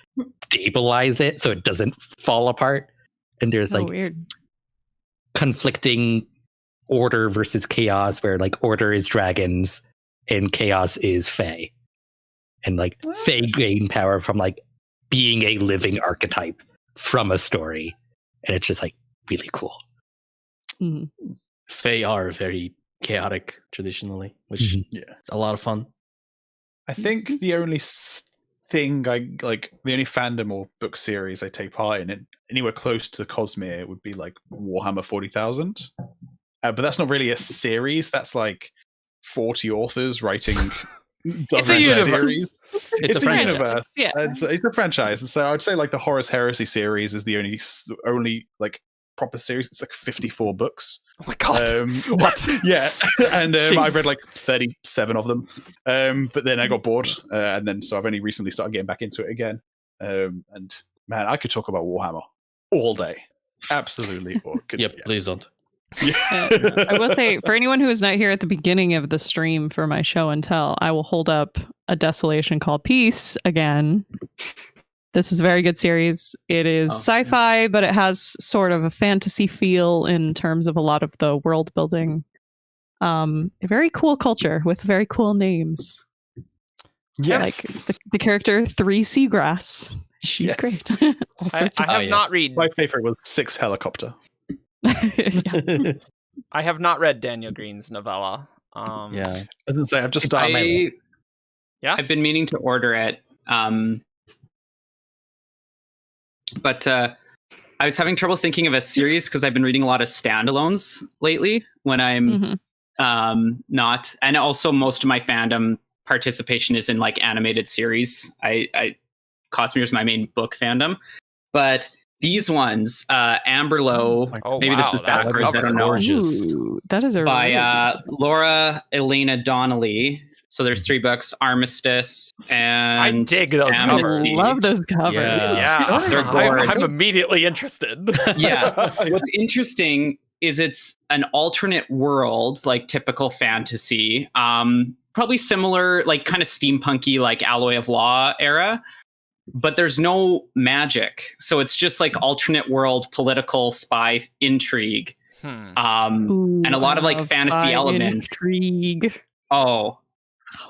stabilize it so it doesn't fall apart. And there's like weird conflicting order versus chaos, where like order is dragons and chaos is fae, and like fae gain power from like being a living archetype from a story, and it's just like really cool. Fae are very chaotic traditionally, which is a lot of fun. I think the only thing the only fandom or book series I take part in anywhere close to Cosmere would be like Warhammer 40,000. But that's not really a series. That's like 40 authors writing it's a universe. It's a franchise. universe. Yeah. It's a franchise. And so I'd say like the Horus Heresy series is the only like proper series. It's like 54 books. Oh my god. What? Yeah. And I've read like 37 of them. But then I got bored. And then so I've only recently started getting back into it again. And man, I could talk about Warhammer all day. Absolutely. Please don't. I will say, for anyone who was not here at the beginning of the stream for my show and tell, I will hold up A Desolation Called Peace again. This is a very good series. It is sci-fi, but it has sort of a fantasy feel in terms of a lot of the world building. A very cool culture with very cool names. Yes. Like the character 3 Seagrass She's Yes. great. All I sorts of have yeah. not read. My favorite was 6 Helicopter. yeah. I have not read Daniel Green's novella. Yeah. As I say, I've just started. Yeah. I've been meaning to order it. But I was having trouble thinking of a series because I've been reading a lot of standalones lately when I'm not. And also most of my fandom participation is in like animated series. Cosmere is my main book fandom. But these ones, Amberlow, Oh, maybe this wow, is that's a backwards, I cover. don't know. Gorgeous. Ooh, that is a By really Laura Elena Donnelly. So there's 3 books: Armistice and I dig those I covers. love those covers. Yeah, They're gorgeous. I'm immediately interested. Yeah. What's interesting is it's an alternate world, like typical fantasy. Probably similar, like kind of steampunky, like Alloy of Law era. But there's no magic. So it's just like alternate world political spy intrigue. Ooh, And a lot of like love fantasy spy elements. Intrigue. Oh,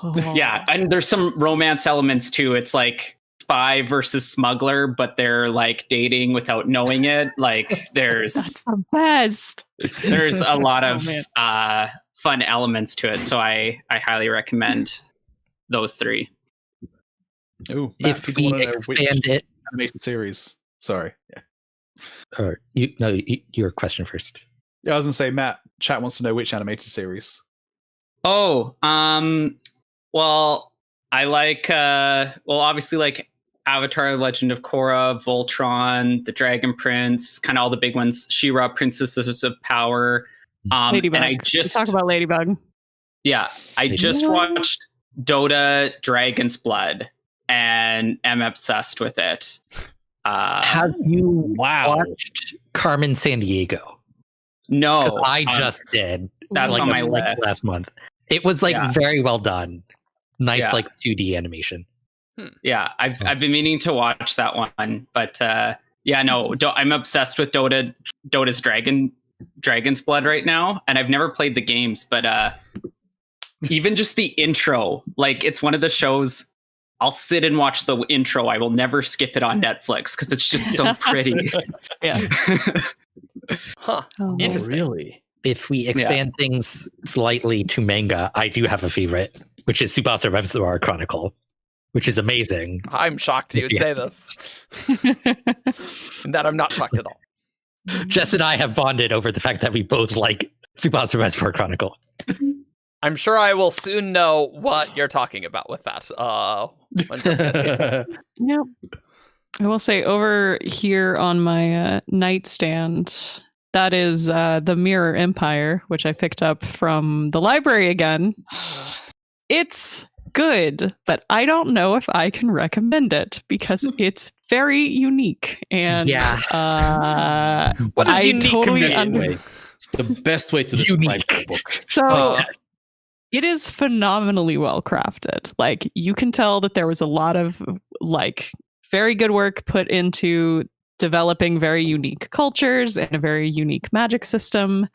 Oh. yeah. And there's some romance elements too. It's like spy versus smuggler, but they're like dating without knowing it. Like there's That's the best. there's a lot Oh, of man. fun elements to it. So I highly recommend those 3. Ooh, If people we wanna know which expand it, animated series. Sorry. Yeah. or your question first. Yeah, I was gonna say, Matt, chat wants to know which animated series. Oh, well, I like obviously like Avatar: Legend of Korra, Voltron, The Dragon Prince, kind of all the big ones. She-Ra, Princesses of Power. Ladybug. And I We just talk about Ladybug. I just watched Dota: Dragon's Blood and am obsessed with it. Have you Wow. watched Carmen Sandiego? 'Cause No, I just did. that's like on my like list. last month. It was like Yeah. very well done. Nice Yeah. like 2D animation. Yeah, I've been meaning to watch that one, but I'm obsessed with Dota's Dragon's Blood right now, and I've never played the games, but even just the intro, like it's one of the shows I'll sit and watch the intro. I will never skip it on Netflix because it's just so pretty. Yeah. Huh. Oh, Interesting. Really? If we expand things slightly to manga, I do have a favorite, which is Tsubasa Reservoir Chronicle, which is amazing. I'm shocked you would say this. And that I'm not shocked at all. Jess and I have bonded over the fact that we both like Tsubasa Reservoir Chronicle. I'm sure I will soon know what you're talking about with that. When Jess gets here. Yep. I will say over here on my nightstand, that is the Mirror Empire, which I picked up from the library again. It's good, but I don't know if I can recommend it because it's very unique. And What does I unique totally mean? It's the best way to describe the book. So it is phenomenally well crafted. Like you can tell that there was a lot of like very good work put into developing very unique cultures and a very unique magic system.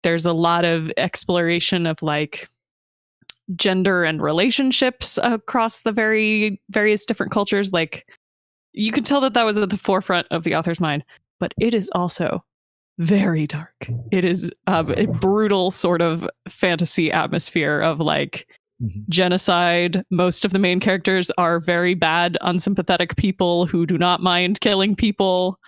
There's a lot of exploration of like gender and relationships across the various different cultures. Like you could tell that that was at the forefront of the author's mind, but it is also very dark. It is a brutal sort of fantasy atmosphere of like genocide. Most of the main characters are very bad, unsympathetic people who do not mind killing people.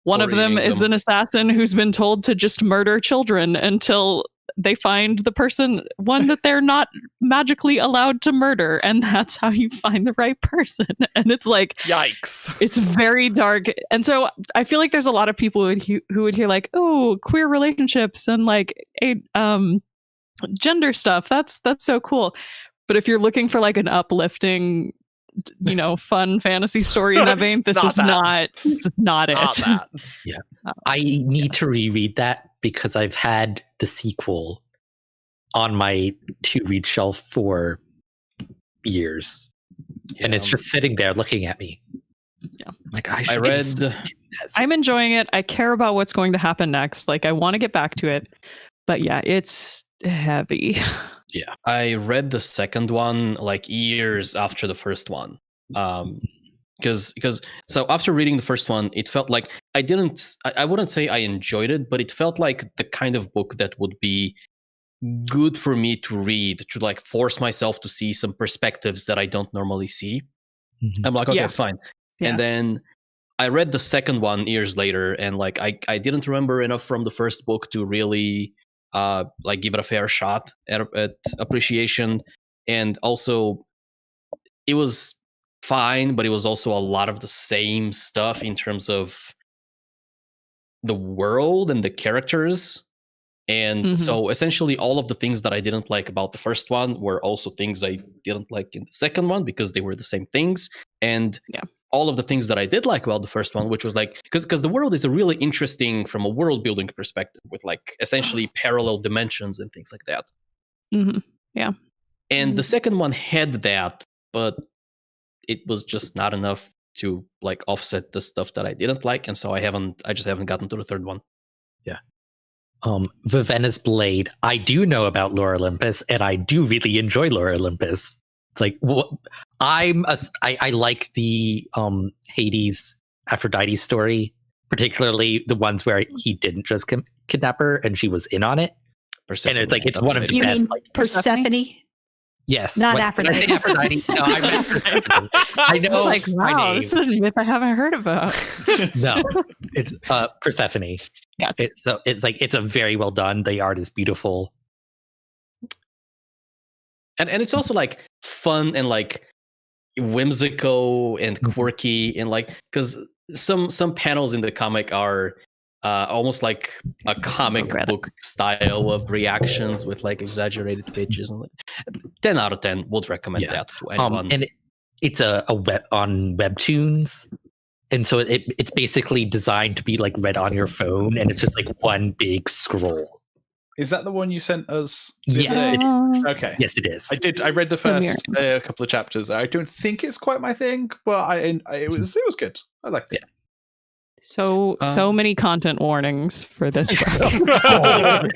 One of them is an assassin who's been told to just murder children until they find the one that they're not magically allowed to murder, and that's how you find the right person. And it's like, yikes! It's very dark, and so I feel like there's a lot of people who would hear like, "Oh, queer relationships and like gender stuff. That's so cool." But if you're looking for like an uplifting, fun fantasy story in that vein, this is not it. Yeah, I need to reread that because I've had the sequel on my to-read shelf for years, and it's just sitting there looking at me. Yeah, like I'm enjoying it. I care about what's going to happen next. Like I want to get back to it, but yeah, it's heavy. Yeah, I read the second one like years after the first one. because so after reading the first one, it felt like I wouldn't say I enjoyed it, but it felt like the kind of book that would be good for me to read, to like force myself to see some perspectives that I don't normally see. I'm like, okay, fine. Yeah. And then I read the second one years later, and like I didn't remember enough from the first book to really like give it a fair shot at appreciation. And also, it was fine, but it was also a lot of the same stuff in terms of the world and the characters. And so essentially all of the things that I didn't like about the first one were also things I didn't like in the second one, because they were the same things. And all of the things that I did like about the first one, which was like, because the world is a really interesting from a world building perspective, with like essentially parallel dimensions and things like that. Yeah. And the second one had that, but it was just not enough to like offset the stuff that I didn't like. And so I just haven't gotten to the third one. Yeah. Vivenna's Blade. I do know about Lore Olympus, and I do really enjoy Lore Olympus. It's like I like the Hades Aphrodite story, particularly the ones where he didn't just kidnap her and she was in on it. Persephone, and it's like it's one of the You best. mean Like, Persephone? yes, Not when Aphrodite. I say Aphrodite, no, I meant Persephone. I know, Like, wow, this is a myth I haven't heard about. No, it's Persephone. Gotcha. It's like it's a very well done. The art is beautiful, and it's also like fun and like whimsical and quirky, and like because some panels in the comic are almost like a comic book style of reactions with like exaggerated pitches, and like 10 out of 10 would recommend that to anyone. And it's a web on Webtoons. And so it's basically designed to be like read on your phone, and it's just like one big scroll. Is that the one you sent us? Yes, it is. Okay. Yes, it is. I read the first couple of chapters. I don't think it's quite my thing, but it was good. I liked it. So many content warnings for this book.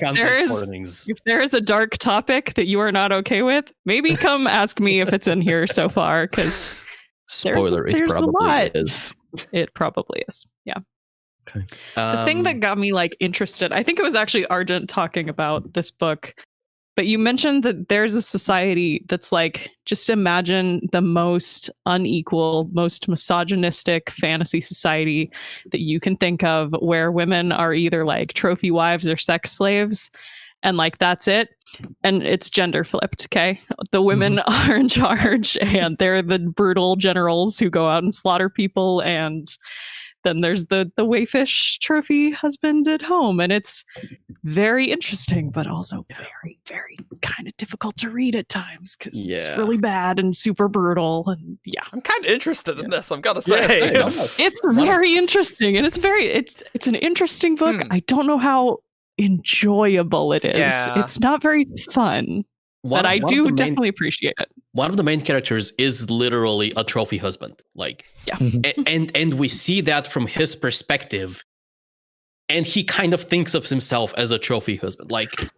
If there is a dark topic that you are not okay with, maybe come ask me if it's in here so far, because spoiler, there's a lot. Is. It probably is. Yeah. Okay. The thing that got me like interested, I think it was actually Argent talking about this book, but you mentioned that there's a society that's like, just imagine the most unequal, most misogynistic fantasy society that you can think of, where women are either like trophy wives or sex slaves. And like, that's it. And it's gender flipped. Okay. The women are in charge, and they're the brutal generals who go out and slaughter people. And then there's the wayfish trophy husband at home. And it's very interesting, but also very, very kind of difficult to read at times, because it's really bad and super brutal. And I'm kind of interested in this, I've got to say. It's very interesting, and it's an interesting book. I don't know how enjoyable it is. It's not very fun, but I do definitely appreciate it. One of the main characters is literally a trophy husband, like, and we see that from his perspective, and he kind of thinks of himself as a trophy husband, like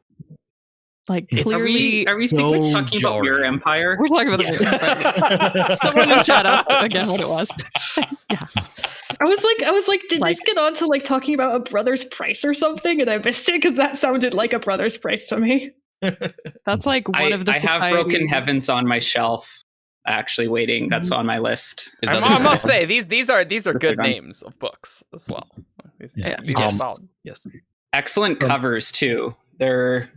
clearly. Are we talking about Mirror Empire? We're talking about the Mirror Empire. Someone in chat asked again what it was. I was like, did this get on to like talking about a Brother's Price or something, and I missed it, because that sounded like a Brother's Price to me. That's like one of the. I have Broken Heavens on my shelf, actually waiting. That's on my list. I must say these are good names of books as well. Yes. Excellent covers too. They're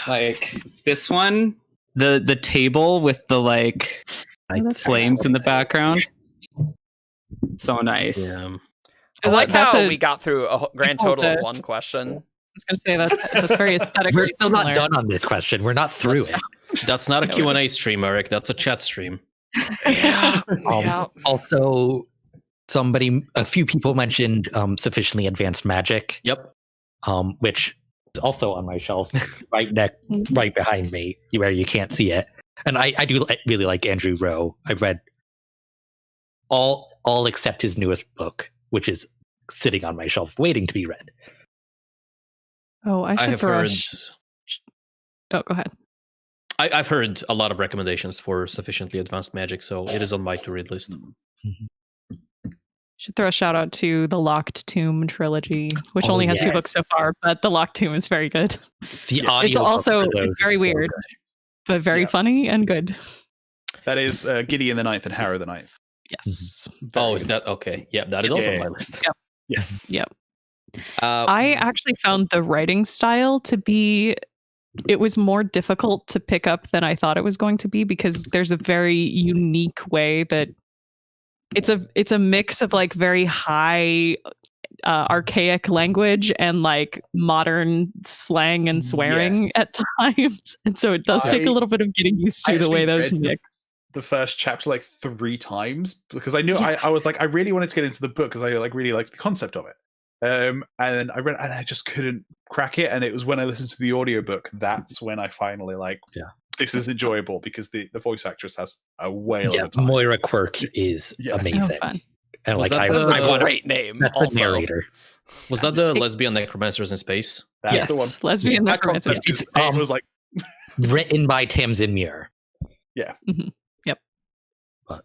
like this one, the table with the like flames in the background. So nice. Yeah. I like how we got through a grand total of one question. I was going to say that's very aesthetic. We're still not done on this question. We're not through it. That's not a Q&A stream, Eric. That's a chat stream. Also, a few people mentioned sufficiently advanced magic. Yep. Which is also on my shelf, right behind me, where you can't see it. And I do really like Andrew Rowe. I've read all except his newest book, which is sitting on my shelf, waiting to be read. Oh, I should have throw heard. Oh, go ahead. I've heard a lot of recommendations for sufficiently advanced magic, so it is on my to-read list. Should throw a shout out to the Locked Tomb trilogy, which only has 2 books so far, but the Locked Tomb is very good. The audio It's also for those it's very is so weird, good. but very funny and good. That is Gideon the Ninth and Harrow the Ninth. Yes. Oh, is that okay? Yeah, that is also on my list. Yep. Yes. Yep. I actually found the writing style to be it was more difficult to pick up than I thought it was going to be because there's a very unique way that it's a mix of like very high archaic language and like modern slang and swearing at times, and so it does take a little bit of getting used to the way those mix. The first chapter like 3 times because I knew I was like I really wanted to get into the book because I like really liked the concept of it. And then I read and I just couldn't crack it, and it was when I listened to the audiobook that's when I finally this is enjoyable because the voice actress has a whale of a time. Moira Quirk is amazing. And Was like that I want a great name. That's Also. the narrator. Was that the lesbian necromancers in space? That's the one. Lesbian That necromancer. concept is, it was like written by Tamsin Muir. yeah. Yep. But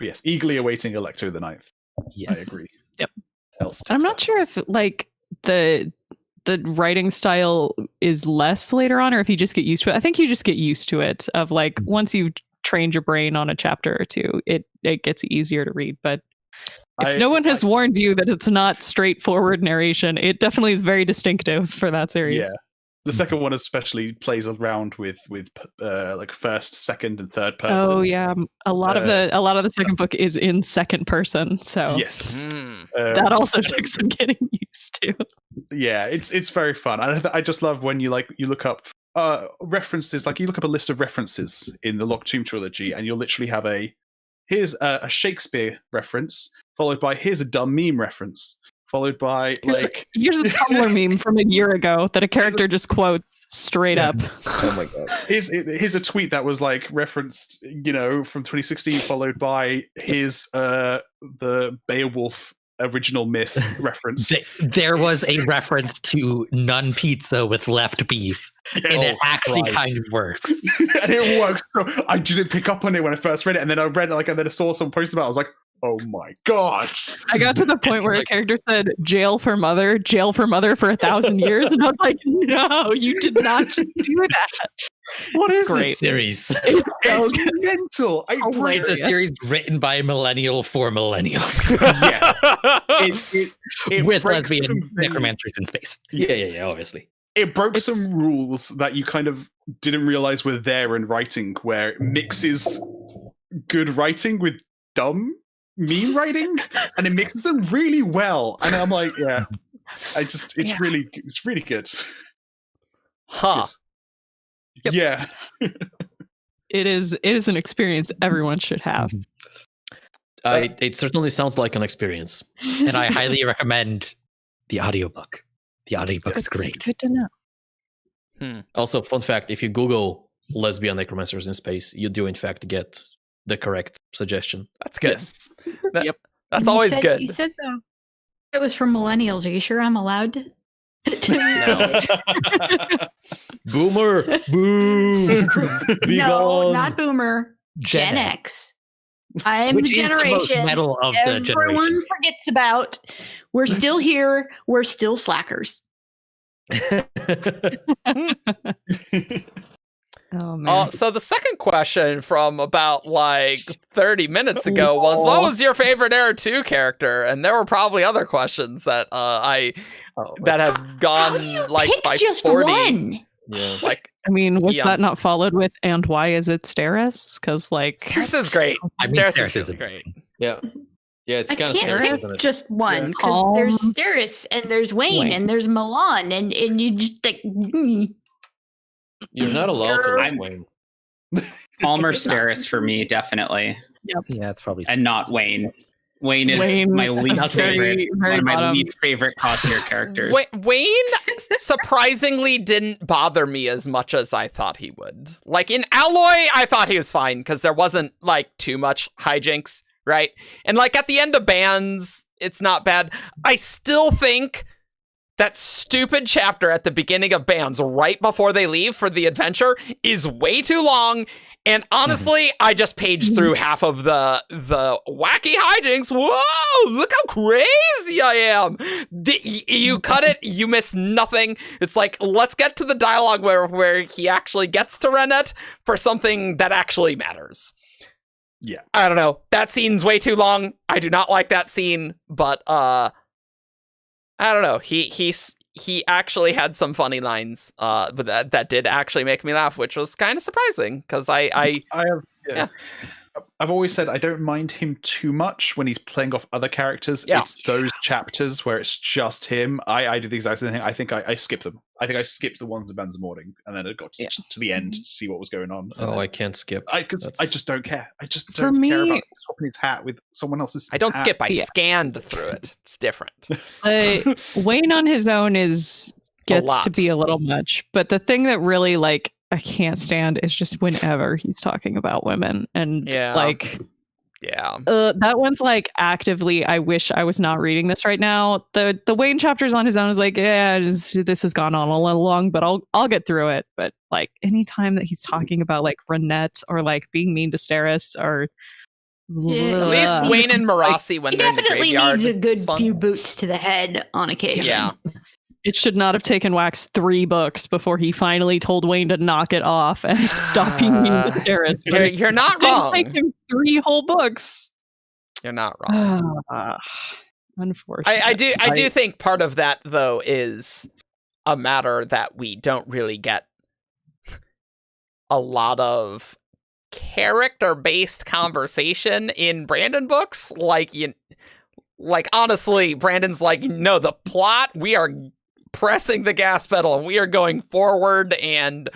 yes, eagerly awaiting Electo the Ninth. Yes. I agree. Yep. Else I'm not sure if like the writing style is less later on or if you just get used to it. I think you just get used to it of like once you've trained your brain on a chapter or two, it gets easier to read. But if no one has warned you that it's not straightforward narration, it definitely is very distinctive for that series. Yeah. The second one especially plays around with like first, second, and third person. Oh yeah, a lot of the second book is in second person, so yes, that also took some getting used to. Yeah, it's very fun. I just love when you look up references, like you look up a list of references in the Locked Tomb trilogy, and you'll literally have here's a Shakespeare reference, followed by here's a dumb meme reference. Followed by here's a Tumblr meme from a year ago that a character just quotes straight up. Oh my god! Here's a tweet that was like referenced, from 2016, followed by the Beowulf original myth reference. There was a reference to nun pizza with left beef, and it actually kind of works. And it works. So I didn't pick up on it when I first read it, and then I read it and then I saw some post about it. I was like, oh my god! I got to the point where a character said jail for mother for 1,000 years, and I was like, no, you did not just do that. What is this series? It's mental. It's a series written by a millennial for millennials. With lesbian necromancers in space. Yeah, obviously. It broke some rules that you kind of didn't realize were there in writing, where it mixes good writing with dumb meme writing, and it mixes them really well. And I'm like, it's really good. Huh. Yep. Yeah. It is an experience everyone should have. It certainly sounds like an experience. And I highly recommend the audiobook. The audiobook is great. Good to know. Also, fun fact, if you Google lesbian necromancers in space, you do in fact get the correct suggestion. That's good. Yes. Yep. That's always good. You said though it was from millennials. Are you sure I'm allowed to Boomer. Boo. Be No, gone. not boomer. Gen X. I'm Which the is the most generation metal of the everyone generation. forgets about. We're still here. We're still slackers. Oh man. So the second question from about like 30 minutes ago was, what was your favorite Era 2 character? And there were probably other questions that that have gone like Pick by just 40. one. Yeah. Like I mean, was eons. that not followed with "and why is it Steris"? Because like Steris is great. I mean, Steris Steris is is really great. Yeah. Yeah, it's I kind of can't scary, pick isn't it? just one because Calm. there's Steris and there's Wayne and there's Milan and you just like You're not allowed to like Wayne. Palmer Steris for me, definitely. Yeah, it's probably And not Wayne. Wayne is my least that's very, favorite. very One of my bottom. least favorite Cosmere characters. Wayne surprisingly didn't bother me as much as I thought he would. Like in Alloy, I thought he was fine because there wasn't like too much hijinks, right? And like at the end of Bands, it's not bad. I still think That stupid chapter at the beginning of Bands, right before they leave for the adventure, is way too long. And honestly, I just paged through half of the wacky hijinks. Whoa, look how crazy I am. You cut it, you miss nothing. It's like, let's get to the dialogue where he actually gets to Rennet for something that actually matters. Yeah. I don't know. That scene's way too long. I do not like that scene, but I don't know. He actually had some funny lines, but that did actually make me laugh, which was kind of surprising because I've always said I don't mind him too much when he's playing off other characters. Yeah. It's those chapters where it's just him. I do the exact same thing. I think I skipped them. I think I skipped the ones in Bands of Morning, and then it got to the end to see what was going on. Oh, I can't skip. Because I just don't care. I just For don't care me- about swapping his hat with someone else's. I don't hat. skip. I Yeah. scanned through it. It's different. Wayne on his own gets lot. to be a little much, but the thing that really like I can't stand is just whenever he's talking about women and Yeah. like Yeah. that one's like actively I wish I was not reading this right now. The Wayne chapters on his own is like, yeah, this has gone on a little long, but I'll get through it. But like anytime that he's talking about like Renette or like being mean to Steris or At least Wayne and Marasi when He they're in the definitely graveyard. needs a good it's fun. few boots to the head on occasion. Yeah. it should not have taken Wax 3 books before he finally told Wayne to knock it off and stop being mean to Steris. But it You're not didn't wrong. take him 3 whole books. You're not wrong. Unfortunately, I do think part of that though is a matter that we don't really get a lot of character-based conversation in Brandon books. Like honestly, Brandon's like, no, the plot, we are pressing the gas pedal and we are going forward, and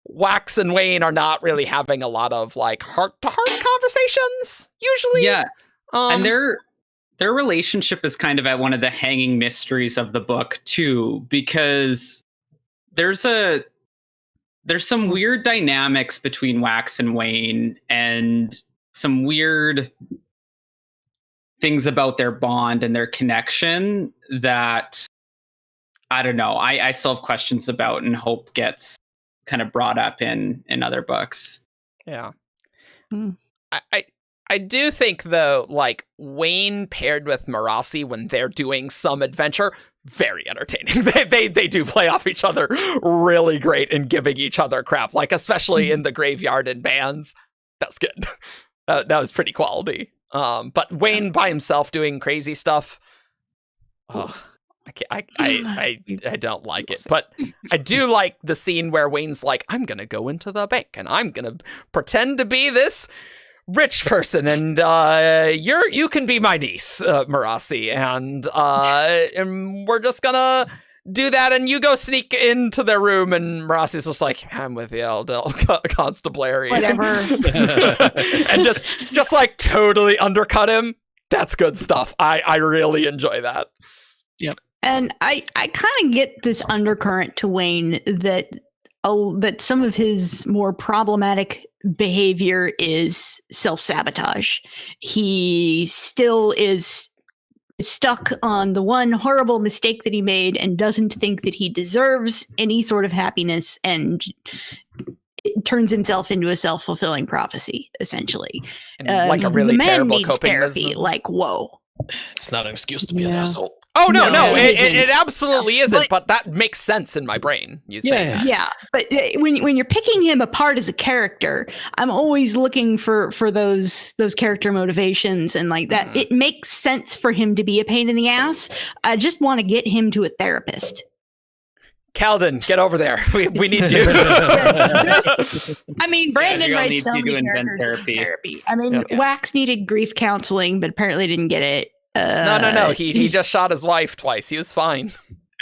Wax and Wayne are not really having a lot of like heart-to-heart conversations usually. Yeah. And their relationship is kind of at one of the hanging mysteries of the book too, because there's some weird dynamics between Wax and Wayne, and some weird things about their bond and their connection that I don't know. I still have questions about and hope gets kind of brought up in other books. Yeah. Hmm. I do think though, like Wayne paired with Marasi when they're doing some adventure, very entertaining. They do play off each other really great and giving each other crap, like especially in the graveyard and Bands. That was good. That was pretty quality. But Wayne by himself doing crazy stuff. Oh, I don't like it, but I do like the scene where Wayne's like, I'm gonna go into the bank and I'm gonna pretend to be this rich person, and you can be my niece, Marasi, and we're just gonna do that, and you go sneak into their room, and Marasi's just like, I'm with you, Constabulary. Whatever. And just like totally undercut him. That's good stuff. I really enjoy that. Yep. And I kind of get this undercurrent to Wayne that some of his more problematic behavior is self-sabotage. He still is stuck on the one horrible mistake that he made and doesn't think that he deserves any sort of happiness, and it turns himself into a self-fulfilling prophecy, essentially. And like a really the man terrible needs coping therapy. mechanism. Like, whoa. It's not an excuse to be an Yeah. asshole. Oh no, No, it it isn't. absolutely isn't. But- But that makes sense in my brain. You say that. Yeah, but when you're picking him apart as a character, I'm always looking for those character motivations and like that. It makes sense for him to be a pain in the ass. I just want to get him to a therapist. Calden, get over there. We need you. I mean, Brandon Gabriel writes needs so you many to invent characters with therapy. I mean, Yeah. Wax needed grief counseling, but apparently didn't get it. No. He just shot his wife twice. He was fine.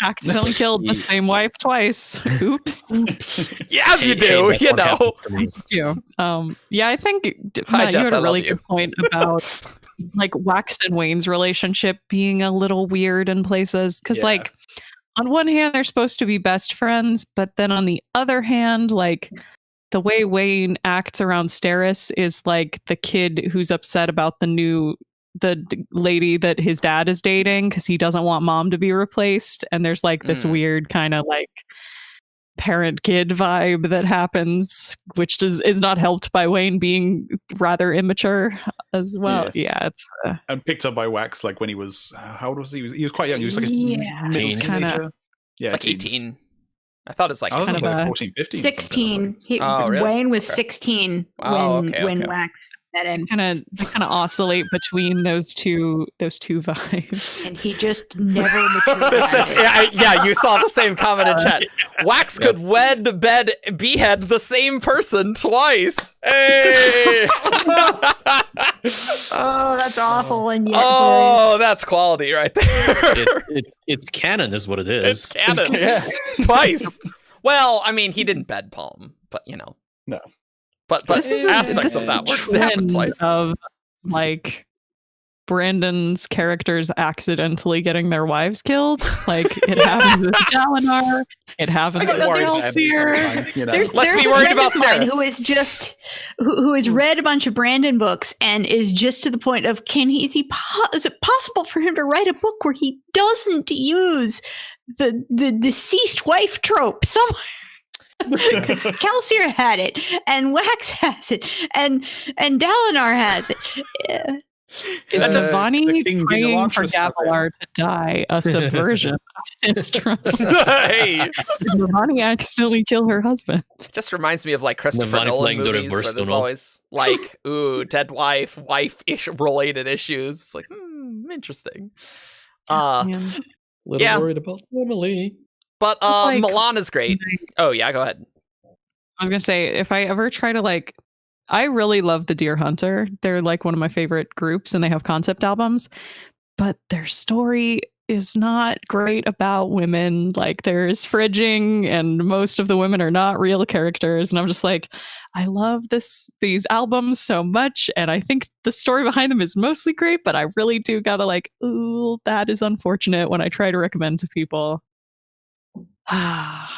accidentally killed the same wife twice. Oops. Yes, you do. You know. You. Yeah, I think Hi, Matt, you Jess, had I a really love you. good point about like Wax and Wayne's relationship being a little weird in places. Because, Yeah. like, on one hand, they're supposed to be best friends, but then on the other hand, like, the way Wayne acts around Steris is like the kid who's upset about the new lady that his dad is dating because he doesn't want mom to be replaced, and there's like this weird kind of like parent kid vibe that happens, which is not helped by Wayne being rather immature as well. Yeah, it's and picked up by Wax like when he was how old was he? He was quite young. He was like a kinda, like 18. I thought it's like I was kind of like a 14, 15. 16. Really? Wayne was 16 when Wax met him. they kind of oscillate between those two vibes. And he just never matured. You saw the same comment in chat. Wax could wed, bed, behead the same person twice. Hey! Oh, that's awful. And yet, that's quality right there. It's canon, is what it is. It's canon. Twice. Well, I mean, he didn't bed palm, but no. But this is aspects of that works happen twice. Of like Brandon's characters accidentally getting their wives killed. Like it happens with Dalinar. It happens with Kelsier. There's Let's be a worried friend about of mine Steris. who is just who has read a bunch of Brandon books and is just to the point of is it possible for him to write a book where he doesn't use the deceased wife trope somewhere? Because Kelsier had it, and Wax has it, and Dalinar has it. Yeah. Is Navani praying for Gavilar to die a subversion of this trope? Hey, Did Navani accidentally kill her husband? just reminds me of like Christopher Navani Nolan playing the movies reverse where there's Uno. always like, dead wife related issues. It's like, interesting. Man. Little worried about family. But like- Milan is great. Oh yeah, go ahead. I was gonna say, if I ever try to I really love the Deer Hunter. They're like one of my favorite groups, and they have concept albums, but their story is not great about women. Like there's fridging, and most of the women are not real characters. And I'm just like, I love these albums so much, and I think the story behind them is mostly great, but I really do gotta ooh, that is unfortunate when I try to recommend to people.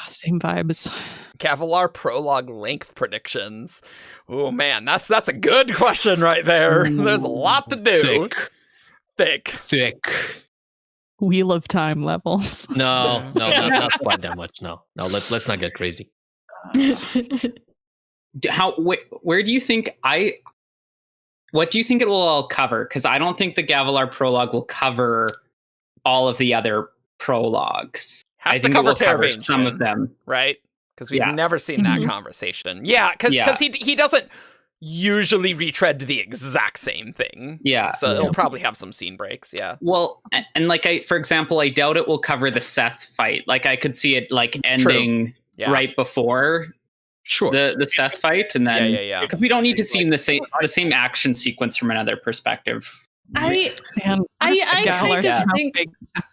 Same vibes. Gavilar prologue length predictions. Oh man, that's a good question right there. Ooh, There's a lot to do. Thick. Wheel of Time levels. No, not quite that much. No, let's not get crazy. Where do you think what do you think it will all cover? Because I don't think the Gavilar prologue will cover all of the other prologues. Has I think to cover it will cover Teravain, some of them. right? Because we've never seen that conversation. Yeah, because he doesn't usually retread the exact same thing. Yeah. So it'll probably have some scene breaks. Yeah. Well, and for example, I doubt it will cover the Seth fight. Like I could see it ending right before the Seth fight, and then because we don't need to see the same action sequence from another perspective. I kind of think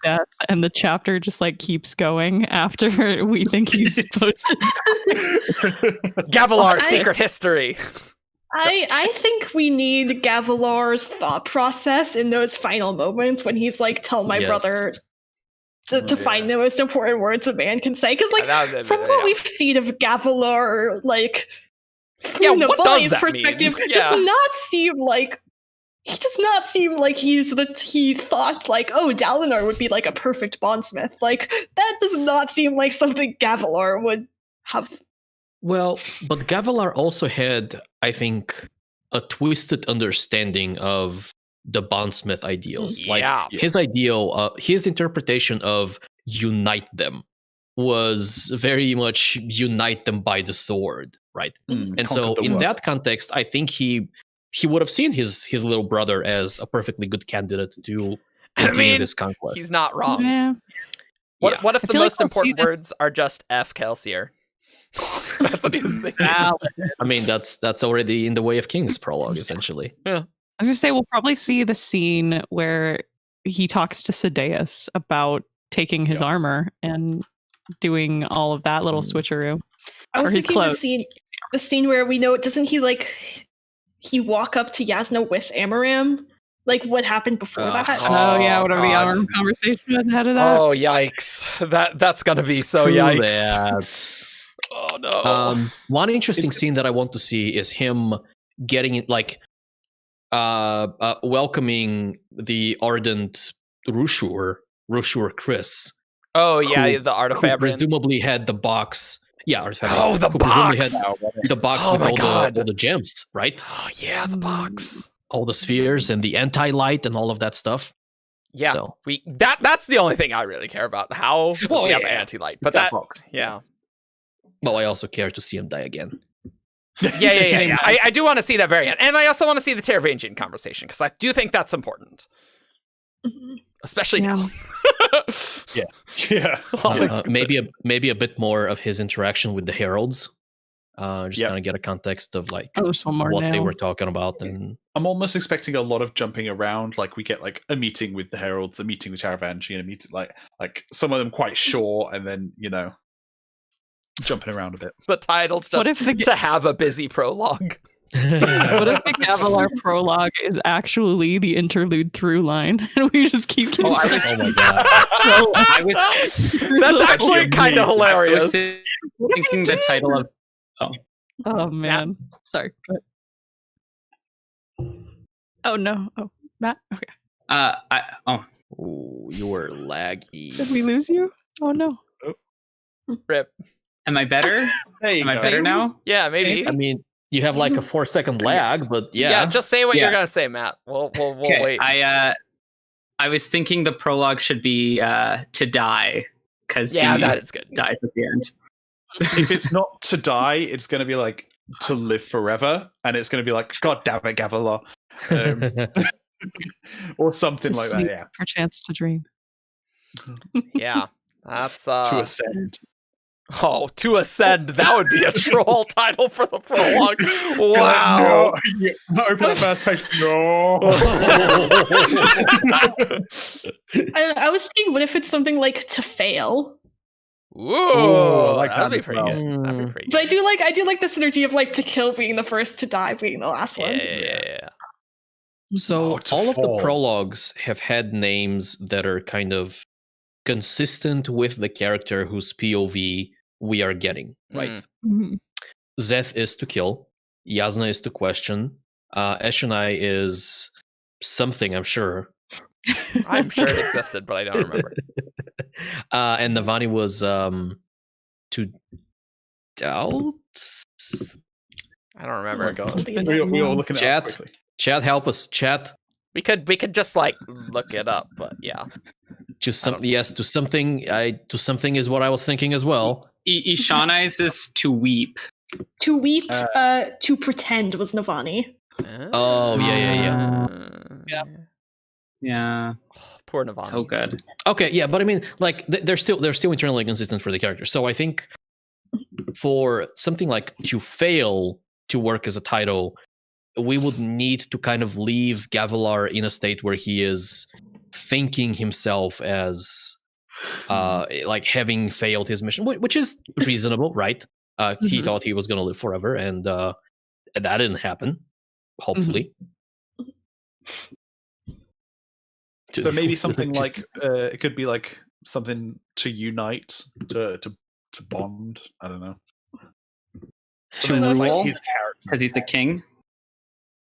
death, and the chapter just keeps going after we think he's supposed to. Gavilar secret history. I think we need Gavilar's thought process in those final moments when he's like, "Tell my brother to find the most important words a man can say." Because from what we've seen of Gavilar, from Navani's perspective, it does not seem like. He does not seem like he thought Dalinar would be a perfect bondsmith. That does not seem like something Gavilar would have. Well, but Gavilar also had, I think, a twisted understanding of the bondsmith ideals. His interpretation of unite them was very much unite them by the sword, right? And so in that context, I think he would have seen his little brother as a perfectly good candidate to continue this conquest. He's not wrong. Yeah. What if the most important words are just F Kelsier? That's what he was thinking. I mean, that's already in the Way of Kings prologue, essentially. Yeah. I was gonna say we'll probably see the scene where he talks to Sadeas about taking his armor and doing all of that little switcheroo. I was or his thinking clothes. the scene where we know, doesn't he walk up to Yasna with Amaram? What happened before that? Whatever the armor conversation was ahead of that. Oh yikes! That's gonna be so yikes. Oh no. One interesting scene that I want to see is him getting it welcoming the ardent Rushur Chris. Oh yeah, who- the who Artifabrian. presumably had the box. Yeah, Artifabrian. Oh, the who presumably box! had the box Oh with my all God. the gems, right? Oh yeah, the box. All the spheres and the anti-light and all of that stuff. Yeah, So. that's the only thing I really care about. How does Well, he have yeah. anti-light? But that that box. yeah. Well, I also care to see him die again. Yeah. I do want to see that variant. And I also want to see the Teravangian conversation, because I do think that's important. Especially now. Yeah. All things considered. Maybe a bit more of his interaction with the heralds. Just Yep. kind of get a context of like Oh, so more what now. they were talking about, and I'm almost expecting a lot of jumping around. Like we get like a meeting with the heralds, a meeting with Taravangi, and a meeting like some of them quite short, and then jumping around a bit. The title's What just if the to have a busy prologue. what if the Gavilar prologue is actually the interlude through line, and we just keep getting oh my god. I was That's actually kind of hilarious. thinking the title of Oh man, sorry. Go ahead. Oh no. Oh, Matt. Okay. Ooh, you were laggy. Did we lose you? Oh no. Rip. am I better? There you Am I go. better now? Yeah, maybe. I mean, you have like a 4-second lag, but yeah. Just say what Yeah. you're gonna say, Matt. We'll Okay, wait. I was thinking the prologue should be to die, because Yeah, he that is good. dies at the end. If it's not to die, it's going to be like to live forever, and it's going to be like, God damn it, Gavilar, or something To like that. sleep Yeah, for chance to dream. Yeah. That's to ascend. Oh, to ascend. That would be a troll title for the prologue. Wow. God, no. Yeah, open the first page. No. I was thinking, what if it's something like to fail? Ooh, I like that'd that be as pretty well. good. That'd be pretty But good. I do like the synergy of like to kill being the first, to die being the last one. Yeah. So Oh, to all of the fall. prologues have had names that are kind of consistent with the character whose POV we are getting, right? Mhm. Zeth is to kill, Yasna is to question, Eshonai is something, I'm sure. I'm sure it existed, but I don't remember. And Navani was to doubt. I don't Oh remember. my God, been we all long. looking at Chat. it quickly. Chat, help us. Chat. We could just like look it up, but yeah. To some, yes, to something. To something is what I was thinking as well. Ishani's is to weep. To weep, to pretend was Navani. Oh, yeah. Yeah. Yeah, Poor Navani. so good. Okay, yeah, but I mean, like, they're still internally consistent for the character. So I think for something like to fail to work as a title, we would need to kind of leave Gavilar in a state where he is thinking himself as like having failed his mission, which is reasonable, right? He thought he was going to live forever, and that didn't happen. Hopefully. So maybe something like it could be like something to unite, to bond. I don't know. To Something that's like rule, his character. because he's the king.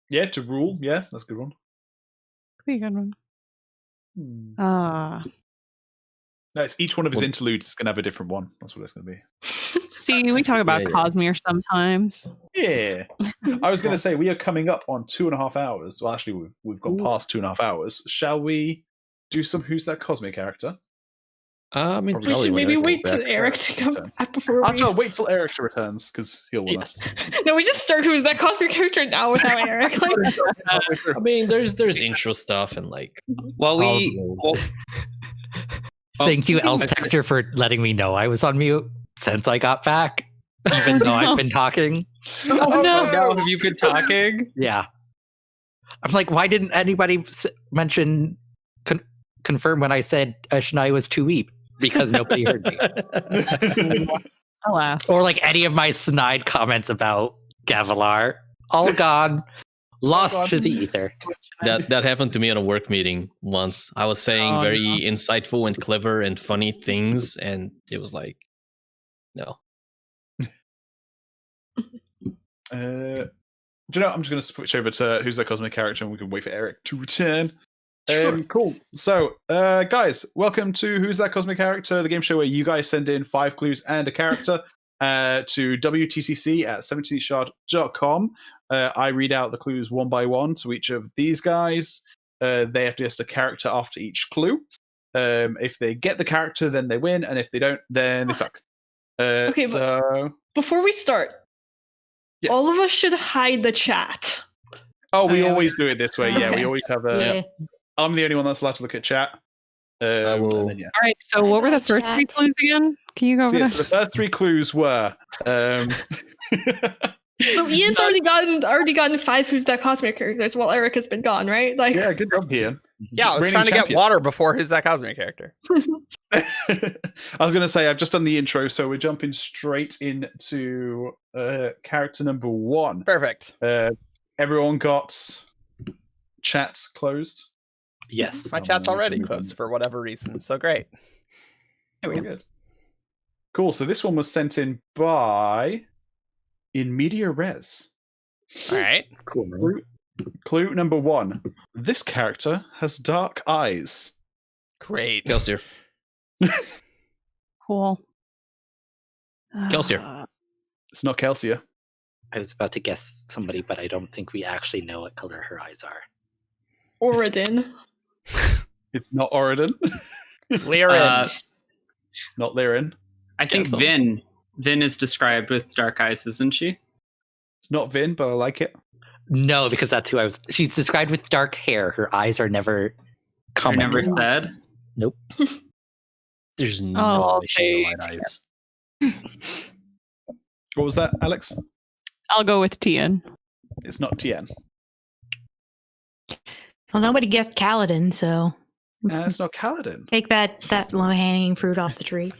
Yeah, to rule. Yeah, that's a good one. Pretty good one. Hmm. Ah, No, it's each one of his Well- interludes is going to have a different one. That's what it's going to be. see, we talk about Yeah. Cosmere sometimes. Yeah. I was going to say, we are coming up on 2.5 hours. Well, actually, we've gone past 2.5 hours. Shall we do some Who's That Cosmere character? I mean, We We probably should when maybe Eric wait comes till back. Eric to come Okay. back before we... I'll wait till Eric returns because he'll want Yes. us. No, we just start Who's That Cosmere character now without Eric. Like, I mean, there's intro stuff and like. Well, Thank you, Else Texter, for letting me know I was on mute since I got back, even though I've been talking. Oh no! have you been talking? Yeah. I'm like, why didn't anybody mention, confirm when I said Shania was too weep? Because nobody heard me. Alas. Or like any of my snide comments about Gavilar. All gone. Lost to the ether. That happened to me at a work meeting once. I was saying very insightful and clever and funny things, and it was like, no. Do you know? I'm just going to switch over to who's that Cosmere character, and we can wait for Eric to return. Sure. Cool. So, guys, welcome to Who's That Cosmic Character, the game show where you guys send in 5 clues and a character to wtcc at 17shard.com. I read out the clues one by one to each of these guys. They have to guess a character after each clue. If they get the character, then they win, and if they don't, then they suck. Okay, so before we start, yes. all of us should hide the chat. Oh, we yeah, always do it this way. Yeah, Okay. we always have a. Yeah. I'm the only one that's allowed to look at chat. And then, yeah. All right. So what were the first 3 clues again? Can you go over So, that? so the first 3 clues were. So Ian's already gotten 5 Who's That Cosmere characters while Eric has been gone, right? Like, Yeah, good job, Ian. Yeah, I was Reigning trying to get champion. water before who's that Cosmere character. I was going to say, I've just done the intro, so we're jumping straight into character number 1. Perfect. Everyone got chat closed? Yes. My chat's already closed for whatever reason, so great. There we Oh, go. good. Cool, so this one was sent in by In Media Res. All right. Cool, man. Clue number 1. This character has dark eyes. Great. Kelsier. Cool. Kelsier. It's not Kelsier. I was about to guess somebody, but I don't think we actually know what color her eyes are. Oridin. It's not Oridon. Lyrin. Not Lyrin. I think Cancel. Vin is described with dark eyes, isn't she? It's not Vin, but I like it. No, because that's who I was. She's described with dark hair. Her eyes are never I commented never on. said. Nope. There's no I'll way she say light eyes. What was that, Alex? I'll go with Tian. It's not Tien. Well, nobody guessed Kaladin, so let's It's not Kaladin. take that low-hanging fruit off the tree.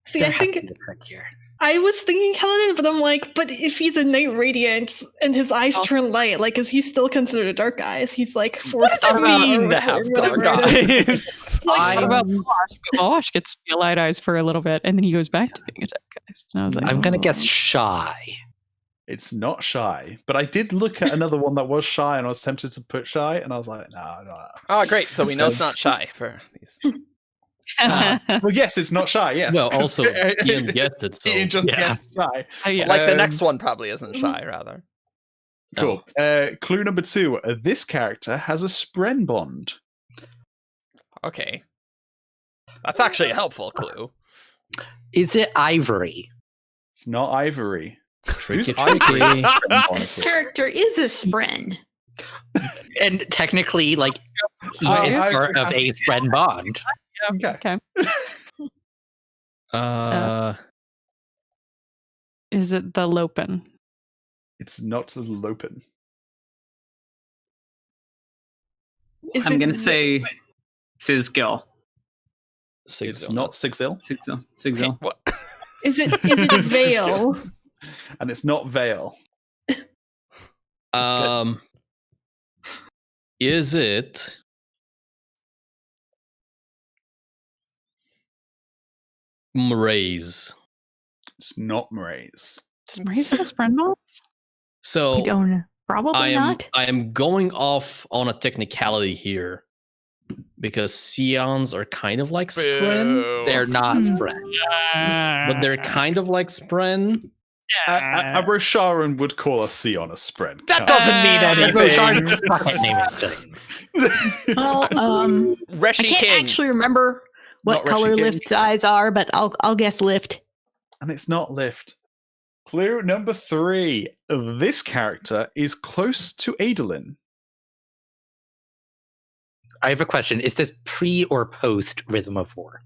See, There I has to think be a trick here. I was thinking Kaladin, but I'm like, but if he's a Night Radiant and his eyes turn light, like, is he still considered a dark eyes? He's like What forced does it mean to or have whatever dark it is. eyes? It's like, What about Wash? Wash gets light eyes for a little bit, and then he goes back to being a dark eyes. And I was like, I'm gonna guess shy. It's not Shy. But I did look at another one that was Shy, and I was tempted to put Shy, and I was like, no. Oh, great. So we know it's not shy for these. Well, yes, it's not Shy, yes. Well, also, Ian guessed it, so Ian just yeah. guessed Shy. yeah. Like the Um, next one probably isn't shy, rather. Cool. Clue number 2. This character has a Spren bond. Okay. That's actually a helpful clue. Is it Ivory? It's not Ivory. tricky, Who's tricky. Character is a Spren. And technically, like, he Oh, is Ivory part of has- a friend bond. Okay. Is it the Lopen? It's not the Lopen. is I'm it- gonna say Sizgil. It's not Sigzil. Sigzil. What? Is it Veil? And it's not Vale. Is it Mraze? It's not Mraze. Does Maurice have a friend bond? So We don't know. Probably not. I am going off on a technicality here because Scions are kind of like Spren, Boo. They're not Hmm. spread. but they're kind of like Spren. A Rosharan would call a Sion a Spren. That doesn't mean anything. Suck at naming things. Well, I Reshi can't King. actually remember what Not Reshi color King. Lift's eyes are, but I'll guess Lift. And it's not Lift. Clue number 3. This character is close to Adolin. I have a question. Is this pre or post Rhythm of War?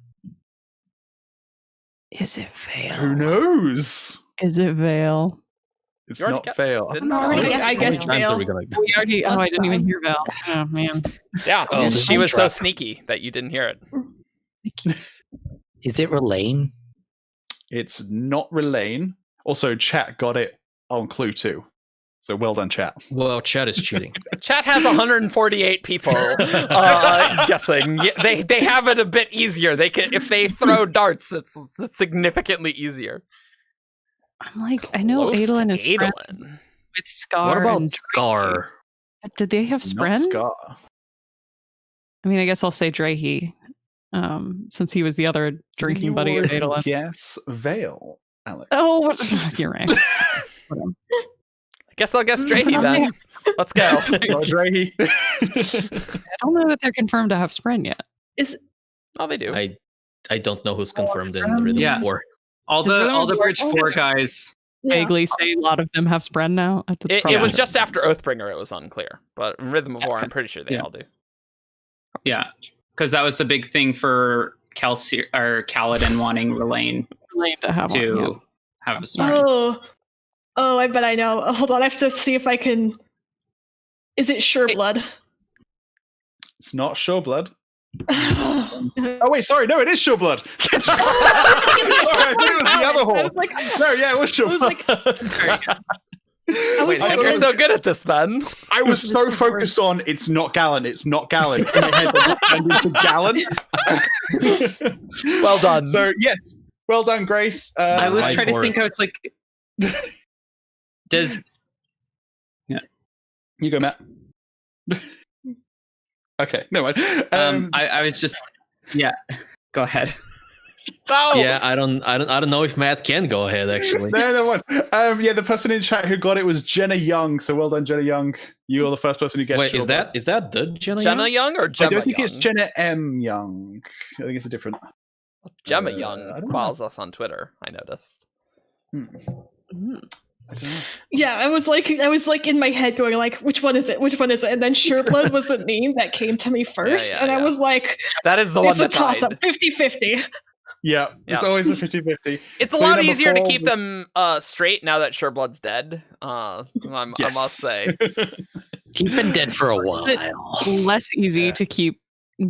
Is it Vale? Who knows? Is it Vale? It's You already not got- Vale. didn't I'm already I guessing. How many guess times are Vale. we gonna? We already. Oh, I didn't even hear Vale. Oh man. Yeah, Oh, she the was so trap. sneaky that you didn't hear it. Is it Relaine? It's not Relaine. Also, chat got it on clue 2. So well done, chat. Well, chat is cheating. Chat has 148 people guessing. Yeah, they have it a bit easier. They can if they throw darts, it's significantly easier. I'm like, I know Close to Adolin is Adolin. friends. with Scar. What about and Scar? Did they have It's not Spren? Scar. I mean, I guess I'll say Drahe, since he was the other drinking Didn't buddy you of already Adolin. guess Vale, Alex. Oh, you're right. I guess I'll guess Drahe then. Let's go. Not Drahe. I don't know that they're confirmed to have Spren yet. Oh, they do. I don't know who's confirmed in Rhythm Yeah. 4. All Does the Rhythm Bridge of 4 guys. Vaguely say a lot of them have Spren now. That's It probably was it. just after Oathbringer it was unclear, but in Rhythm of War, I'm pretty sure they Yeah. all do. Yeah, because that was the big thing for Kaladin wanting Relaine Late to have to one, have a Spren. Oh, I bet I know. Hold on, I have to see if I can. Is it Sureblood? It's not Shoreblood. Oh wait, sorry, no, it is Shoreblood. Sorry, I thought it was the other I horse. was like, No, yeah, it was Shoreblood. Wait, I you're thought- so good at this, Ben. I was so focused on it's not Gallon. In my head, that turned into Gallon. Well done. So yes, well done, Grace. I was my trying to board. think. I was like, does You go, Matt. Okay, no mind. I was just Go ahead. No! Yeah, I don't know if Matt can go ahead actually. No one. Yeah, the person in chat who got it was Jenna Young. So well done, Jenna Young. You're the first person who gets. Wait, is Shoreblood. that the Jenna? Gemma Young or Gemma I don't think Young? it's Jenna M. Young. I think it's a different. Gemma I Young don't know. follows us on Twitter. I noticed. I don't know. yeah, I was like in my head going like, which one is it? Which one is it? And then Sureblood was the name that came to me first, yeah, and I yeah. was like, That is the one it's a that toss died. up, 50-50. Yeah, it's Yeah. always a 50-50. It's a Clue lot number easier to 4 keep was- them straight now that Sureblood's dead. I must say. He's been dead for a while. less easy Yeah. to keep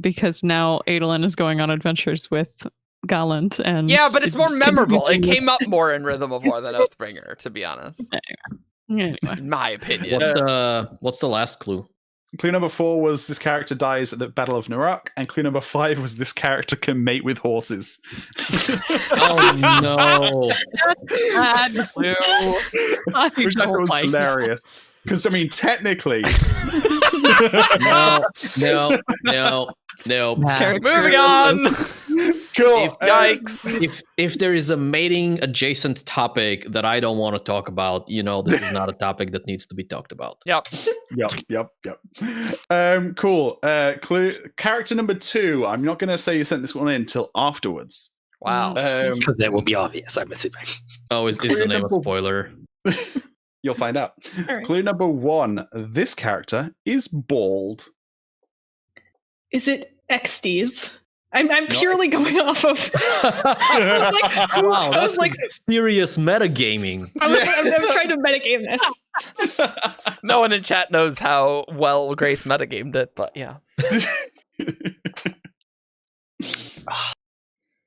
because now Adolin is going on adventures with Gallant and Yeah, but it's more just memorable. It confusing came up more in Rhythm of War than Oathbringer, to be honest. with- Anyway. In my opinion. What's the last clue? Clue number 4 was this character dies at the Battle of Narak, and clue number 5 was this character can mate with horses. Oh no! Bad clue. I Which I thought don't was like hilarious. Because I mean, technically, No! Character. Moving on. cool. Yikes. If there is a mating adjacent topic that I don't want to talk about, this is not a topic that needs to be talked about. Yep. Yep. Cool. Clue character number 2. I'm not going to say you sent this one in until afterwards. Wow. Because it will be obvious, I'm assuming. Oh, is the name a spoiler? You'll find out. All right. Clue number 1. This character is bald. Is it XDs? I'm purely going off of. Wow, I was that's like, serious metagaming. I'm trying to metagame this. No one in chat knows how well Grace metagamed it, but yeah.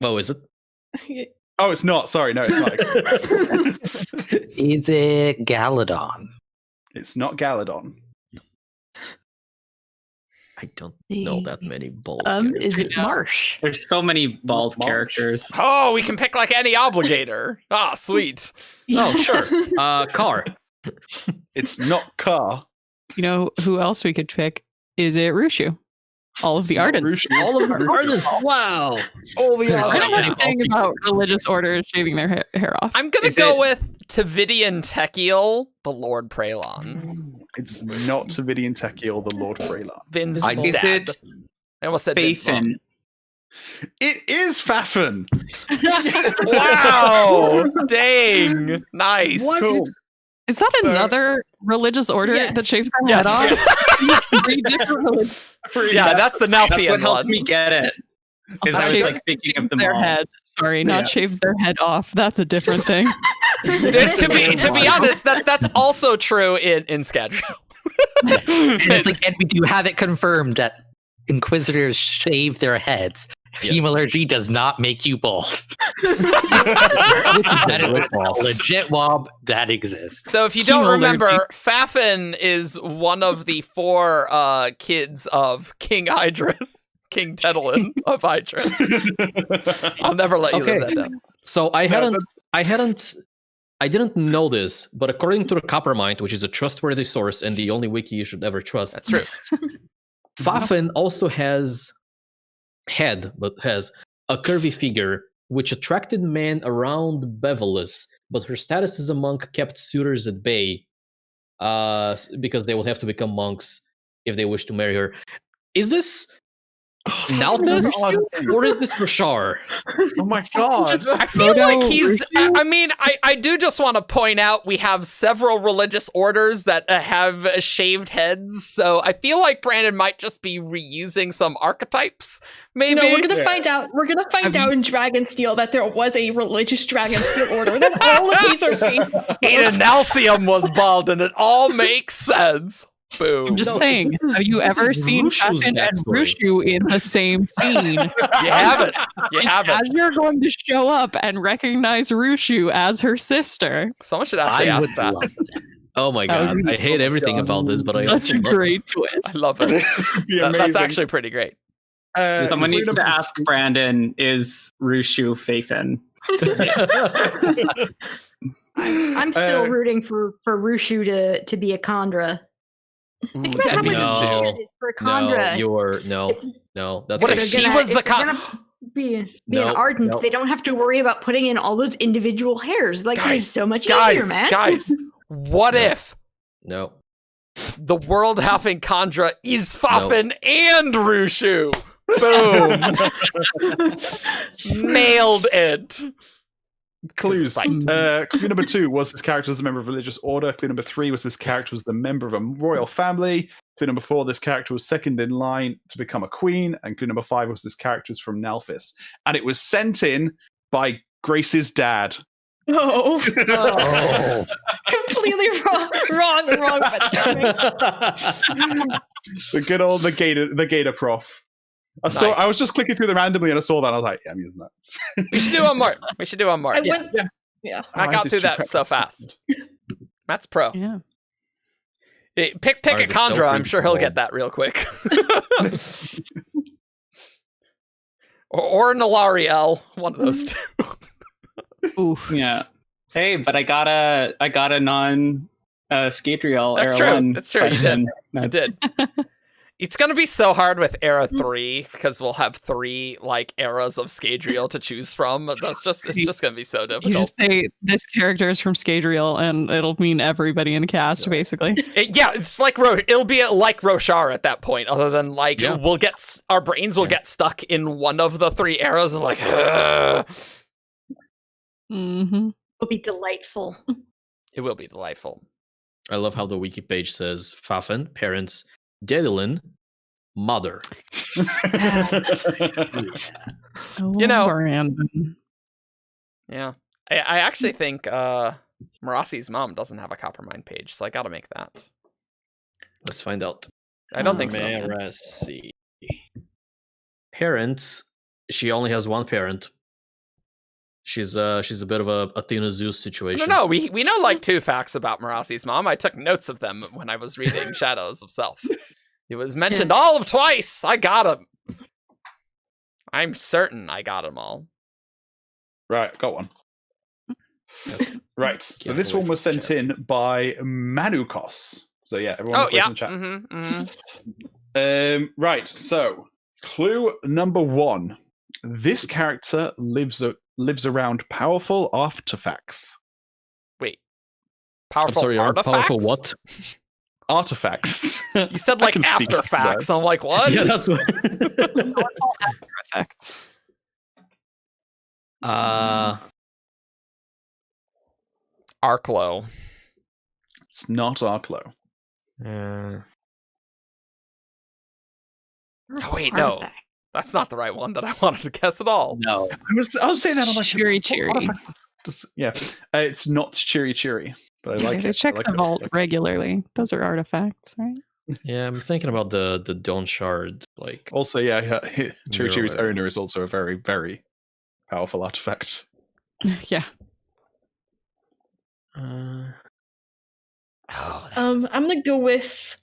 Oh, is it? Oh, it's not. Sorry, no, it's not. Is it Galadon? It's not Galadon. I don't know that many bold Is it characters. Marsh? There's so many bald Marsh. characters. Oh, we can pick like any obligator. Ah, sweet. Oh, sure. Car. It's not Car. You know who else we could pick? Is it Rushu? All of the It's not Ardents. Rushu. All of the Ardents. Wow. All the I don't know Ardents. anything about religious orders shaving their hair off. I'm gonna Is go it- with Tavidian Tekiel, the Lord Praelon. It's not Tavidian Tekiel, the Lord Praelon. Vin's Is dad. it I almost said Vin's mom. Faithin? It is Fafin. Wow! Dang! Nice. Cool. Is that So- another religious order Yes. that shaves their head off? Yes. Three different religions. Yeah, that's the That's what Nalthian helped one. me get it. Because I was Shaves like thinking of them their all. head. Sorry, not Yeah. shaves their head off. That's a different thing. to be honest, that's also true in Scadro. And it's like, and we do have it confirmed that Inquisitors shave their heads. Yes. Hemalurgy does not make you bald. That is a legit wob that exists. So if you don't Hemalurgy. remember, Fafin is one of the 4 kids of King Idris, King Tedalin of Idris. I'll never let you Okay. live that down. So I hadn't I didn't know this, but according to the Coppermind, which is a trustworthy source and the only wiki you should ever trust, That's true. Fafin also has a curvy figure which attracted men around Bevelis, but her status as a monk kept suitors at bay because they will have to become monks if they wish to marry her. Is this Nalthus or is this Rashar? Oh my god. I feel like he's. I mean, I do just want to point out we have several religious orders that have shaved heads, so I feel like Brandon might just be reusing some archetypes. Maybe. No, we're gonna find out. We're gonna find out in Dragonsteel that there was a religious Dragonsteel order. That all of these are fake. Adenalcium was bald, and it all makes sense. Boom. I'm just saying, have you ever seen Rushu's Fafin and backstory. Rushu in the same scene? You haven't. You haven't. As you're going to show up and recognize Rushu as her sister. Someone should actually ask that. Oh my That would god, be I hate everything about this, but I Such also a love great I twist. love it. Be That's amazing. actually pretty great. Someone needs to Freedom- ask Brandon, is Rushu Fafin? I'm still rooting for Rushu to be a Chondra. Ooh, Think about that'd how be much good too. easier it is for a Chondra. No, that's What if They're she gonna- was the if they're gonna be an No, ardent, no. they don't have to worry about putting in all those individual hairs. Like, Guys, it's so much easier, man. Guys, what No. if no. the world having Chandra is Fafin and Rushu? Boom. Nailed it. Clues. Right. Clue number 2 was this character was a member of a religious order. Clue number 3 was this character was the member of a royal family. Clue number 4, this character was second in line to become a queen. And clue number 5 was this character was from Nalthis. And it was sent in by Grace's dad. Oh, Oh. completely wrong. The good old the Gator prof. Nice. I was just clicking through them randomly and I saw that and I was like, yeah, I'm using that. We should do one more. We should do one more. I I went. Yeah. got did through you that prep so that? fast. That's pro. Yeah. Pick a Alright, it's so Chandra. I'm sure he'll predictable. get that real quick. or Nalariel. One of those two. Oof. Yeah. Hey, but I got a non Scadriel. That's era true. 1 That's true. You did. question. I did. It's gonna be so hard with Era 3 because we'll have 3 like eras of Scadriel to choose from. It's just gonna be so You difficult. just say this character is from Scadriel, and it'll mean everybody in the cast, basically. It's like it'll be like Roshar at that point. Other than like Yeah. we'll get our brains will get stuck in one of the 3 eras and like. Mm-hmm. It'll be delightful. It will be delightful. I love how the wiki page says Fafin, parents, Dedilin, mother. You know- Brandon. Yeah, I actually think Marasi's mom doesn't have a Coppermind page, so I gotta make that. Let's find out. I don't think so. Marasi. Parents, she only has one parent. She's a bit of a Athena Zeus situation. No, we know like 2 facts about Marasi's mom. I took notes of them when I was reading Shadows of Self. It was mentioned all of twice. I got them. I'm certain I got them all. Right, got one. Right, so Can't this wait one was for sent chat. in by Manukos. So yeah, everyone Oh put it yeah. in the chat. Mm-hmm. Right, so clue number 1. This character lives around powerful artifacts. Wait. I'm Powerful sorry, artifacts? powerful what? Artifacts. You said I like can speak after facts. I'm like, what? Yeah, that's what. Effects. Arklow. It's not Arklow. uh, Oh wait, no. Artifact. That's not the right one that I wanted to guess at all. No. I was saying that. I'm like, Cheery what cheery. artifact yeah, it's not cheery cheery, but I like They it. check I like the it. vault regularly. Those are artifacts, right? yeah, I'm thinking about the Dawn Shard. Like, Also, yeah, cheery cheery's Mirror. owner is also a very, very powerful artifact. Yeah. uh, Oh, I'm gonna go with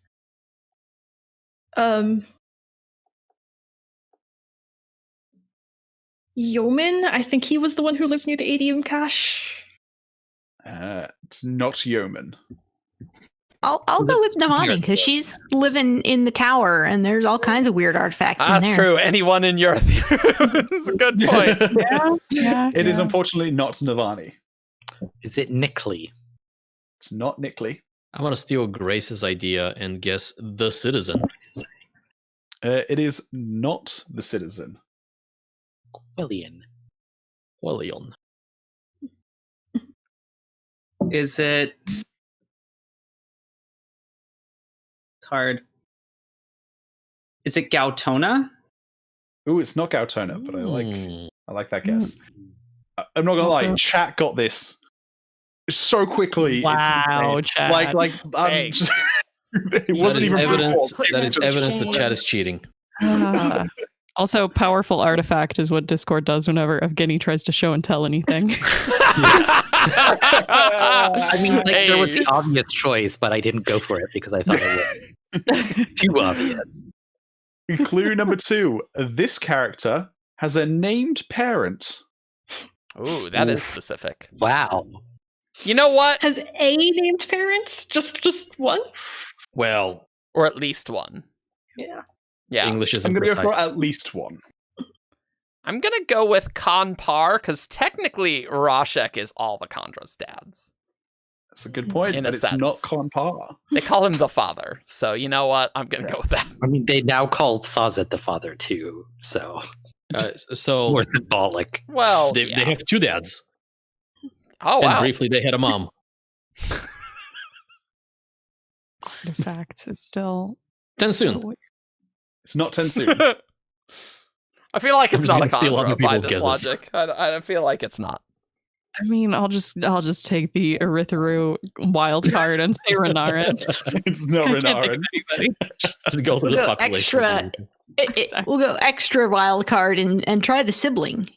Yeoman. I think he was the one who lives near the ADM cache. It's not yeoman. I'll go with Navani because she's living in the tower, and there's all kinds of weird artifacts in That's there. true. Anyone in your That's a good point. It is unfortunately not Navani. Is it Nickley? It's not Nickley. I want to steal Grace's idea and guess the citizen. It is not the citizen. Quillian. William. Is it? It's hard. Is it Gautona? Ooh, it's not Gautona, but I like that guess. I'm not gonna Also- lie, chat got this so quickly. Wow, it's chat. Like Hey. it wasn't even evidence. prequel. That is Just- evidence that chat is cheating. Also, powerful artifact is what Discord does whenever Evgeny tries to show and tell anything. I mean, like, there was Hey. the obvious choice, but I didn't go for it because I thought it was too obvious. Clue number 2. This character has a named parent. Ooh, that is specific. Wow. You know what? Has a named parents? Just one? Well, Or at least one. Yeah. Yeah. English isn't I'm going to go precise. for at least one. I'm going to go with Kanpar because technically Rashek is all the Kondra's dads. That's a good point, In a but it's not sense. Konpar. They call him the father. So you know what? I'm going to go with that. I mean, they now call Sazet the father too, so So more symbolic. Well, they yeah. have 2 dads, Oh, and wow. briefly they had a mom. Artifacts is still Tensoon. so- It's not Tensoon. I feel like I'm it's just not a gonna steal other Kondra by people's this guesses. logic. I feel like it's not. I mean, I'll just take the Erytheru wild card and say Renarin. It's not I can't think of Renarin. anybody. Just go through the We'll go population. extra. We'll go extra wild card and try the sibling.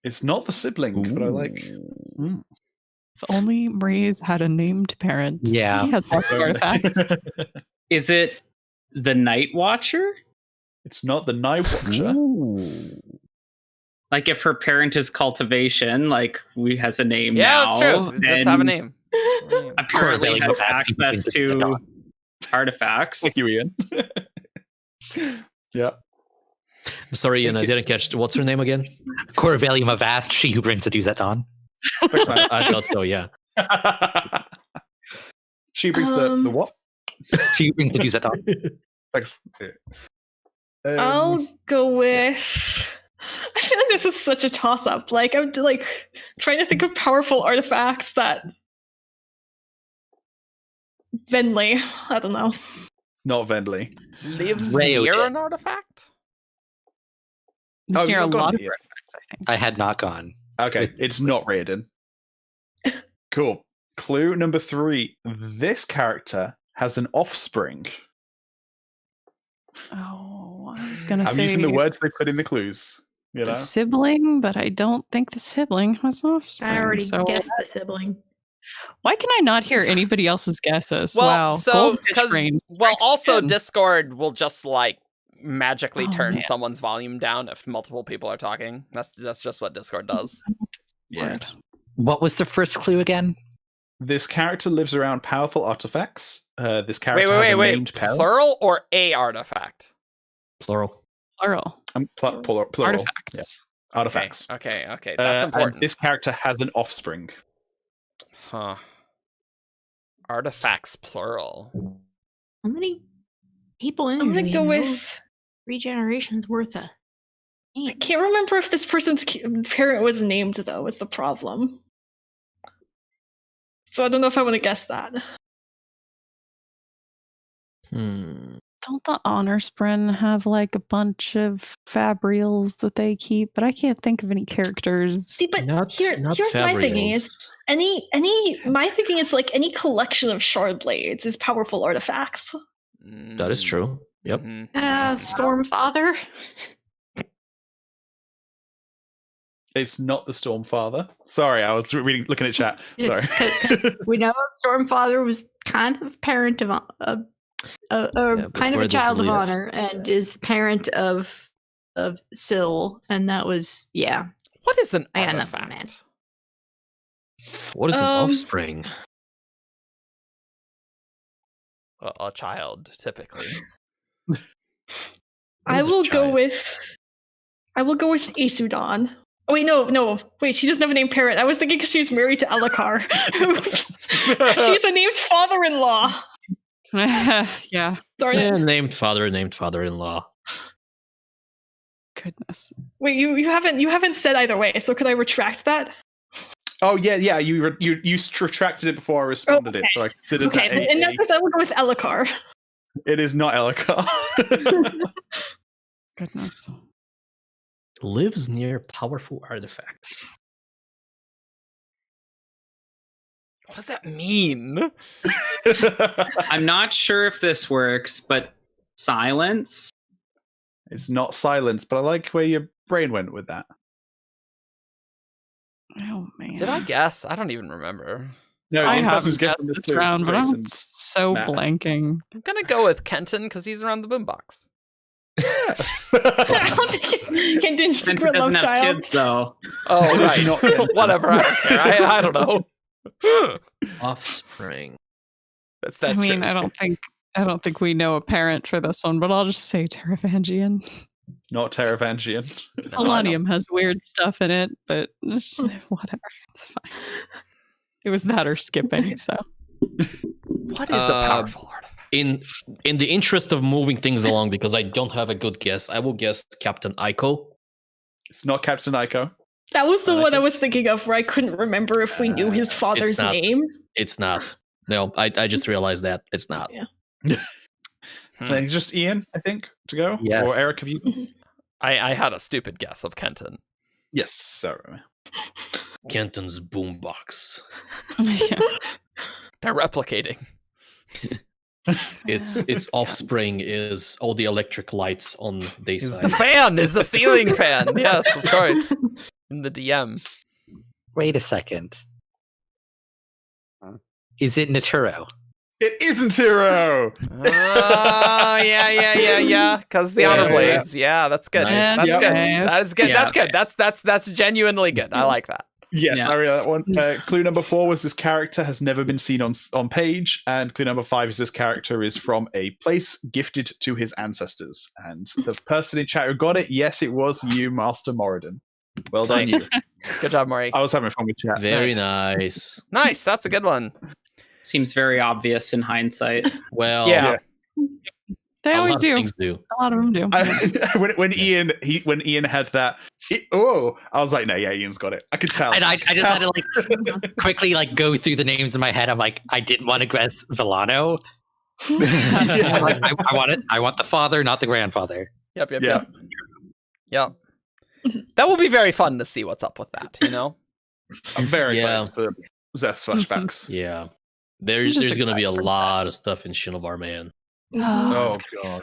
It's not the sibling, but I like. If only Breeze had a named parent. Yeah. He has lots of artifacts. Is it the Night Watcher? It's not the Night Watcher. Like if her parent is cultivation, like we has a name Yeah, now. that's true. It does have a then name. Apparently Corbelly has will have access people think to it's artifacts. Thank you, Ian. Yeah. I'm sorry, Ian, I didn't catch. What's her name again? Corvelium of Ast, she who brings the dews at dawn. I thought so. Yeah. She brings the what? She who brings the dews at dawn. Thanks. I'll go with. I feel like this is such a toss-up. Like I'm trying to think of powerful artifacts that. Venley. I don't know. It's not Vendley. Lives Rayo near did. an artifact? Oh, Near a you've got lot it of here. artifacts, I think. I had not gone. Okay, it's not Raiden. Cool. Clue number 3. This character has an offspring. Oh, I was gonna I'm say using the words they put in the clues. You know? the sibling, but I don't think the sibling has offspring. I already so guessed the sibling. why can I not hear anybody else's guesses? Well, wow. so Goldfish because brain well, strikes also again. Discord will just like magically Oh, turn man. someone's volume down if multiple people are talking. That's just what Discord does. Yeah. What was the first clue again? This character lives around powerful artifacts. This character has a Wait. named parent. Plural or a artifact? Plural. Plural. Plural. Artifacts. Yeah. Artifacts. Okay. That's And important. this character has an offspring. Huh. Artifacts plural. How many people in I'm here? gonna do go we know? with. 3 generations worth of. I can't remember if this person's parent was named though. Was the problem? So I don't know if I want to guess that. Don't the honor spren have like a bunch of fabrials that they keep? But I can't think of any characters. See, but Not here's my thinking is my thinking is like any collection of shard blades is powerful artifacts. That is true. Yep. Mhm. Stormfather. It's not the Stormfather. Sorry, I was looking at chat. Sorry. Because we know Stormfather was kind of parent of but kind of where a does child the of leaf- honor, and is parent of Syl, and that was What is an I got nothing, artifact? What is an offspring? A child, typically. I will go with Isudon. Oh wait, no. Wait, she doesn't have a named parent. I was thinking because she's married to Elakar. She's a named father-in-law. Yeah. Darn it. Named father-in-law. Goodness. Wait, you haven't said either way, so could I retract that? Oh yeah. You retracted it before I responded it, so I considered that. Okay, in that case, I will go with Elakar. It is not Elakar. Goodness. Lives near powerful artifacts. What does that mean? I'm not sure if this works, but silence. It's not silence, but I like where your brain went with that. Oh man. Did I guess? I don't even remember. No, I one person's haven't guessing guessed the this round, but I'm Grayson. so Matt. blanking. I'm gonna go with Kenton because he's around the boombox. I don't think Kenton's Kenton secret love doesn't have child. kids, though. Oh, It is not right. Kenton. Whatever. I don't care. I don't know. Offspring. That's I mean, true. I don't think we know a parent for this one, but I'll just say Teravangian. Not Teravangian. Polonium has weird stuff in it, but whatever. It's fine. It was that or skipping, so. What is a powerful artifact? In the interest of moving things along, because I don't have a good guess, I will guess Captain Aiko. It's not Captain Aiko. That was the I one think- I was thinking of where I couldn't remember if we knew his father's not. name. It's not. No, I just realized that it's not. Yeah. Then it's just Ian, I think, to go. Yes. Or Eric, have you? I had a stupid guess of Kenton. Yes, sorry. Kenton's boombox. Yeah. They're replicating. Its offspring is all the electric lights on Is Dayside. the fan? Is the ceiling fan? Yes, of course. In the DM. Wait a second. Is it Naturo? It isn't Hero! Oh, yeah. Because the honor Yeah. blades. Yeah, that's good. Nice. That's Yep. good. Okay. That's good. Yeah, That's good. That's genuinely good. I like that. Yeah, Yeah. I really like that one. Clue number 4 was this character has never been seen on page, and clue number 5 is this character is from a place gifted to his ancestors. And the person in chat who got it, yes, it was you, Master Moradin. Well done, Nice. you. Good job, Maury. I was having fun with chat. Very nice. Nice. That's a good one. Seems very obvious in hindsight. Well, Yeah. They a always lot of do. things do. A lot of them do. when Ian had that, I was like, no, yeah, Ian's got it. I could tell. And I just had to like quickly like go through the names in my head. I'm like, I didn't want to guess Villano. Yeah. Like, I want the father, not the grandfather. Yep. Yeah. Yep. That will be very fun to see what's up with that, you know? I'm very Yeah. excited for Zeth's flashbacks. Yeah. I'm There's just going to be a excited for lot of stuff in Shinobar Man. Oh, God.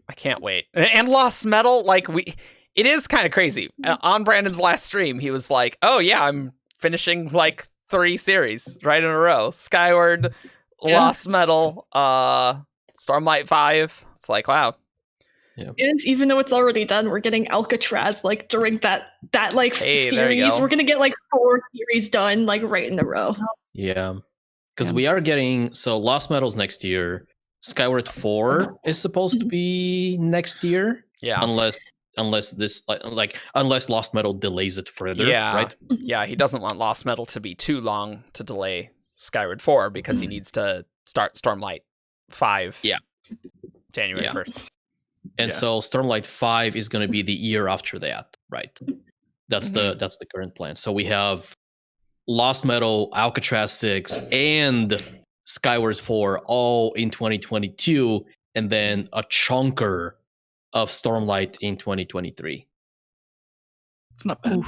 I can't wait. And Lost Metal, like it is kind of crazy. On Brandon's last stream, he was like, "Oh yeah, I'm finishing like 3 series right in a row: Skyward, Yeah. Lost Metal, Stormlight 5." It's like, wow. And even though it's already done, we're getting Alcatraz like during that like Hey, there you series. go. We're gonna get like 4 series done like right in a row. Yeah. Because Yeah. we are getting, so Lost Metals next year. Skyward 4 is supposed to be next year. Yeah, Unless this unless Lost Metal delays it further. Yeah. Right? yeah. He doesn't want Lost Metal to be too long to delay Skyward 4 because he needs to start Stormlight 5. Yeah. January Yeah. 1st. And Yeah. so Stormlight 5 is gonna be the year after that, right? That's the current plan. So we have Lost Metal, Alcatraz 6, and Skyward 4 all in 2022, and then a chunker of Stormlight in 2023. It's not bad.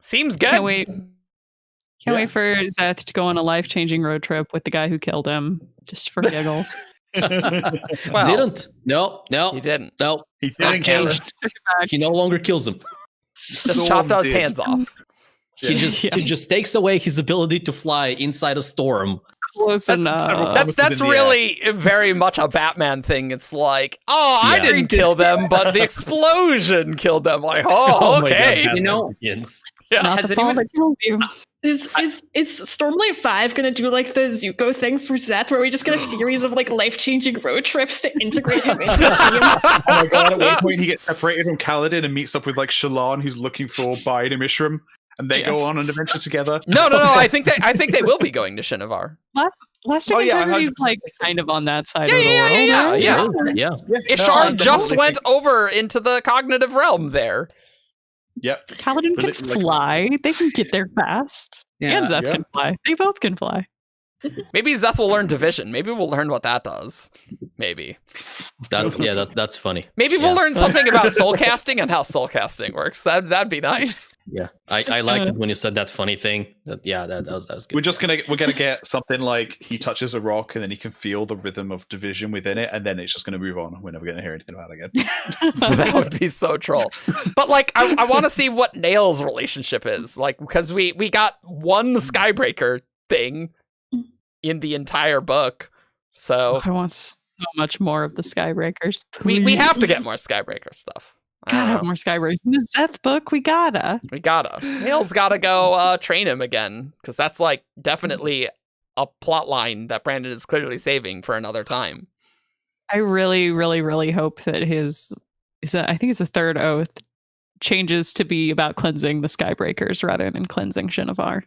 Seems good. Can't wait. Can't wait for Zeth to go on a life-changing road trip with the guy who killed him, just for giggles. Well, Didn't. No. He didn't. No. He Not didn't kill changed. him. He no longer kills him. Just chopped out his hands off. He just takes away his ability to fly inside a storm. Close enough. That's in the really very much a Batman thing. It's like, oh, I Yeah. didn't kill them, but the explosion killed them. Like, oh, my okay. God, You know, begins. It's not Has the fall anyone- that kills you. Is Stormlight 5 gonna do like the Zuko thing for Zeth, where we just get a series of like life-changing road trips to integrate him into the team? Oh my god, at one point he gets separated from Kaladin and meets up with like Shallan, who's looking for Bide and Mishram, and they go on an adventure together. No. I think they will be going to Shinovar. Lasting Integrity's like kind of on that side of the world. Yeah. Ishar just went over into the cognitive realm there. Yep. Kaladin can fly. They can get there fast. Yeah. And Zeth can fly. They both can fly. Maybe Zeth will learn division. Maybe we'll learn what that does. Maybe. That's funny. Maybe we'll learn something about soul casting and how soul casting works. That'd be nice. Yeah, I liked it when you said that funny thing. That was good. We're gonna get something like he touches a rock and then he can feel the rhythm of division within it, and then it's just gonna move on. We're never gonna hear anything about it again. That would be so troll. But like, I want to see what Nail's relationship is like, because we got one Skybreaker thing in the entire book. So I want so much more of the Skybreakers. We have to get more Skybreaker stuff. Gotta have more Skybreakers. In the Zeth book, we gotta. Nail's gotta go train him again, because that's like definitely a plot line that Brandon is clearly saving for another time. I really, really, really hope that I think it's a third oath, changes to be about cleansing the Skybreakers rather than cleansing Shinovar.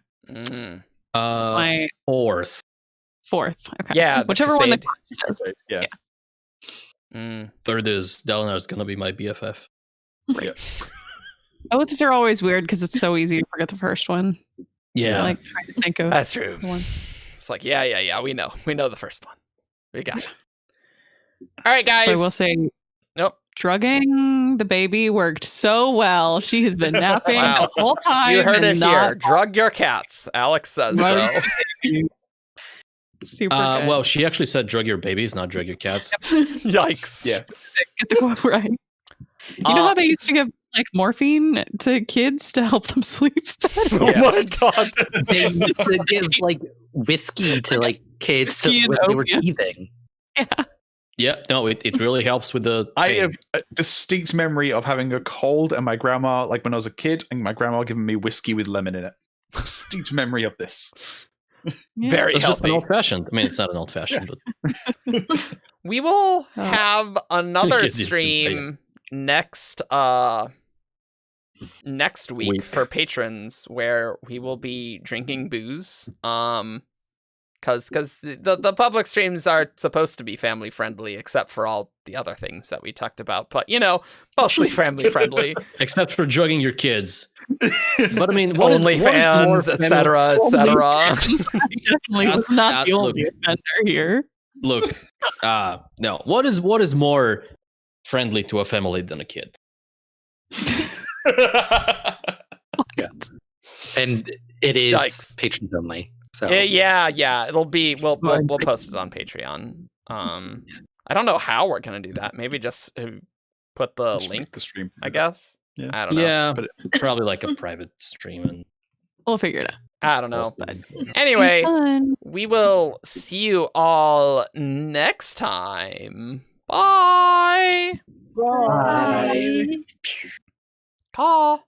Fourth. Okay. Yeah. Whichever one the class does. Yeah. Third is Dalinar's gonna be my BFF. Yes. Oaths are always weird because it's so easy to forget the first one. Yeah. I like trying to think of That's true. ones. It's like, yeah. We know the first one. We got it. All right, guys. So I will say, nope. Drugging the baby worked so well. She has been napping the whole time. You heard it here. Drug your cats. Alex says so. Super good. Well, she actually said drug your babies, not drug your cats. Yikes. Yeah. Right. You know how they used to give like morphine to kids to help them sleep better? Oh my god. They used to give like whiskey to like kids Whiskey when and they were opium. teething. Yeah. Yeah, no, it really helps with the I pain. have a distinct memory of having a cold and my grandma, like when I was a kid, and my grandma giving me whiskey with lemon in it. Distinct memory of this. Yeah. Very It's just an healthy. old fashioned. I mean, it's not an old fashioned, but We will Oh. have another Gives you- stream next week for patrons where we will be drinking booze. Because the public streams are supposed to be family friendly, except for all the other things that we talked about. But mostly family friendly. except for drugging your kids. But I mean, what is OnlyFans, more etc., etc. Definitely was not the only offender here. Look, no. What is more friendly to a family than a kid? And it is Yikes. patrons only. So Yeah. It'll be we'll post it on Patreon. I don't know how we're gonna do that. Maybe just put the Just link. the stream. I guess. Yeah. I don't know. Yeah, but probably like a private stream and We'll figure it out. I don't know. post it. Anyway, Fun. we will see you all next time. Bye. Bye. Caw.